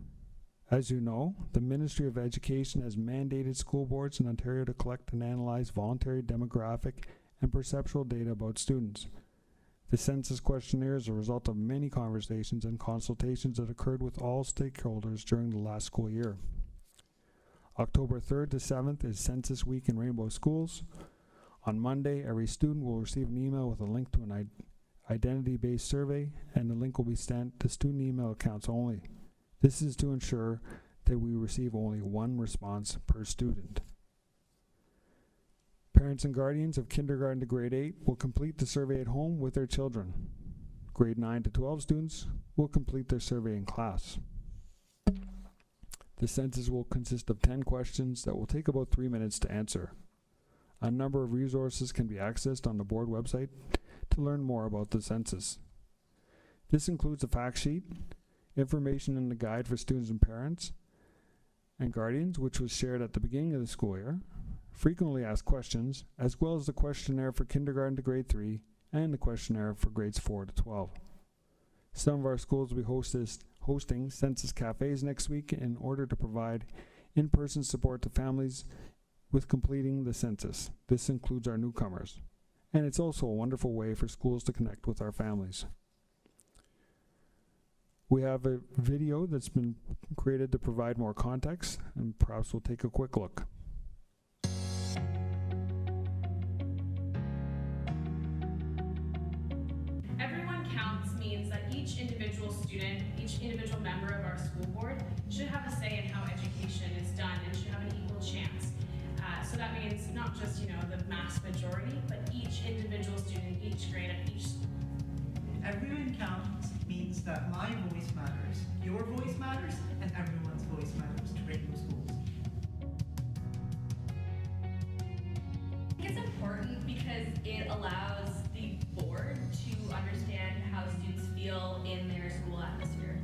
As you know, the Ministry of Education has mandated school boards in Ontario to collect and analyze voluntary demographic and perceptual data about students. The census questionnaire is a result of many conversations and consultations that occurred with all stakeholders during the last school year. October 3rd to 7th is Census Week in Rainbow Schools. On Monday, every student will receive an email with a link to an identity-based survey, and the link will be sent to student email accounts only. This is to ensure that we receive only one response per student. Parents and guardians of kindergarten to grade 8 will complete the survey at home with their children. Grade 9 to 12 students will complete their survey in class. The census will consist of 10 questions that will take about 3 minutes to answer. A number of resources can be accessed on the board website to learn more about the census. This includes a fact sheet, information in the guide for students and parents and guardians, which was shared at the beginning of the school year, frequently asked questions, as well as the questionnaire for kindergarten to grade 3 and the questionnaire for grades 4 to 12. Some of our schools will be hosting census cafes next week in order to provide in-person support to families with completing the census. This includes our newcomers. And it's also a wonderful way for schools to connect with our families. We have a video that's been created to provide more context, and perhaps we'll take a quick look. Everyone counts means that each individual student, each individual member of our school board should have a say in how education is done and should have an equal chance. So that means not just, the mass majority, but each individual student, each grade at each school. Everyone counts means that my voice matters, your voice matters, and everyone's voice matters to Rainbow Schools. I think it's important because it allows the board to understand how students feel in their school atmosphere.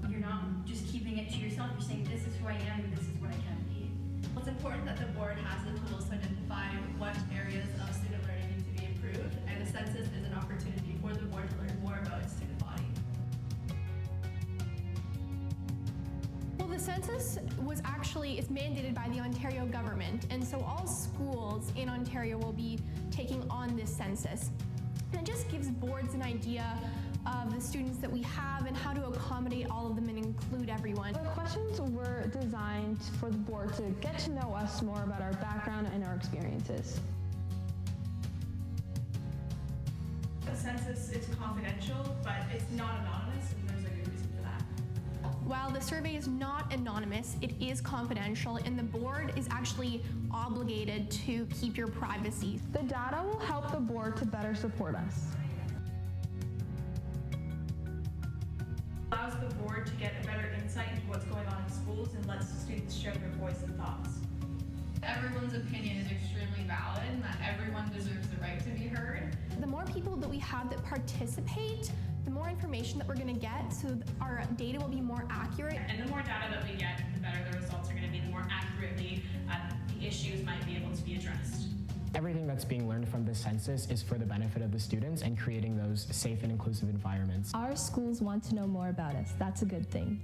You're not just keeping it to yourself, you're saying this is who I am and this is what I can be. It's important that the board has the tools to identify what areas of student learning need to be improved, and the census is an opportunity for the board to learn more about its student body. Well, the census is mandated by the Ontario government, and so all schools in Ontario will be taking on this census. And it just gives boards an idea of the students that we have and how to accommodate all of them and include everyone. The questions were designed for the board to get to know us more about our background and our experiences. The census is confidential, but it's not anonymous, and there's a good reason for that. While the survey is not anonymous, it is confidential, and the board is actually obligated to keep your privacy. The data will help the board to better support us. Allows the board to get a better insight into what's going on in schools and lets students share their voice and thoughts. Everyone's opinion is extremely valid and that everyone deserves the right to be heard. The more people that we have that participate, the more information that we're going to get, so our data will be more accurate. And the more data that we get, the better the results are going to be, the more accurately the issues might be able to be addressed. Everything that's being learned from this census is for the benefit of the students and creating those safe and inclusive environments. Our schools want to know more about us. That's a good thing.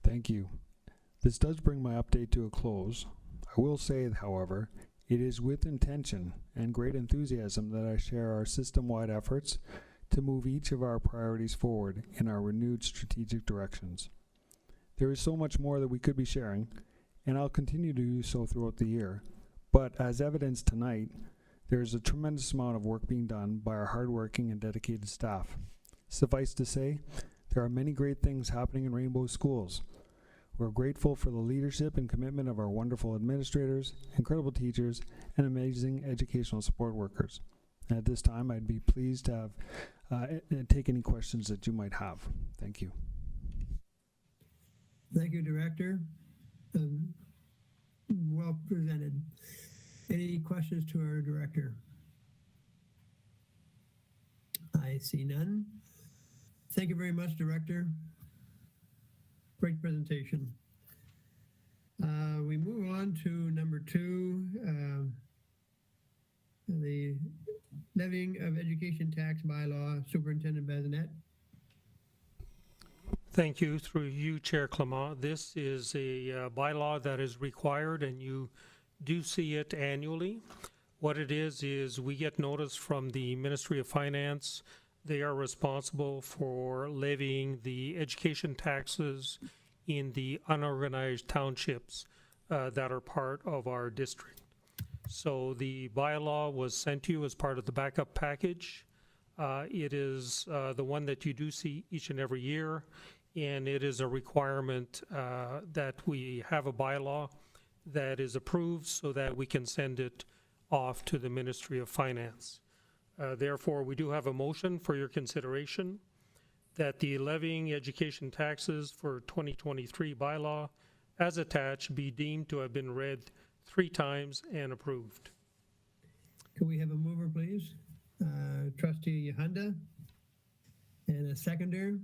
Thank you. This does bring my update to a close. I will say, however, it is with intention and great enthusiasm that I share our system-wide efforts to move each of our priorities forward in our renewed strategic directions. There is so much more that we could be sharing, and I'll continue to do so throughout the year. But as evidenced tonight, there is a tremendous amount of work being done by our hardworking and dedicated staff. Suffice to say, there are many great things happening in Rainbow Schools. We're grateful for the leadership and commitment of our wonderful administrators, incredible teachers, and amazing educational support workers. And at this time, I'd be pleased to have take any questions that you might have. Thank you. Thank you, Director. Well presented. Any questions to our Director? I see none. Thank you very much, Director. Great presentation. We move on to number 2, the levying of education tax bylaw, Superintendent Bazinet. Thank you. Through you, Chair Clement. This is a bylaw that is required, and you do see it annually. What it is we get notice from the Ministry of Finance. They are responsible for levying the education taxes in the unorganized townships that are part of our district. So the bylaw was sent to you as part of the backup package. It is the one that you do see each and every year, and it is a requirement that we have a bylaw that is approved so that we can send it off to the Ministry of Finance. Therefore, we do have a motion for your consideration that the levying education taxes for 2023 bylaw as attached be deemed to have been read 3 times and approved. Can we have a mover, please? Trustee Yahunda, and a seconder.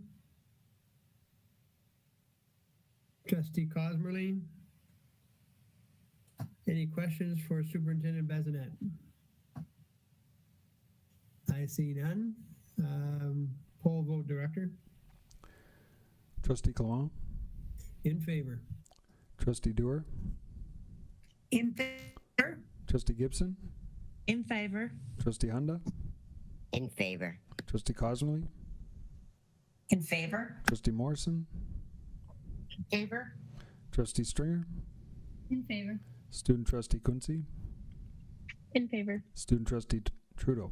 Trustee Cosmerly. Any questions for Superintendent Bazinet? I see none. Poll vote, Director. Trustee Clement, In favor. Trustee Dewar, In favor? Trustee Gibson, In favor. Trustee Hunda, In favor. Trustee Cosmley, In favor? Trustee Morrison, In favor. Trustee Stringer, In favor. Student Trustee Kunze, In favor. Student Trustee Trudeau.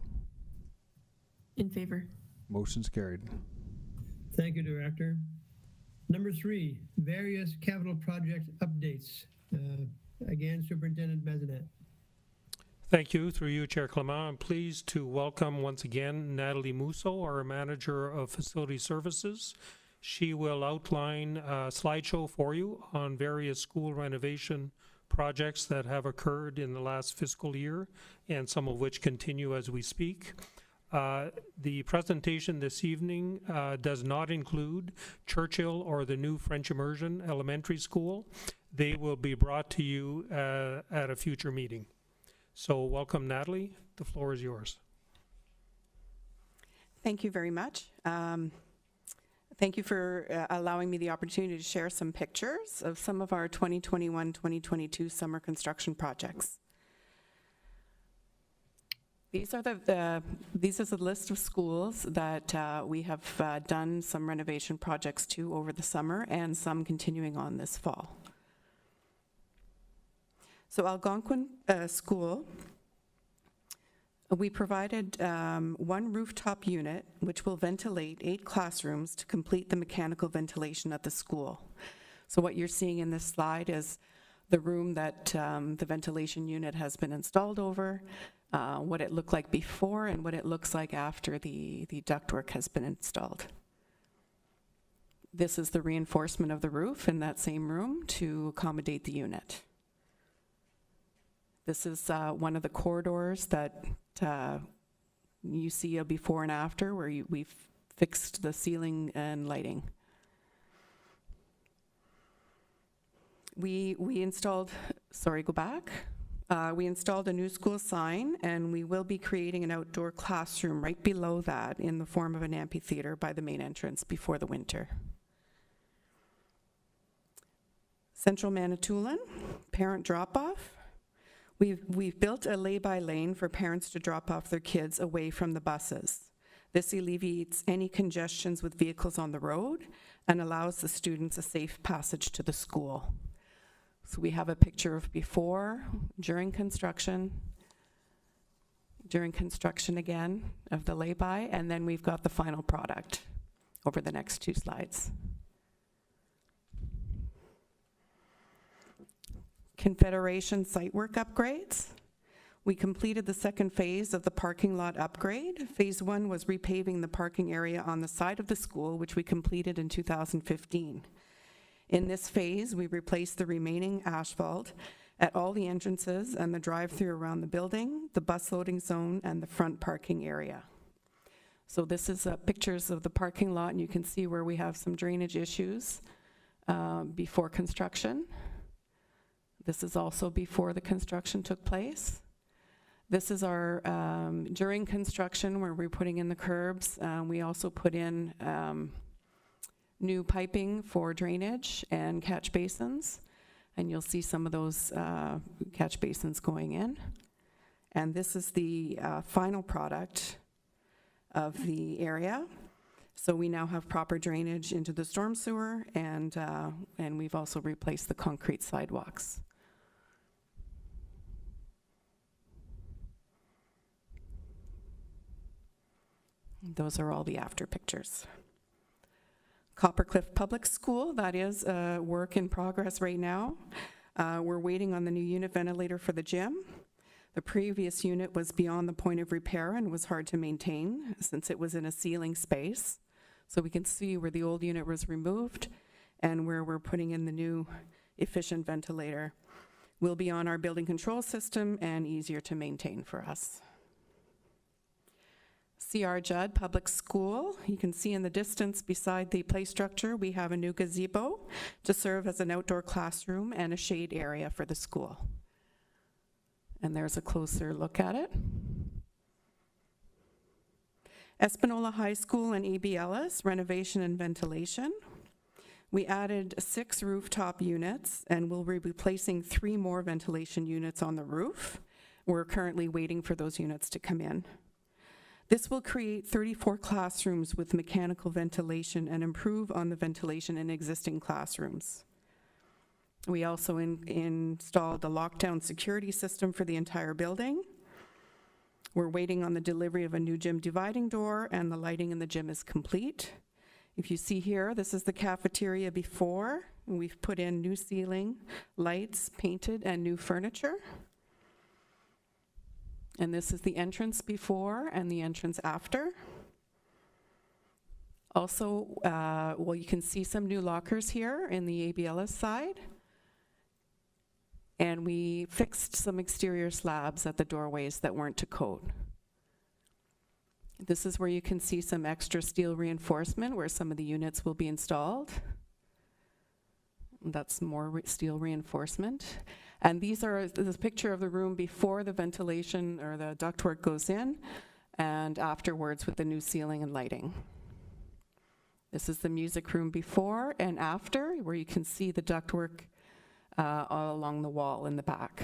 In favor. Motion's carried. Thank you, Director. Number 3, various capital project updates. Again, Superintendent Bazinet. Thank you. Through you, Chair Clement, I'm pleased to welcome once again Natalie Musso, our Manager of Facility Services. She will outline a slideshow for you on various school renovation projects that have occurred in the last fiscal year, and some of which continue as we speak. The presentation this evening does not include Churchill or the new French Immersion Elementary School. They will be brought to you at a future meeting. So welcome, Natalie. The floor is yours. Thank you very much. Thank you for allowing me the opportunity to share some pictures of some of our 2021-2022 summer construction projects. These are the list of schools that we have done some renovation projects to over the summer, and some continuing on this fall. So Algonquin School, we provided 1 rooftop unit which will ventilate 8 classrooms to complete the mechanical ventilation at the school. So what you're seeing in this slide is the room that the ventilation unit has been installed over, what it looked like before and what it looks like after the ductwork has been installed. This is the reinforcement of the roof in that same room to accommodate the unit. This is one of the corridors that you see a before and after, where we've fixed the ceiling and lighting. We installed, sorry, go back. We installed a new school sign, and we will be creating an outdoor classroom right below that in the form of an amphitheater by the main entrance before the winter. Central Manitoulin, parent drop-off. We've built a lay-by lane for parents to drop off their kids away from the buses. This alleviates any congestions with vehicles on the road and allows the students a safe passage to the school. So we have a picture of before, during construction again of the lay-by, and then we've got the final product over the next 2 slides. Confederation site work upgrades. We completed the 2nd phase of the parking lot upgrade. Phase 1 was repaving the parking area on the side of the school, which we completed in 2015. In this phase, we replaced the remaining asphalt at all the entrances and the drive-through around the building, the bus loading zone, and the front parking area. So this is pictures of the parking lot, and you can see where we have some drainage issues before construction. This is also before the construction took place. This is our during construction, where we're putting in the curbs. We also put in new piping for drainage and catch basins, and you'll see some of those catch basins going in. And this is the final product of the area. So we now have proper drainage into the storm sewer, and we've also replaced the concrete sidewalks. Those are all the after pictures. Coppercliff Public School, that is work in progress right now. We're waiting on the new unit ventilator for the gym. The previous unit was beyond the point of repair and was hard to maintain since it was in a ceiling space. So we can see where the old unit was removed and where we're putting in the new efficient ventilator. Will be on our building control system and easier to maintain for us. C.R. Judd Public School. You can see in the distance beside the play structure, we have a new gazebo to serve as an outdoor classroom and a shade area for the school. And there's a closer look at it. Espanola High School and ABLS, renovation and ventilation. We added 6 rooftop units and we'll be replacing 3 more ventilation units on the roof. We're currently waiting for those units to come in. This will create 34 classrooms with mechanical ventilation and improve on the ventilation in existing classrooms. We also installed a lockdown security system for the entire building. We're waiting on the delivery of a new gym dividing door, and the lighting in the gym is complete. If you see here, this is the cafeteria before, and we've put in new ceiling, lights, painted, and new furniture. And this is the entrance before and the entrance after. Also, well, you can see some new lockers here in the ABLS side. And we fixed some exterior slabs at the doorways that weren't to code. This is where you can see some extra steel reinforcement where some of the units will be installed. That's more steel reinforcement. And these are this picture of the room before the ventilation or the ductwork goes in, and afterwards with the new ceiling and lighting. This is the music room before and after, where you can see the ductwork all along the wall in the back.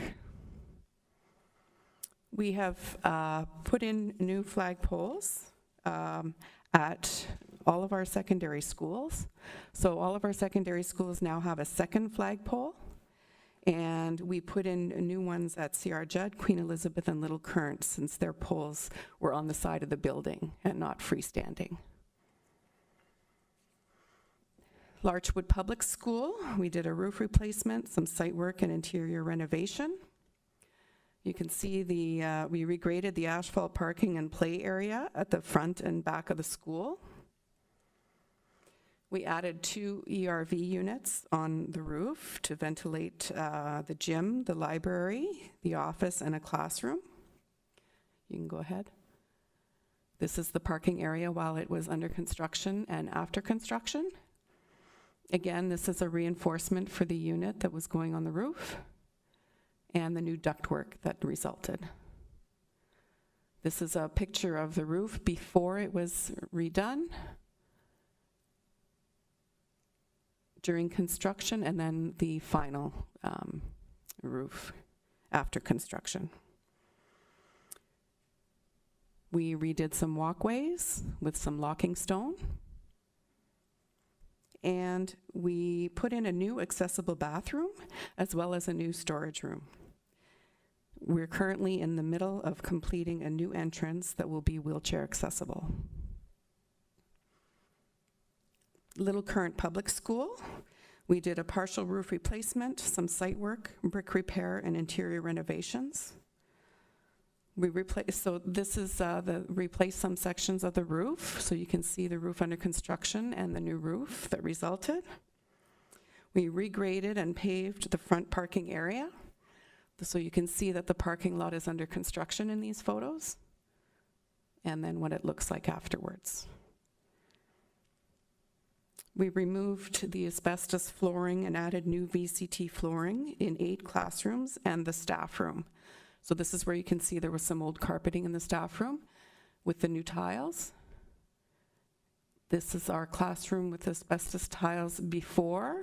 We have put in new flagpoles at all of our secondary schools. So all of our secondary schools now have a second flagpole, and we put in new ones at C.R. Judd, Queen Elizabeth, and Little Current, since their poles were on the side of the building and not freestanding. Larchwood Public School, we did a roof replacement, some site work and interior renovation. You can see we regraded the asphalt parking and play area at the front and back of the school. We added 2 ERV units on the roof to ventilate the gym, the library, the office, and a classroom. You can go ahead. This is the parking area while it was under construction and after construction. Again, this is a reinforcement for the unit that was going on the roof and the new ductwork that resulted. This is a picture of the roof before it was redone, during construction, and then the final roof after construction. We redid some walkways with some locking stone. And we put in a new accessible bathroom as well as a new storage room. We're currently in the middle of completing a new entrance that will be wheelchair accessible. Little Current Public School, we did a partial roof replacement, some site work, brick repair, and interior renovations. We replaced, so this is replaced some sections of the roof, so you can see the roof under construction and the new roof that resulted. We regraded and paved the front parking area, so you can see that the parking lot is under construction in these photos, and then what it looks like afterwards. We removed the asbestos flooring and added new VCT flooring in 8 classrooms and the staff room. So this is where you can see there was some old carpeting in the staff room with the new tiles. This is our classroom with asbestos tiles before,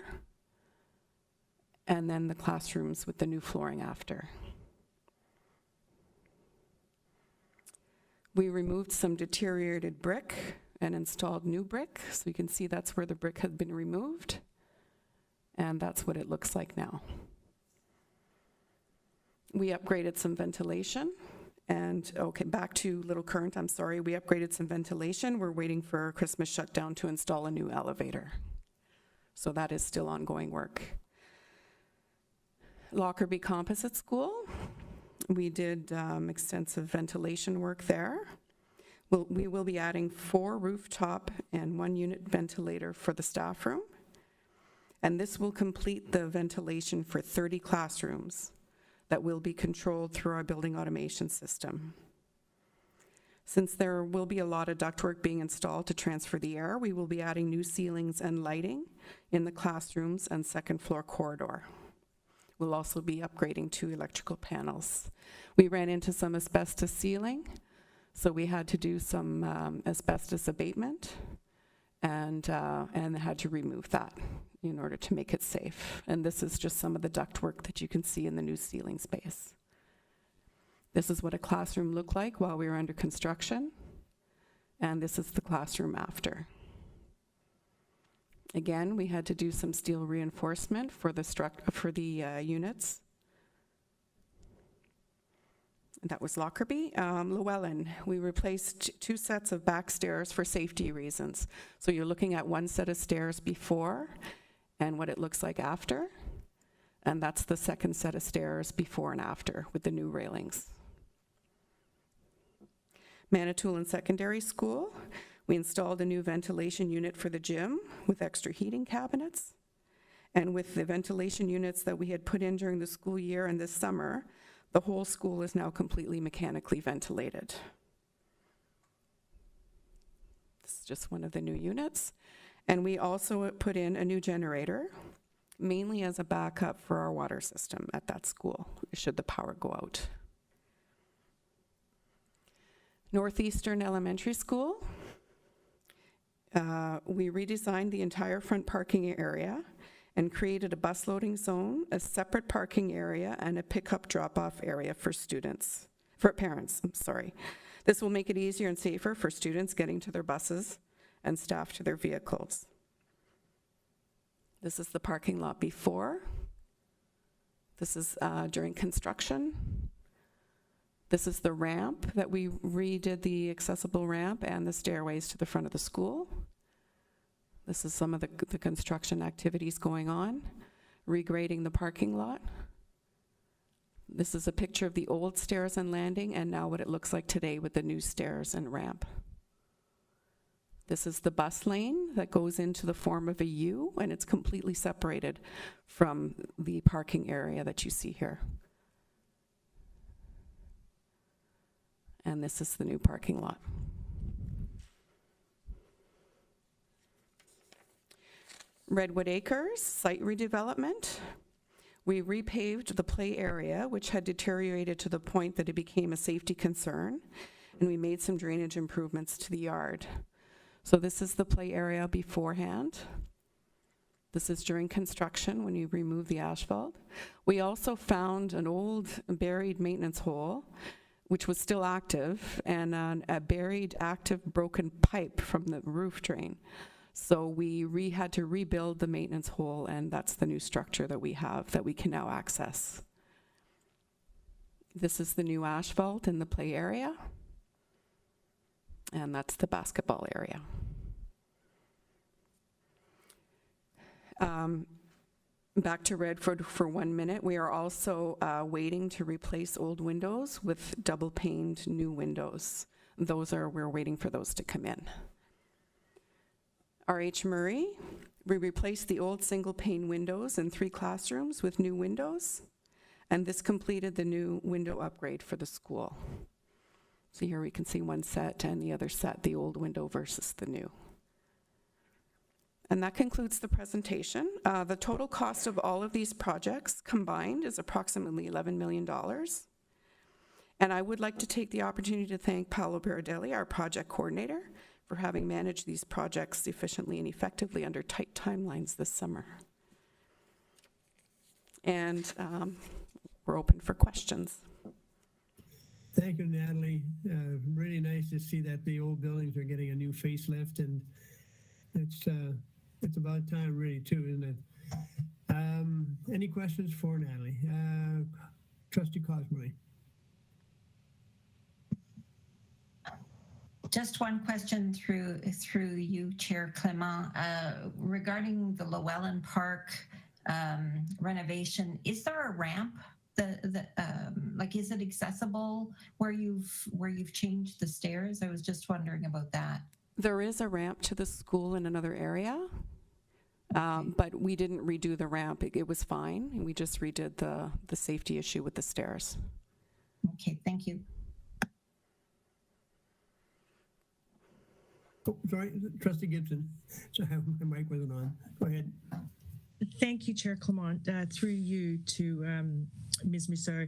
and then the classrooms with the new flooring after. We removed some deteriorated brick and installed new brick, so you can see that's where the brick had been removed, and that's what it looks like now. We upgraded some ventilation, and okay, back to Little Current, I'm sorry, we upgraded some ventilation. We're waiting for a Christmas shutdown to install a new elevator. So that is still ongoing work. Lockerbie Composite School, We did extensive ventilation work there. We will be adding 4 rooftop and 1 unit ventilator for the staff room. And this will complete the ventilation for 30 classrooms that will be controlled through our building automation system. Since there will be a lot of ductwork being installed to transfer the air, we will be adding new ceilings and lighting in the classrooms and second floor corridor. We'll also be upgrading 2 electrical panels. We ran into some asbestos ceiling, so we had to do some asbestos abatement and had to remove that in order to make it safe. And this is just some of the ductwork that you can see in the new ceiling space. This is what a classroom looked like while we were under construction, and this is the classroom after. Again, we had to do some steel reinforcement for the units. That was Lockerbie. Llewellyn, we replaced 2 sets of back stairs for safety reasons. So you're looking at 1 set of stairs before and what it looks like after. And that's the second set of stairs before and after with the new railings. Manitoulin Secondary School, we installed a new ventilation unit for the gym with extra heating cabinets. And with the ventilation units that we had put in during the school year and this summer, the whole school is now completely mechanically ventilated. This is just one of the new units. And we also put in a new generator, mainly as a backup for our water system at that school, should the power go out. Northeastern Elementary School, we redesigned the entire front parking area and created a bus loading zone, a separate parking area, and a pickup drop-off area for parents. This will make it easier and safer for students getting to their buses and staff to their vehicles. This is the parking lot before. This is during construction. This is the ramp that we redid, the accessible ramp and the stairways to the front of the school. This is some of the construction activities going on, regrading the parking lot. This is a picture of the old stairs and landing and now what it looks like today with the new stairs and ramp. This is the bus lane that goes into the form of a U, and it's completely separated from the parking area that you see here. And this is the new parking lot. Redwood Acres, site redevelopment. We repaved the play area, which had deteriorated to the point that it became a safety concern, and we made some drainage improvements to the yard. So this is the play area beforehand. This is during construction when you remove the asphalt. We also found an old buried maintenance hole, which was still active, and a buried active broken pipe from the roof drain. So we had to rebuild the maintenance hole, and that's the new structure that we have that we can now access. This is the new asphalt in the play area, and that's the basketball area. Back to Redford for 1 minute. We are also waiting to replace old windows with double-paned new windows. We're waiting for those to come in. R.H. Murray, we replaced the old single-pane windows in 3 classrooms with new windows, and this completed the new window upgrade for the school. So here we can see one set and the other set, the old window versus the new. And that concludes the presentation. The total cost of all of these projects combined is approximately $11 million. And I would like to take the opportunity to thank Paolo Baradelli, our project coordinator, for having managed these projects efficiently and effectively under tight timelines this summer. And we're open for questions. Thank you, Natalie. Really nice to see that the old buildings are getting a new facelift, and it's about time really too, isn't it? Any questions for Natalie? Trustee Cosmley. Just one question through you, Chair Clement, regarding the Llewellyn Park renovation. Is there a ramp, Like, is it accessible where you've changed the stairs? I was just wondering about that. There is a ramp to the school in another area, but we didn't redo the ramp. It was fine. We just redid the safety issue with the stairs. Okay, thank you. Oh, sorry, Trustee Gibson. So my mic wasn't on. Go ahead. Thank you, Chair Clement. Through you to Ms. Musso.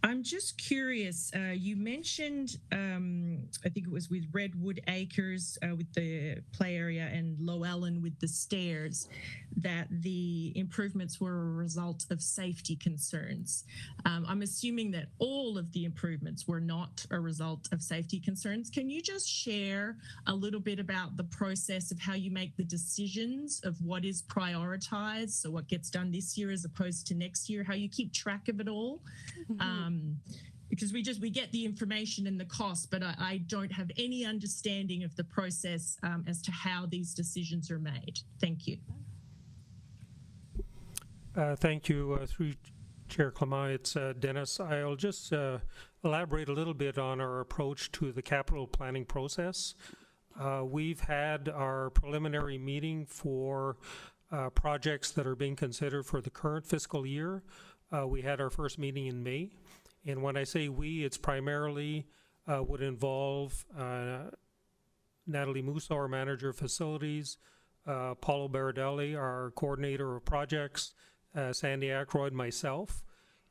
I'm just curious, you mentioned, I think it was with Redwood Acres with the play area and Low Ellen with the stairs, that the improvements were a result of safety concerns. I'm assuming that all of the improvements were not a result of safety concerns. Can you just share a little bit about the process of how you make the decisions of what is prioritized, so what gets done this year as opposed to next year, how you keep track of it all? Because we get the information and the cost, but I don't have any understanding of the process as to how these decisions are made. Thank you. Thank you, through Chair Clement. It's Dennis. I'll just elaborate a little bit on our approach to the capital planning process. We've had our preliminary meeting for projects that are being considered for the current fiscal year. We had our first meeting in May. And when I say we, it's primarily would involve Natalie Musso, our manager of facilities, Paulo Baradelli, our coordinator of projects, Sandy Ackroyd, myself.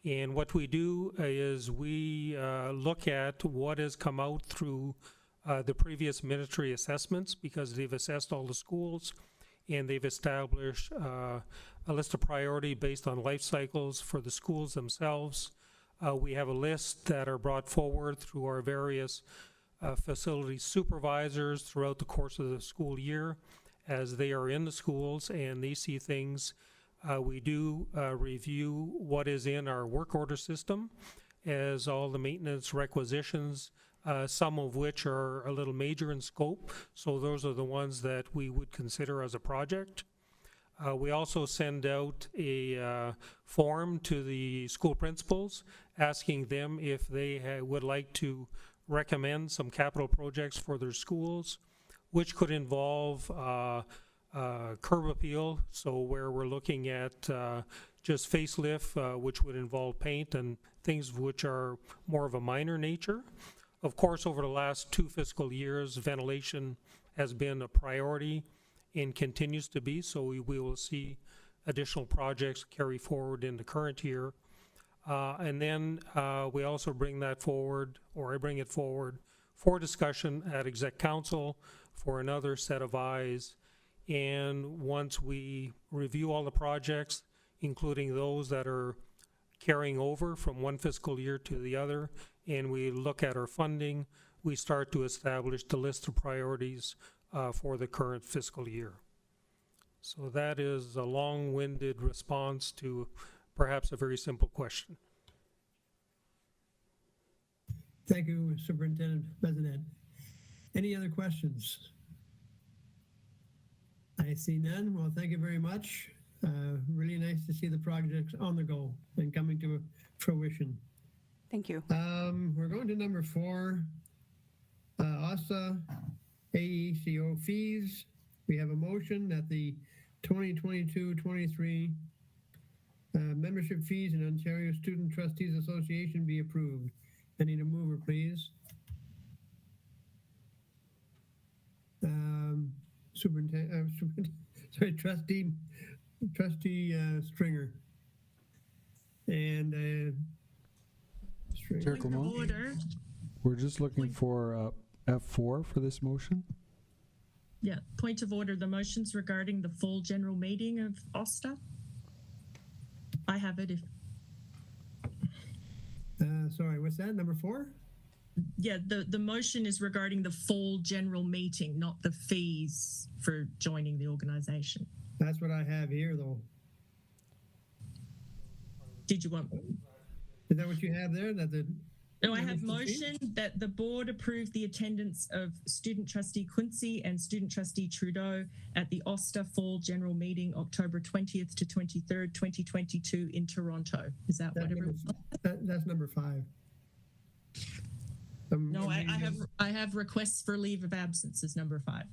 And what we do is we look at what has come out through the previous ministry assessments, because they've assessed all the schools and they've established a list of priority based on life cycles for the schools themselves. We have a list that are brought forward through our various facility supervisors throughout the course of the school year as they are in the schools and they see things. We do review what is in our work order system as all the maintenance requisitions, some of which are a little major in scope. So those are the ones that we would consider as a project. We also send out a form to the school principals asking them if they would like to recommend some capital projects for their schools, which could involve curb appeal, so where we're looking at just facelift, which would involve paint and things which are more of a minor nature. Of course, over the last 2 fiscal years, ventilation has been a priority and continues to be, so we will see additional projects carry forward in the current year. And then we also bring that forward, or I bring it forward for discussion at Exec Council for another set of eyes. And once we review all the projects, including those that are carrying over from one fiscal year to the other, and we look at our funding, we start to establish the list of priorities for the current fiscal year. So that is a long-winded response to perhaps a very simple question. Thank you, Superintendent Bezenet. Any other questions? I see none. Well, thank you very much. Really nice to see the projects on the go and coming to fruition. Thank you. We're going to number 4, OSSA AECO fees. We have a motion that the 2022-23 membership fees in Ontario Student Trustees Association be approved. I need a mover, please. Trustee Stringer. And Chair Clement, we're just looking for F4 for this motion. Yeah, point of order. The motion's regarding the full general meeting of OSTA. I have it. Sorry, what's that? Number 4? Yeah, the motion is regarding the full general meeting, not the fees for joining the organization. That's what I have here, though. Did you want? Is that what you have there? That the No, I have motion that the board approve the attendance of student trustee Quincy and student trustee Trudeau at the Oster Fall General Meeting, October 20th to 23rd, 2022 in Toronto. Is that what everyone? That's number 5. No, I have requests for leave of absence as number 5.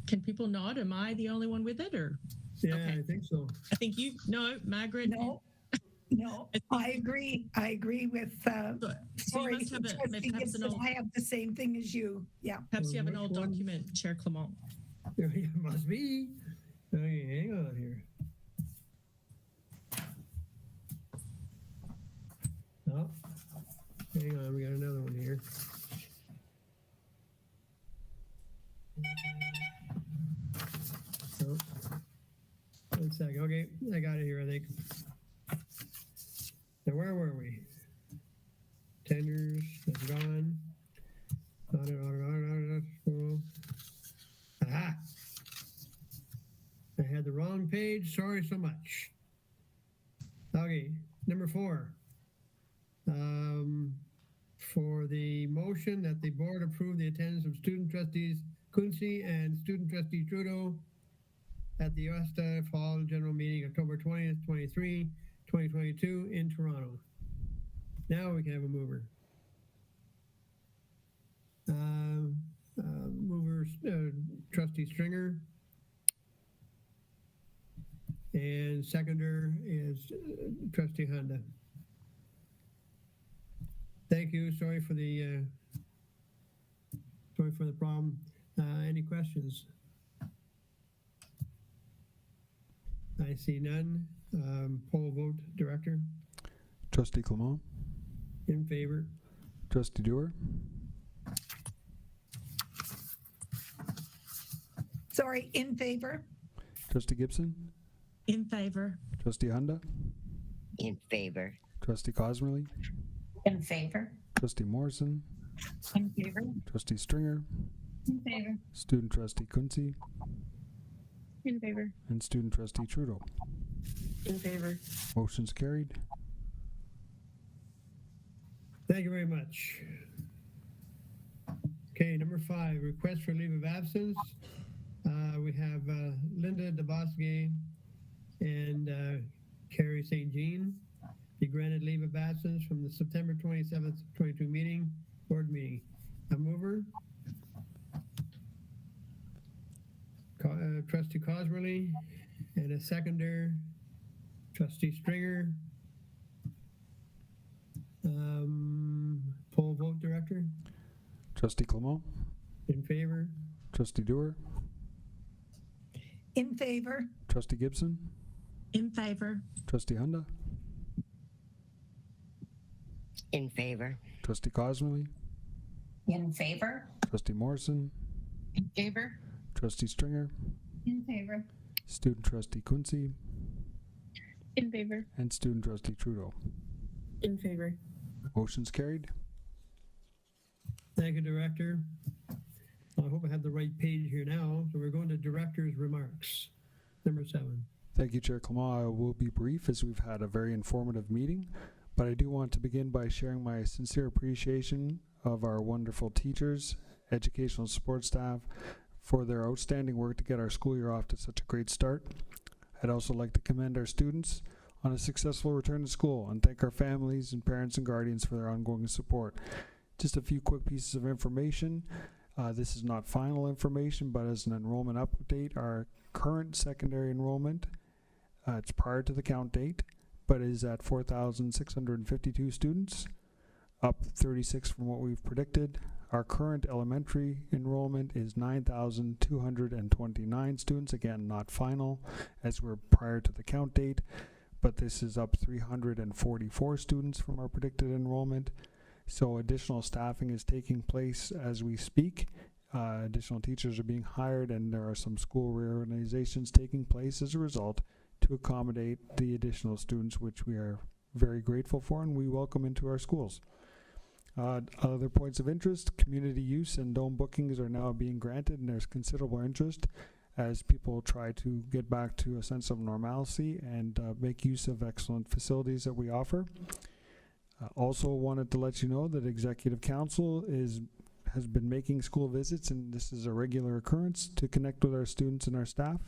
Can people nod? Am I the only one with it, or? Yeah, Okay. I think so. I think Margaret. No, I agree. I agree with, So you must have Trustee perhaps an Gibson. old, I have the same thing as you. Yeah. perhaps you have an Which old one? document, Chair Clement. It must be. Okay, hang on here. Oh, hang on, we got another one here. Oh, 1 second. Okay, I got it here, I think. Now, where were we? Tenders, that's gone. Audit, school. Aha! I had the wrong page. Sorry so much. Okay, number 4. For the motion that the board approve the attendance of student trustees Quincy and student trustee Trudeau at the Oster Fall General Meeting, October 20th, 2022 in Toronto. Now we can have a mover. Mover trustee Stringer. And seconder is trustee Honda. Thank you. Sorry for the problem. Any questions? I see none. Poll vote, Director. Trustee Clement, In favor. Trustee Dewar, Sorry, in favor. Trustee Gibson, In favor. Trustee Hunda, In favor. Trustee Cosmerly, In favor. Trustee Morrison, In favor. Trustee Stringer, In favor. Student Trustee Quincy, In favor. and Student Trustee Trudeau. In favor. Motion's carried. Thank you very much. Okay, number 5, request for leave of absence. We have Linda DeBosque and Carrie St. Jean. Be granted leave of absence from the September 27th, 22 meeting, board meeting. A mover. Trustee Cosmerly, and a seconder, Trustee Stringer. Poll vote, Director. Trustee Clement, In favor. Trustee Dewar, In favor. Trustee Gibson, In favor. Trustee Hunda, In favor. Trustee Cosmerly, In favor. Trustee Morrison, In favor? Trustee Stringer, In favor. Student Trustee Quincy, In favor. and Student Trustee Trudeau. In favor. Motion's carried. Thank you, Director. I hope I have the right page here now. So we're going to Director's remarks. Number 7. Thank you, Chair Clement. I will be brief as we've had a very informative meeting, but I do want to begin by sharing my sincere appreciation of our wonderful teachers, educational support staff, for their outstanding work to get our school year off to such a great start. I'd also like to commend our students on a successful return to school and thank our families and parents and guardians for their ongoing support. Just a few quick pieces of information. This is not final information, but as an enrollment update, our current secondary enrollment, it's prior to the count date, but is at 4,652 students, up 36 from what we've predicted. Our current elementary enrollment is 9,229 students, again, not final, as we're prior to the count date, but this is up 344 students from our predicted enrollment. So additional staffing is taking place as we speak. Additional teachers are being hired, and there are some school reorganizations taking place as a result to accommodate the additional students, which we are very grateful for and we welcome into our schools. Other points of interest, community use and dome bookings are now being granted, and there's considerable interest as people try to get back to a sense of normalcy and make use of excellent facilities that we offer. Also wanted to let you know that Executive Council has been making school visits, and this is a regular occurrence to connect with our students and our staff.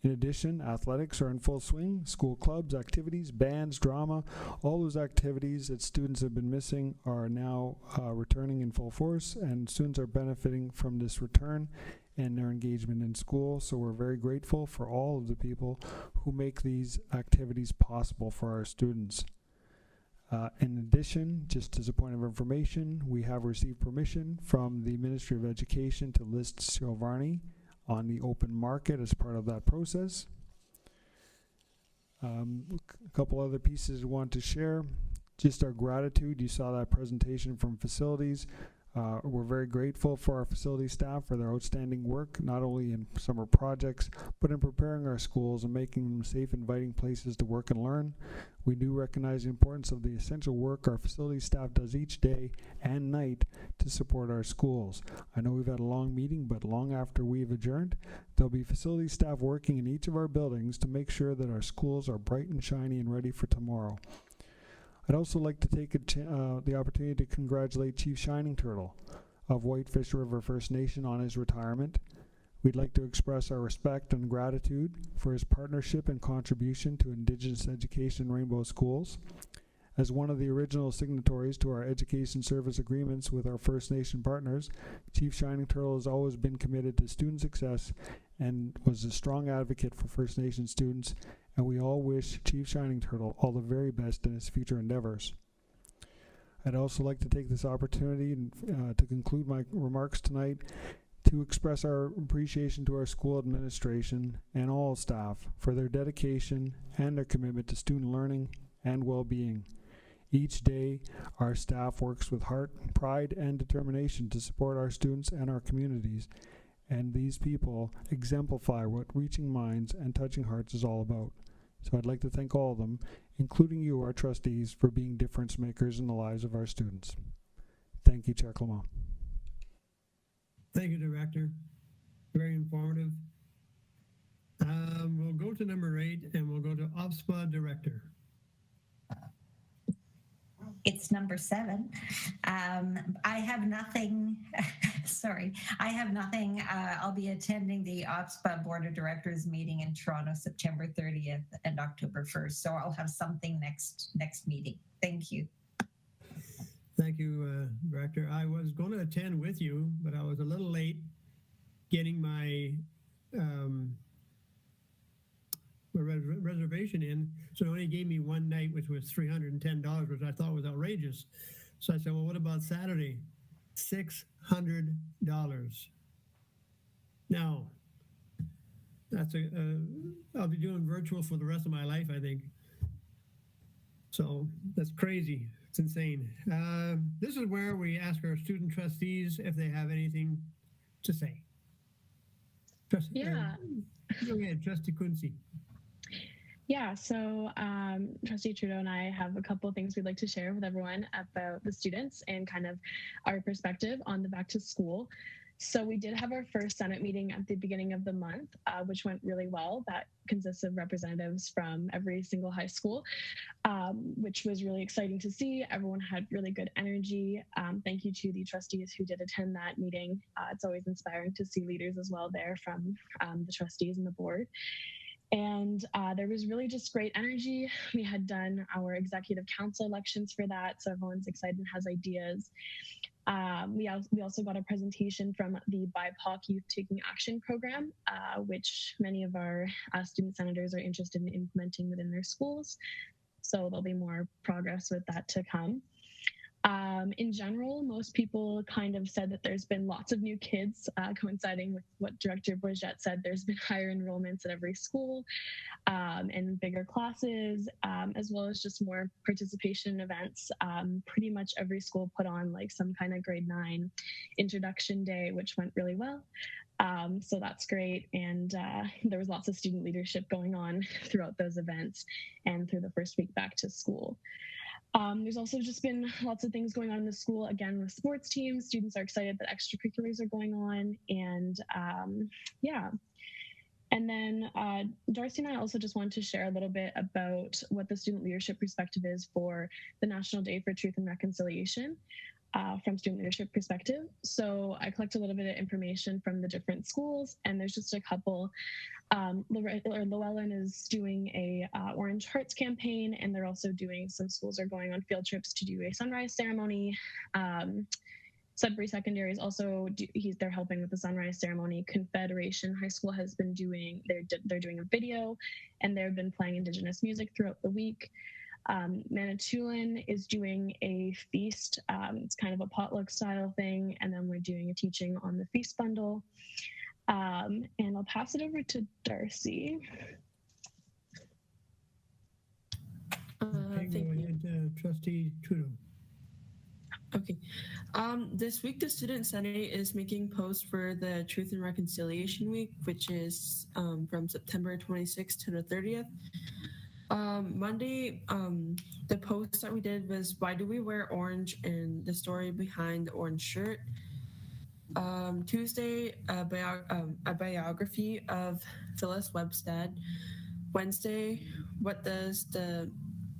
In addition, athletics are in full swing. School clubs, activities, bands, drama, all those activities that students have been missing are now returning in full force, and students are benefiting from this return and their engagement in school. So we're very grateful for all of the people who make these activities possible for our students. In addition, just as a point of information, we have received permission from the Ministry of Education to list Cyril Varney on the open market as part of that process. A couple other pieces we want to share. Just our gratitude. You saw that presentation from facilities. We're very grateful for our facility staff for their outstanding work, not only in summer projects, but in preparing our schools and making them safe, inviting places to work and learn. We do recognize the importance of the essential work our facility staff does each day and night to support our schools. I know we've had a long meeting, but long after we've adjourned, there'll be facility staff working in each of our buildings to make sure that our schools are bright and shiny and ready for tomorrow. I'd also like to take the opportunity to congratulate Chief Shining Turtle of Whitefish River First Nation on his retirement. We'd like to express our respect and gratitude for his partnership and contribution to Indigenous education in Rainbow Schools. As one of the original signatories to our education service agreements with our First Nation partners, Chief Shining Turtle has always been committed to student success and was a strong advocate for First Nation students, and we all wish Chief Shining Turtle all the very best in his future endeavors. I'd also like to take this opportunity to conclude my remarks tonight to express our appreciation to our school administration and all staff for their dedication and their commitment to student learning and well-being. Each day, our staff works with heart, pride, and determination to support our students and our communities, and these people exemplify what reaching minds and touching hearts is all about. So I'd like to thank all of them, including you, our trustees, for being difference makers in the lives of our students. Thank you, Chair Clement. Thank you, Director. Very informative. We'll go to number 8, and we'll go to OPSPA Director. It's number 7. I have nothing. Sorry, I have nothing. I'll be attending the OPSPA Board of Directors meeting in Toronto, September 30th and October 1st. So I'll have something next meeting. Thank you. Thank you, Director. I was going to attend with you, but I was a little late getting my reservation in, so they only gave me one night, which was $310, which I thought was outrageous. So I said, well, what about Saturday? $600. Now, that's I'll be doing virtual for the rest of my life, I think. So that's crazy. It's insane. This is where we ask our student trustees if they have anything to say. Yeah. Go ahead, Trustee Quincy. Yeah, so Trustee Trudeau and I have a couple of things we'd like to share with everyone about the students and kind of our perspective on the back to school. So we did have our first Senate meeting at the beginning of the month, which went really well. That consists of representatives from every single high school, which was really exciting to see. Everyone had really good energy. Thank you to the trustees who did attend that meeting. It's always inspiring to see leaders as well there from the trustees and the board. And there was really just great energy. We had done our executive council elections for that, so everyone's excited and has ideas. We also got a presentation from the BIPOC Youth Taking Action program, which many of our student senators are interested in implementing within their schools. So there'll be more progress with that to come. In general, most people kind of said that there's been lots of new kids, coinciding with what Director Boisjett said. There's been higher enrollments at every school and bigger classes, as well as just more participation events. Pretty much every school put on like some kind of grade 9 introduction day, which went really well. So that's great. And there was lots of student leadership going on throughout those events and through the first week back to school. There's also just been lots of things going on in the school, again, with sports teams. Students are excited that extracurriculars are going on. And yeah, And then Darcy and I also just wanted to share a little bit about what the student leadership perspective is for the National Day for Truth and Reconciliation from student leadership perspective. So I collected a little bit of information from the different schools, and there's just a couple. Llewellyn is doing a Orange Hearts campaign, and they're also doing, some schools are going on field trips to do a sunrise ceremony. Sudbury Secondary is also, they're helping with the sunrise ceremony. Confederation High School has been doing, they're doing a video, and they've been playing Indigenous music throughout the week. Manitoulin is doing a feast. It's kind of a potluck style thing, and then we're doing a teaching on the feast bundle. And I'll pass it over to Darcy. Okay, go ahead, Trustee Trudeau. Okay. This week, the Student Senate is making posts for the Truth and Reconciliation Week, which is from September 26th to the 30th. Monday, the post that we did was, why do we wear orange, and the story behind the orange shirt. Tuesday, a biography of Phyllis Webstad. Wednesday, what does the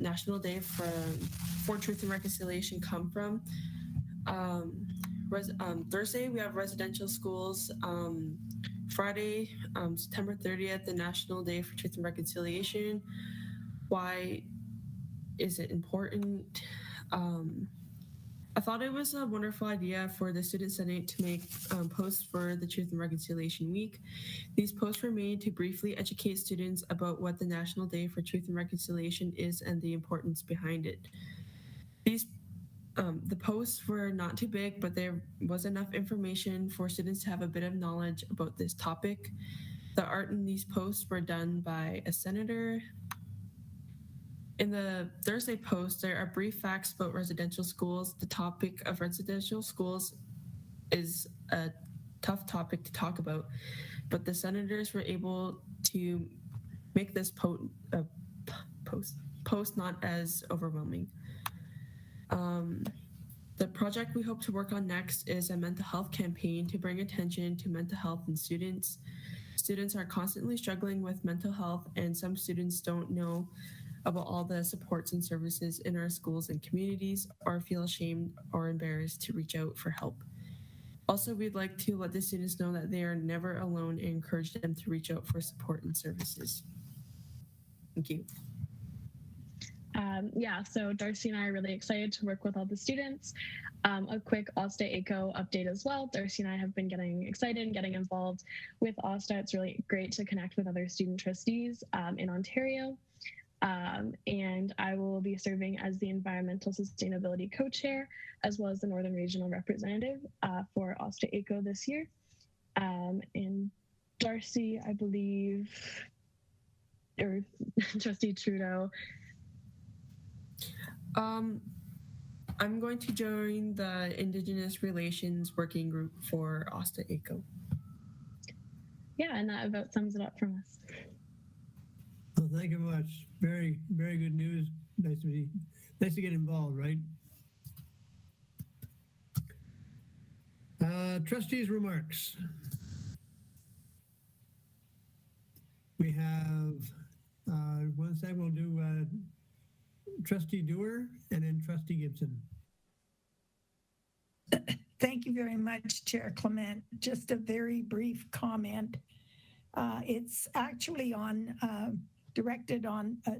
National Day for Truth and Reconciliation come from? Thursday, we have residential schools. Friday, September 30th, the National Day for Truth and Reconciliation. Why is it important? I thought it was a wonderful idea for the Student Senate to make posts for the Truth and Reconciliation Week. These posts were made to briefly educate students about what the National Day for Truth and Reconciliation is and the importance behind it. The posts were not too big, but there was enough information for students to have a bit of knowledge about this topic. The art in these posts were done by a senator. In the Thursday post, there are brief facts about residential schools. The topic of residential schools is a tough topic to talk about, but the senators were able to make this post not as overwhelming. The project we hope to work on next is a mental health campaign to bring attention to mental health in students. Students are constantly struggling with mental health, and some students don't know about all the supports and services in our schools and communities, or feel ashamed or embarrassed to reach out for help. Also, we'd like to let the students know that they are never alone and encourage them to reach out for support and services. Thank you. So Darcy and I are really excited to work with all the students. A quick OSTA ACO update as well. Darcy and I have been getting excited and getting involved with OSTA. It's really great to connect with other student trustees in Ontario. And I will be serving as the Environmental Sustainability Co-Chair, as well as the Northern Regional Representative for OSTA ACO this year. And Darcy, I believe, or Trustee Trudeau. I'm going to join the Indigenous Relations Working Group for OSTA ACO. Yeah, and that about sums it up from us. Well, thank you very much. Very, very good news. Nice to get involved, right? Trustees' remarks. We have one second. We'll do Trustee Dewar and then Trustee Gibson. Thank you very much, Chair Clement. Just a very brief comment. It's actually directed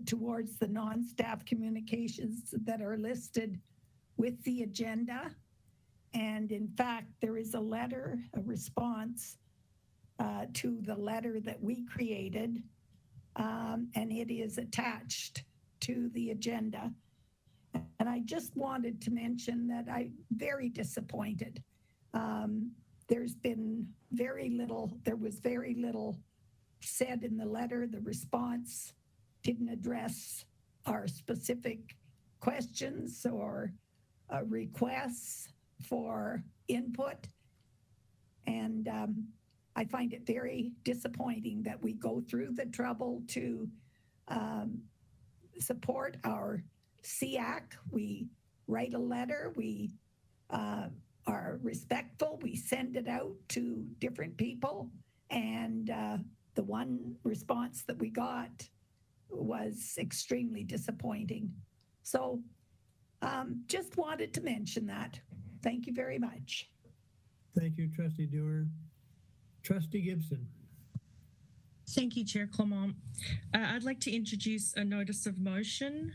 towards the non-staff communications that are listed with the agenda. And in fact, there is a response to the letter that we created, and it is attached to the agenda. And I just wanted to mention that I'm very disappointed. There was very little said in the letter. The response didn't address our specific questions or requests for input. And I find it very disappointing that we go through the trouble to support our SEAC. We write a letter, we are respectful, we send it out to different people, and the one response that we got was extremely disappointing. So just wanted to mention that. Thank you very much. Thank you, Trustee Dewar. Trustee Gibson. Thank you, Chair Clement. I'd like to introduce a notice of motion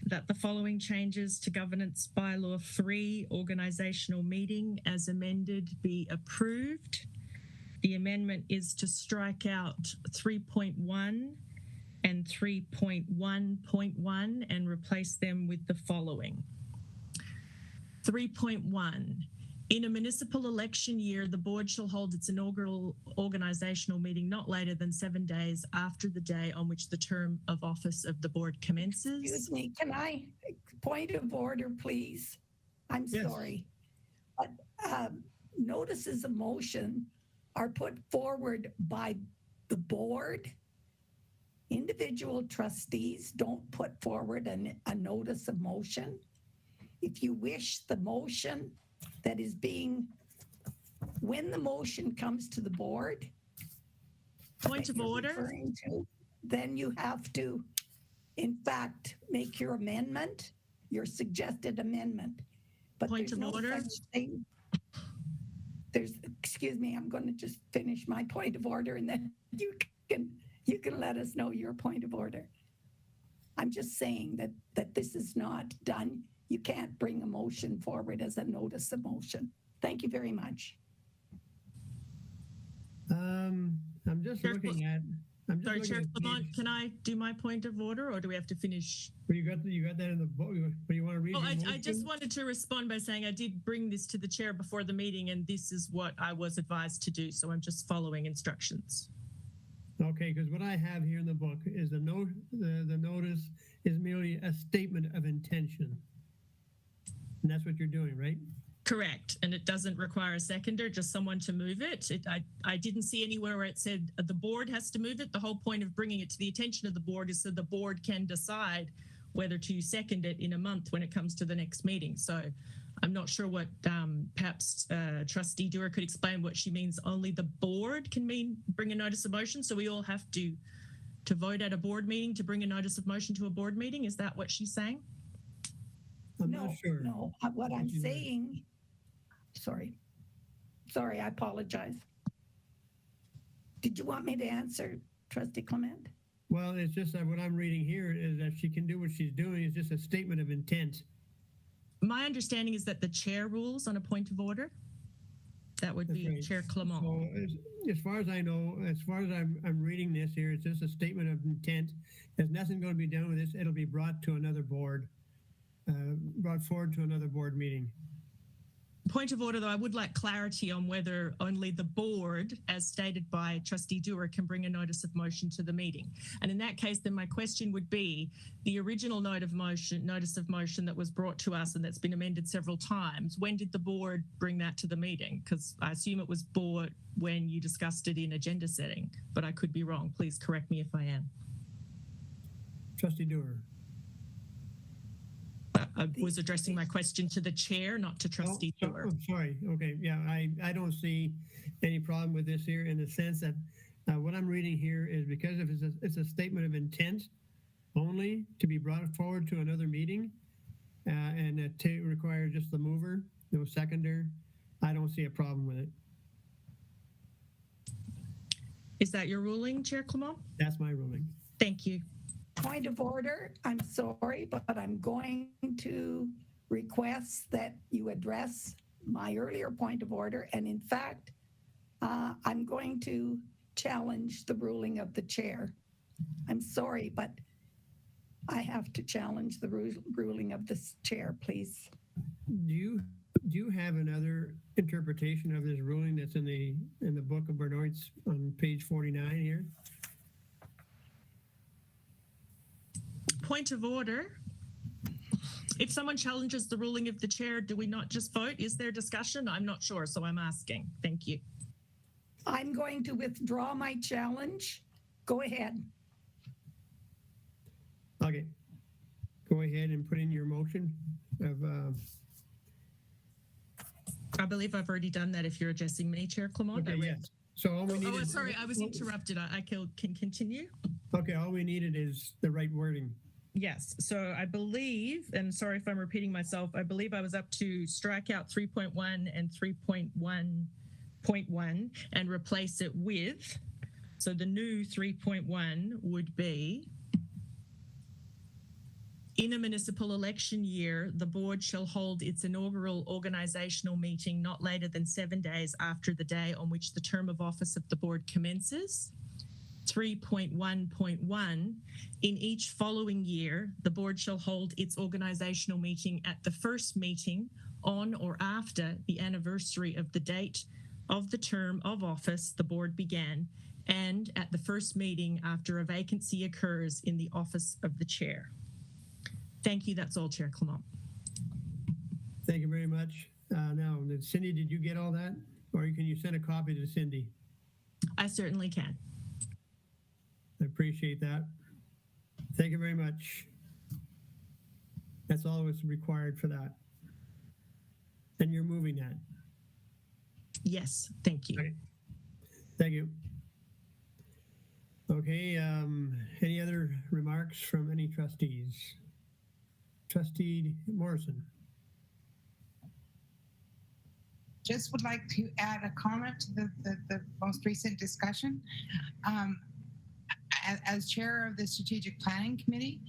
that the following changes to Governance Bylaw 3 organisational meeting as amended be approved. The amendment is to strike out 3.1 and 3.1.1 and replace them with the following. 3.1. In a municipal election year, the board shall hold its inaugural organisational meeting not later than 7 days after the day on which the term of office of the board commences. Excuse me, can I, point of order, please? I'm Yes. sorry. But notices of motion are put forward by the board. Individual trustees don't put forward a notice of motion. If you wish the motion that is being, when the motion comes to the board, Point of that you're order. referring to, then you have to, in fact, make your amendment, your suggested amendment. But Point there's of no order. such thing. Excuse me, I'm going to just finish my point of order and then you can let us know your point of order. I'm just saying that this is not done. You can't bring a motion forward as a notice of motion. Thank you very much. I'm just Chair looking at. I'm just Sorry, looking Chair at Clement, page- can I do my point of order or do we have to finish? Well, you got that in the book. But you want to read? Well, your I just motion? wanted to respond by saying I did bring this to the chair before the meeting and this is what I was advised to do. So I'm just following instructions. Okay, because what I have here in the book is the notice is merely a statement of intention. And that's what you're doing, right? Correct. And it doesn't require a seconder, just someone to move it. I didn't see anywhere where it said the board has to move it. The whole point of bringing it to the attention of the board is so the board can decide whether to second it in a month when it comes to the next meeting. So I'm not sure what perhaps Trustee Dewar could explain what she means. Only the board can bring a notice of motion. So we all have to vote at a board meeting to bring a notice of motion to a board meeting. Is that what she's saying? I'm not sure. No, what I'm saying, sorry, I apologize. Did you want me to answer, Trustee Clement? Well, it's just that what I'm reading here is that she can do what she's doing. It's just a statement of intent. My understanding is that the chair rules on a point of order. That would That's be right. Chair Clement. So as far as I know, as far as I'm reading this here, it's just a statement of intent. There's nothing going to be done with this. It'll be brought to another board, brought forward to another board meeting. Point of order, though, I would like clarity on whether only the board, as stated by Trustee Dewar, can bring a notice of motion to the meeting. And in that case, then my question would be the original notice of motion that was brought to us and that's been amended several times. When did the board bring that to the meeting? Because I assume it was brought when you discussed it in agenda setting, but I could be wrong. Please correct me if I am. Trustee Dewar. I was addressing my question to the chair, not to Trustee Dewar. I'm sorry. Okay. Yeah, I don't see any problem with this here in the sense that what I'm reading here is because if it's a statement of intent only to be brought forward to another meeting and it requires just the mover, no seconder, I don't see a problem with it. Is that your ruling, Chair Clement? That's my ruling. Thank you. Point of order, I'm sorry, but I'm going to request that you address my earlier point of order. And in fact, I'm going to challenge the ruling of the chair. I'm sorry, but I have to challenge the ruling of the chair, please. Do you have another interpretation of this ruling that's in the book of Bernard's on page 49 here? Point of order. If someone challenges the ruling of the chair, do we not just vote? Is there discussion? I'm not sure, so I'm asking. Thank you. I'm going to withdraw my challenge. Go ahead. Okay. Go ahead and put in your motion of I believe I've already done that if you're addressing me, Chair Clement. okay, yes. So all we need Oh, is, sorry, I was interrupted. I can continue. okay, all we needed is the right wording. Yes. So I believe, and sorry if I'm repeating myself, I believe I was up to strike out 3.1 and 3.1.1 and replace it with, so the new 3.1 would be, in a municipal election year, the board shall hold its inaugural organisational meeting not later than 7 days after the day on which the term of office of the board commences. 3.1.1, in each following year, the board shall hold its organisational meeting at the first meeting on or after the anniversary of the date of the term of office the board began, and at the first meeting after a vacancy occurs in the office of the chair. Thank you. That's all, Chair Clement. Thank you very much. Now, Cindy, did you get all that? Or can you send a copy to Cindy? I certainly can. I appreciate that. Thank you very much. That's all that's required for that. And you're moving that. Yes, thank you. Okay. Thank you. Okay, any other remarks from any trustees? Trustee Morrison. Just would like to add a comment to the most recent discussion. As chair of the Strategic Planning Committee,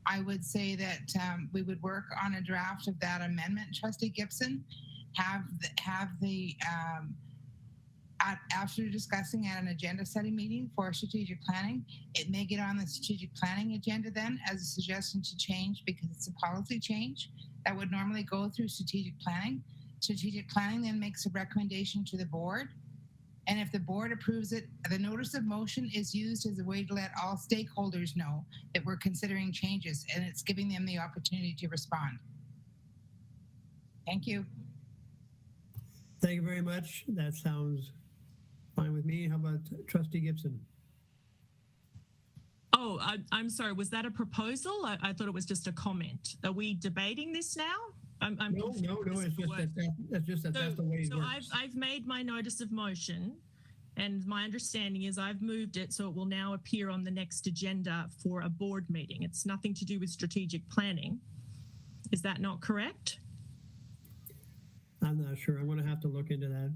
I would say that we would work on a draft of that amendment, Trustee Gibson, after discussing at an agenda setting meeting for strategic planning, it may get on the strategic planning agenda then as a suggestion to change because it's a policy change that would normally go through strategic planning. Strategic planning then makes a recommendation to the board. And if the board approves it, the notice of motion is used as a way to let all stakeholders know that we're considering changes, and it's giving them the opportunity to respond. Thank you. Thank you very much. That sounds fine with me. How about Trustee Gibson? Oh, I'm sorry. Was that a proposal? I thought it was just a comment. Are we debating this now? I'm No, it's just that that's the way it works. I've made my notice of motion, and my understanding is I've moved it so it will now appear on the next agenda for a board meeting. It's nothing to do with strategic planning. Is that not correct? I'm not sure. I'm going to have to look into that.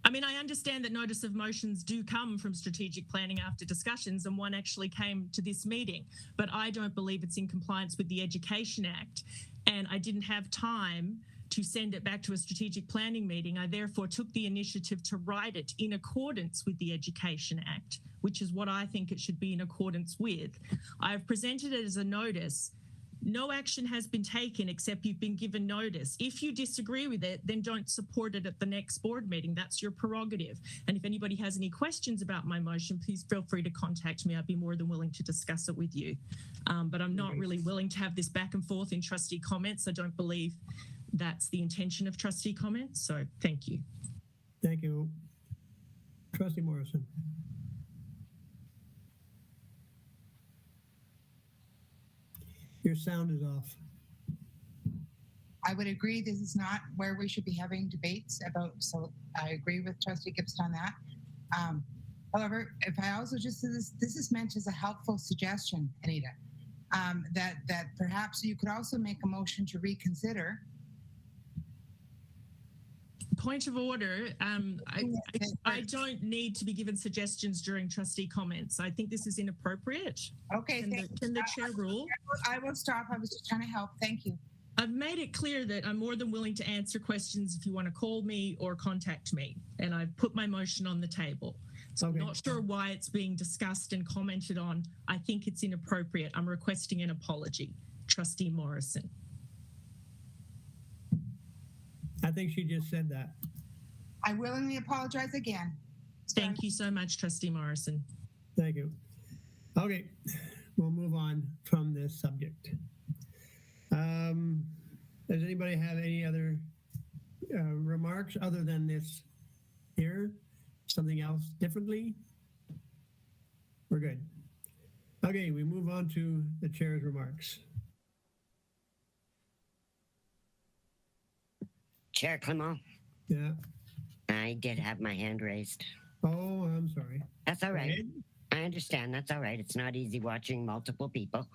I mean, I understand that notice of motions do come from strategic planning after discussions, and one actually came to this meeting, but I don't believe it's in compliance with the Education Act, and I didn't have time to send it back to a strategic planning meeting. I therefore took the initiative to write it in accordance with the Education Act, which is what I think it should be in accordance with. I've presented it as a notice. No action has been taken except you've been given notice. If you disagree with it, then don't support it at the next board meeting. That's your prerogative. And if anybody has any questions about my motion, please feel free to contact me. I'd be more than willing to discuss it with you. But I'm not really willing to have this back and forth in trustee comments. I don't believe that's the intention of trustee comments. So thank you. Thank you. Trustee Morrison. Your sound is off. I would agree this is not where we should be having debates about, so I agree with Trustee Gibson on that. However, if I also just, this is meant as a helpful suggestion, Anita, that perhaps you could also make a motion to reconsider. Point of order, I don't need to be given suggestions during trustee comments. I think this is inappropriate. Okay, can the chair rule? I will stop. I was just trying to help. Thank you. I've made it clear that I'm more than willing to answer questions if you want to call me or contact me, and I've put my motion on the table. So I'm not sure why it's being discussed and commented on. I think it's inappropriate. I'm requesting an apology. Trustee Morrison. I think she just said that. I willingly apologize again. Thank you so much, Trustee Morrison. Thank you. Okay, we'll move on from this subject. Does anybody have any other remarks other than this here? Something else differently? We're good. Okay, we move on to the chair's remarks. Chair Clement? Yeah. I did have my hand raised. Oh, I'm sorry. That's all right. ahead. I understand. That's all right. It's not easy watching multiple people.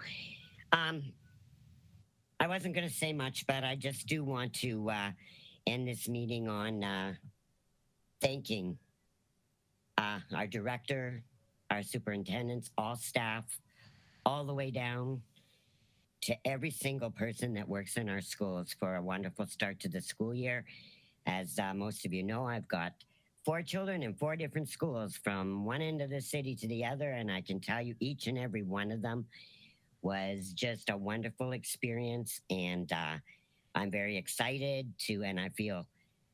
I wasn't going to say much, but I just do want to end this meeting on thanking our director, our superintendents, all staff, all the way down to every single person that works in our schools for a wonderful start to the school year. As most of you know, I've got 4 children in 4 different schools from one end of the city to the other, and I can tell you each and every one of them was just a wonderful experience, and I'm very excited to, and I feel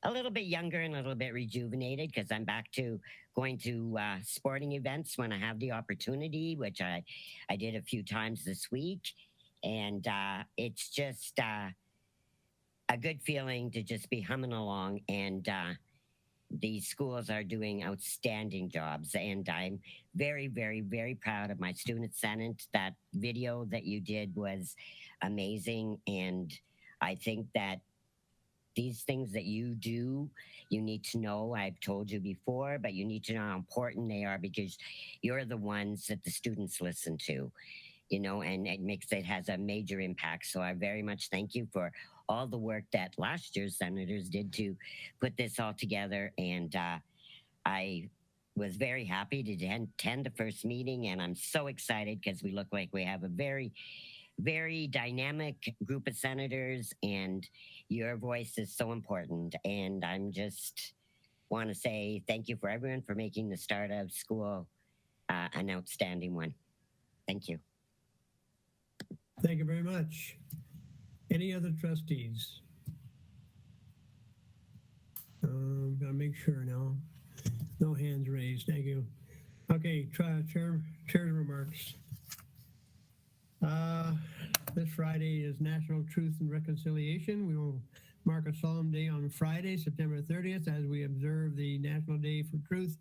a little bit younger and a little bit rejuvenated because I'm back to going to sporting events when I have the opportunity, which I did a few times this week, and it's just a good feeling to just be humming along, and these schools are doing outstanding jobs, and I'm very, very, very proud of my student senate. That video that you did was amazing, and I think that these things that you do, you need to know. I've told you before, but you need to know how important they are because you're the ones that the students listen to, you know, and it has a major impact. So I very much thank you for all the work that last year's senators did to put this all together. And I was very happy to attend the first meeting, and I'm so excited because we look like we have a very, very dynamic group of senators, and your voice is so important. And I'm just want to say thank you for everyone for making the start of school an outstanding one. Thank you. Thank you very much. Any other trustees? Gotta make sure now. No hands raised. Thank you. Okay, chair's remarks. This Friday is National Truth and Reconciliation. We will mark a solemn day on Friday, September 30th, as we observe the National Day for Truth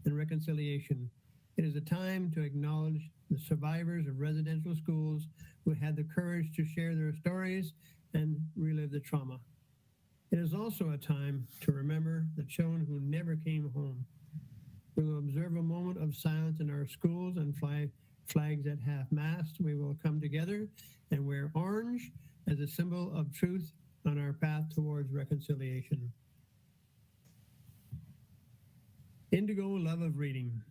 and Reconciliation. It is a time to acknowledge the survivors of residential schools who had the courage to share their stories and relive the trauma. It is also a time to remember the children who never came home. We will observe a moment of silence in our schools and fly flags at half-mast. We will come together and wear orange as a symbol of truth on our path towards reconciliation. Indigo Love of Reading.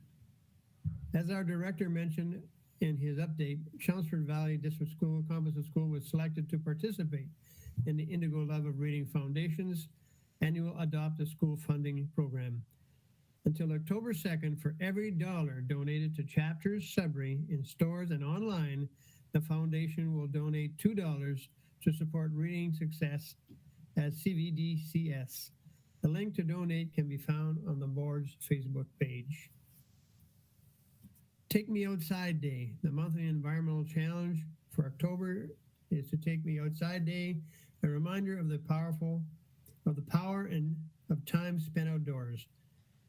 As our director mentioned in his update, Chelmsford Valley District School Composite School was selected to participate in the Indigo Love of Reading Foundation's annual Adopt a School funding program. Until October 2nd, for every $1 donated to Chapters Sudbury in stores and online, the foundation will donate $2 to support reading success at CVDCS. The link to donate can be found on the board's Facebook page. Take Me Outside Day. The monthly environmental challenge for October is to Take Me Outside Day, a reminder of the power and of time spent outdoors.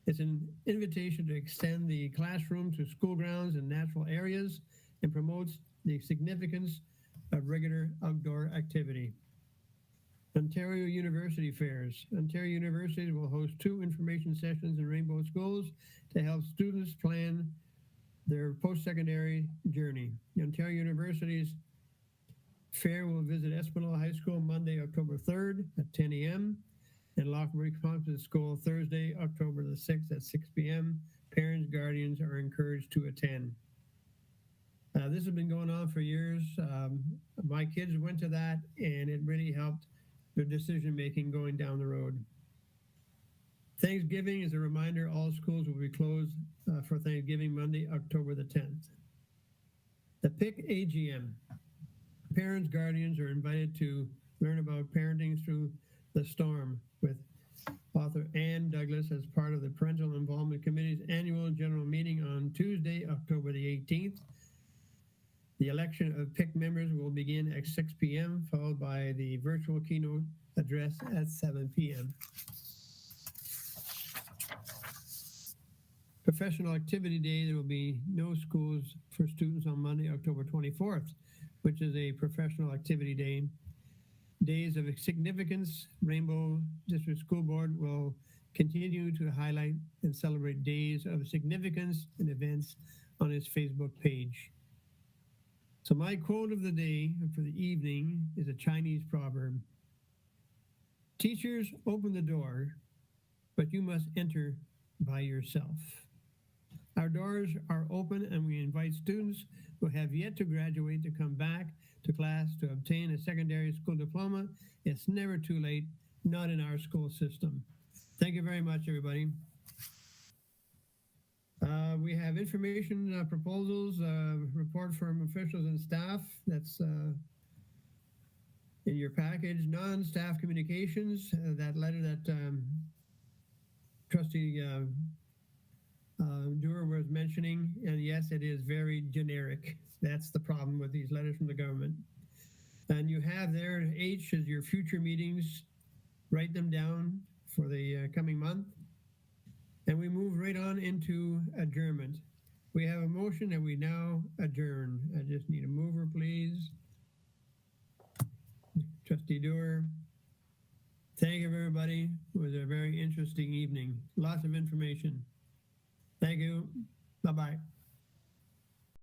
It's an invitation to extend the classroom to school grounds and natural areas and promotes the significance of regular outdoor activity. Ontario University Fairs. Ontario universities will host 2 information sessions in Rainbow Schools to help students plan their post-secondary journey. The Ontario University's fair will visit Espanola High School Monday, October 3rd at 10 a.m. and Lockbury Composite School Thursday, October the 6th at 6 p.m. Parents, guardians are encouraged to attend. This has been going on for years. My kids went to that, and it really helped their decision-making going down the road. Thanksgiving is a reminder all schools will be closed for Thanksgiving Monday, October the 10th. The PIC AGM. Parents, guardians are invited to learn about parenting through the storm with author Ann Douglas as part of the Parental Involvement Committee's annual general meeting on Tuesday, October the 18th. The election of PIC members will begin at 6 p.m., followed by the virtual keynote address at 7 p.m. Professional Activity Day, there will be no schools for students on Monday, October 24th, which is a professional activity day. Days of significance, Rainbow District School Board will continue to highlight and celebrate days of significance and events on his Facebook page. So my quote of the day for the evening is a Chinese proverb. Teachers, open the door, but you must enter by yourself. Our doors are open and we invite students who have yet to graduate to come back to class to obtain a secondary school diploma. It's never too late, not in our school system. Thank you very much, everybody. We have information proposals, report from officials and staff. That's in your package. Non-staff communications, that letter that Trustee Dewar was mentioning, and yes, it is very generic. That's the problem with these letters from the government. And you have there, H is your future meetings. Write them down for the coming month. And we move right on into adjournment. We have a motion that we now adjourn. I just need a mover, please. Trustee Dewar. Thank you, everybody. It was a very interesting evening. Lots of information. Thank you. Bye-bye.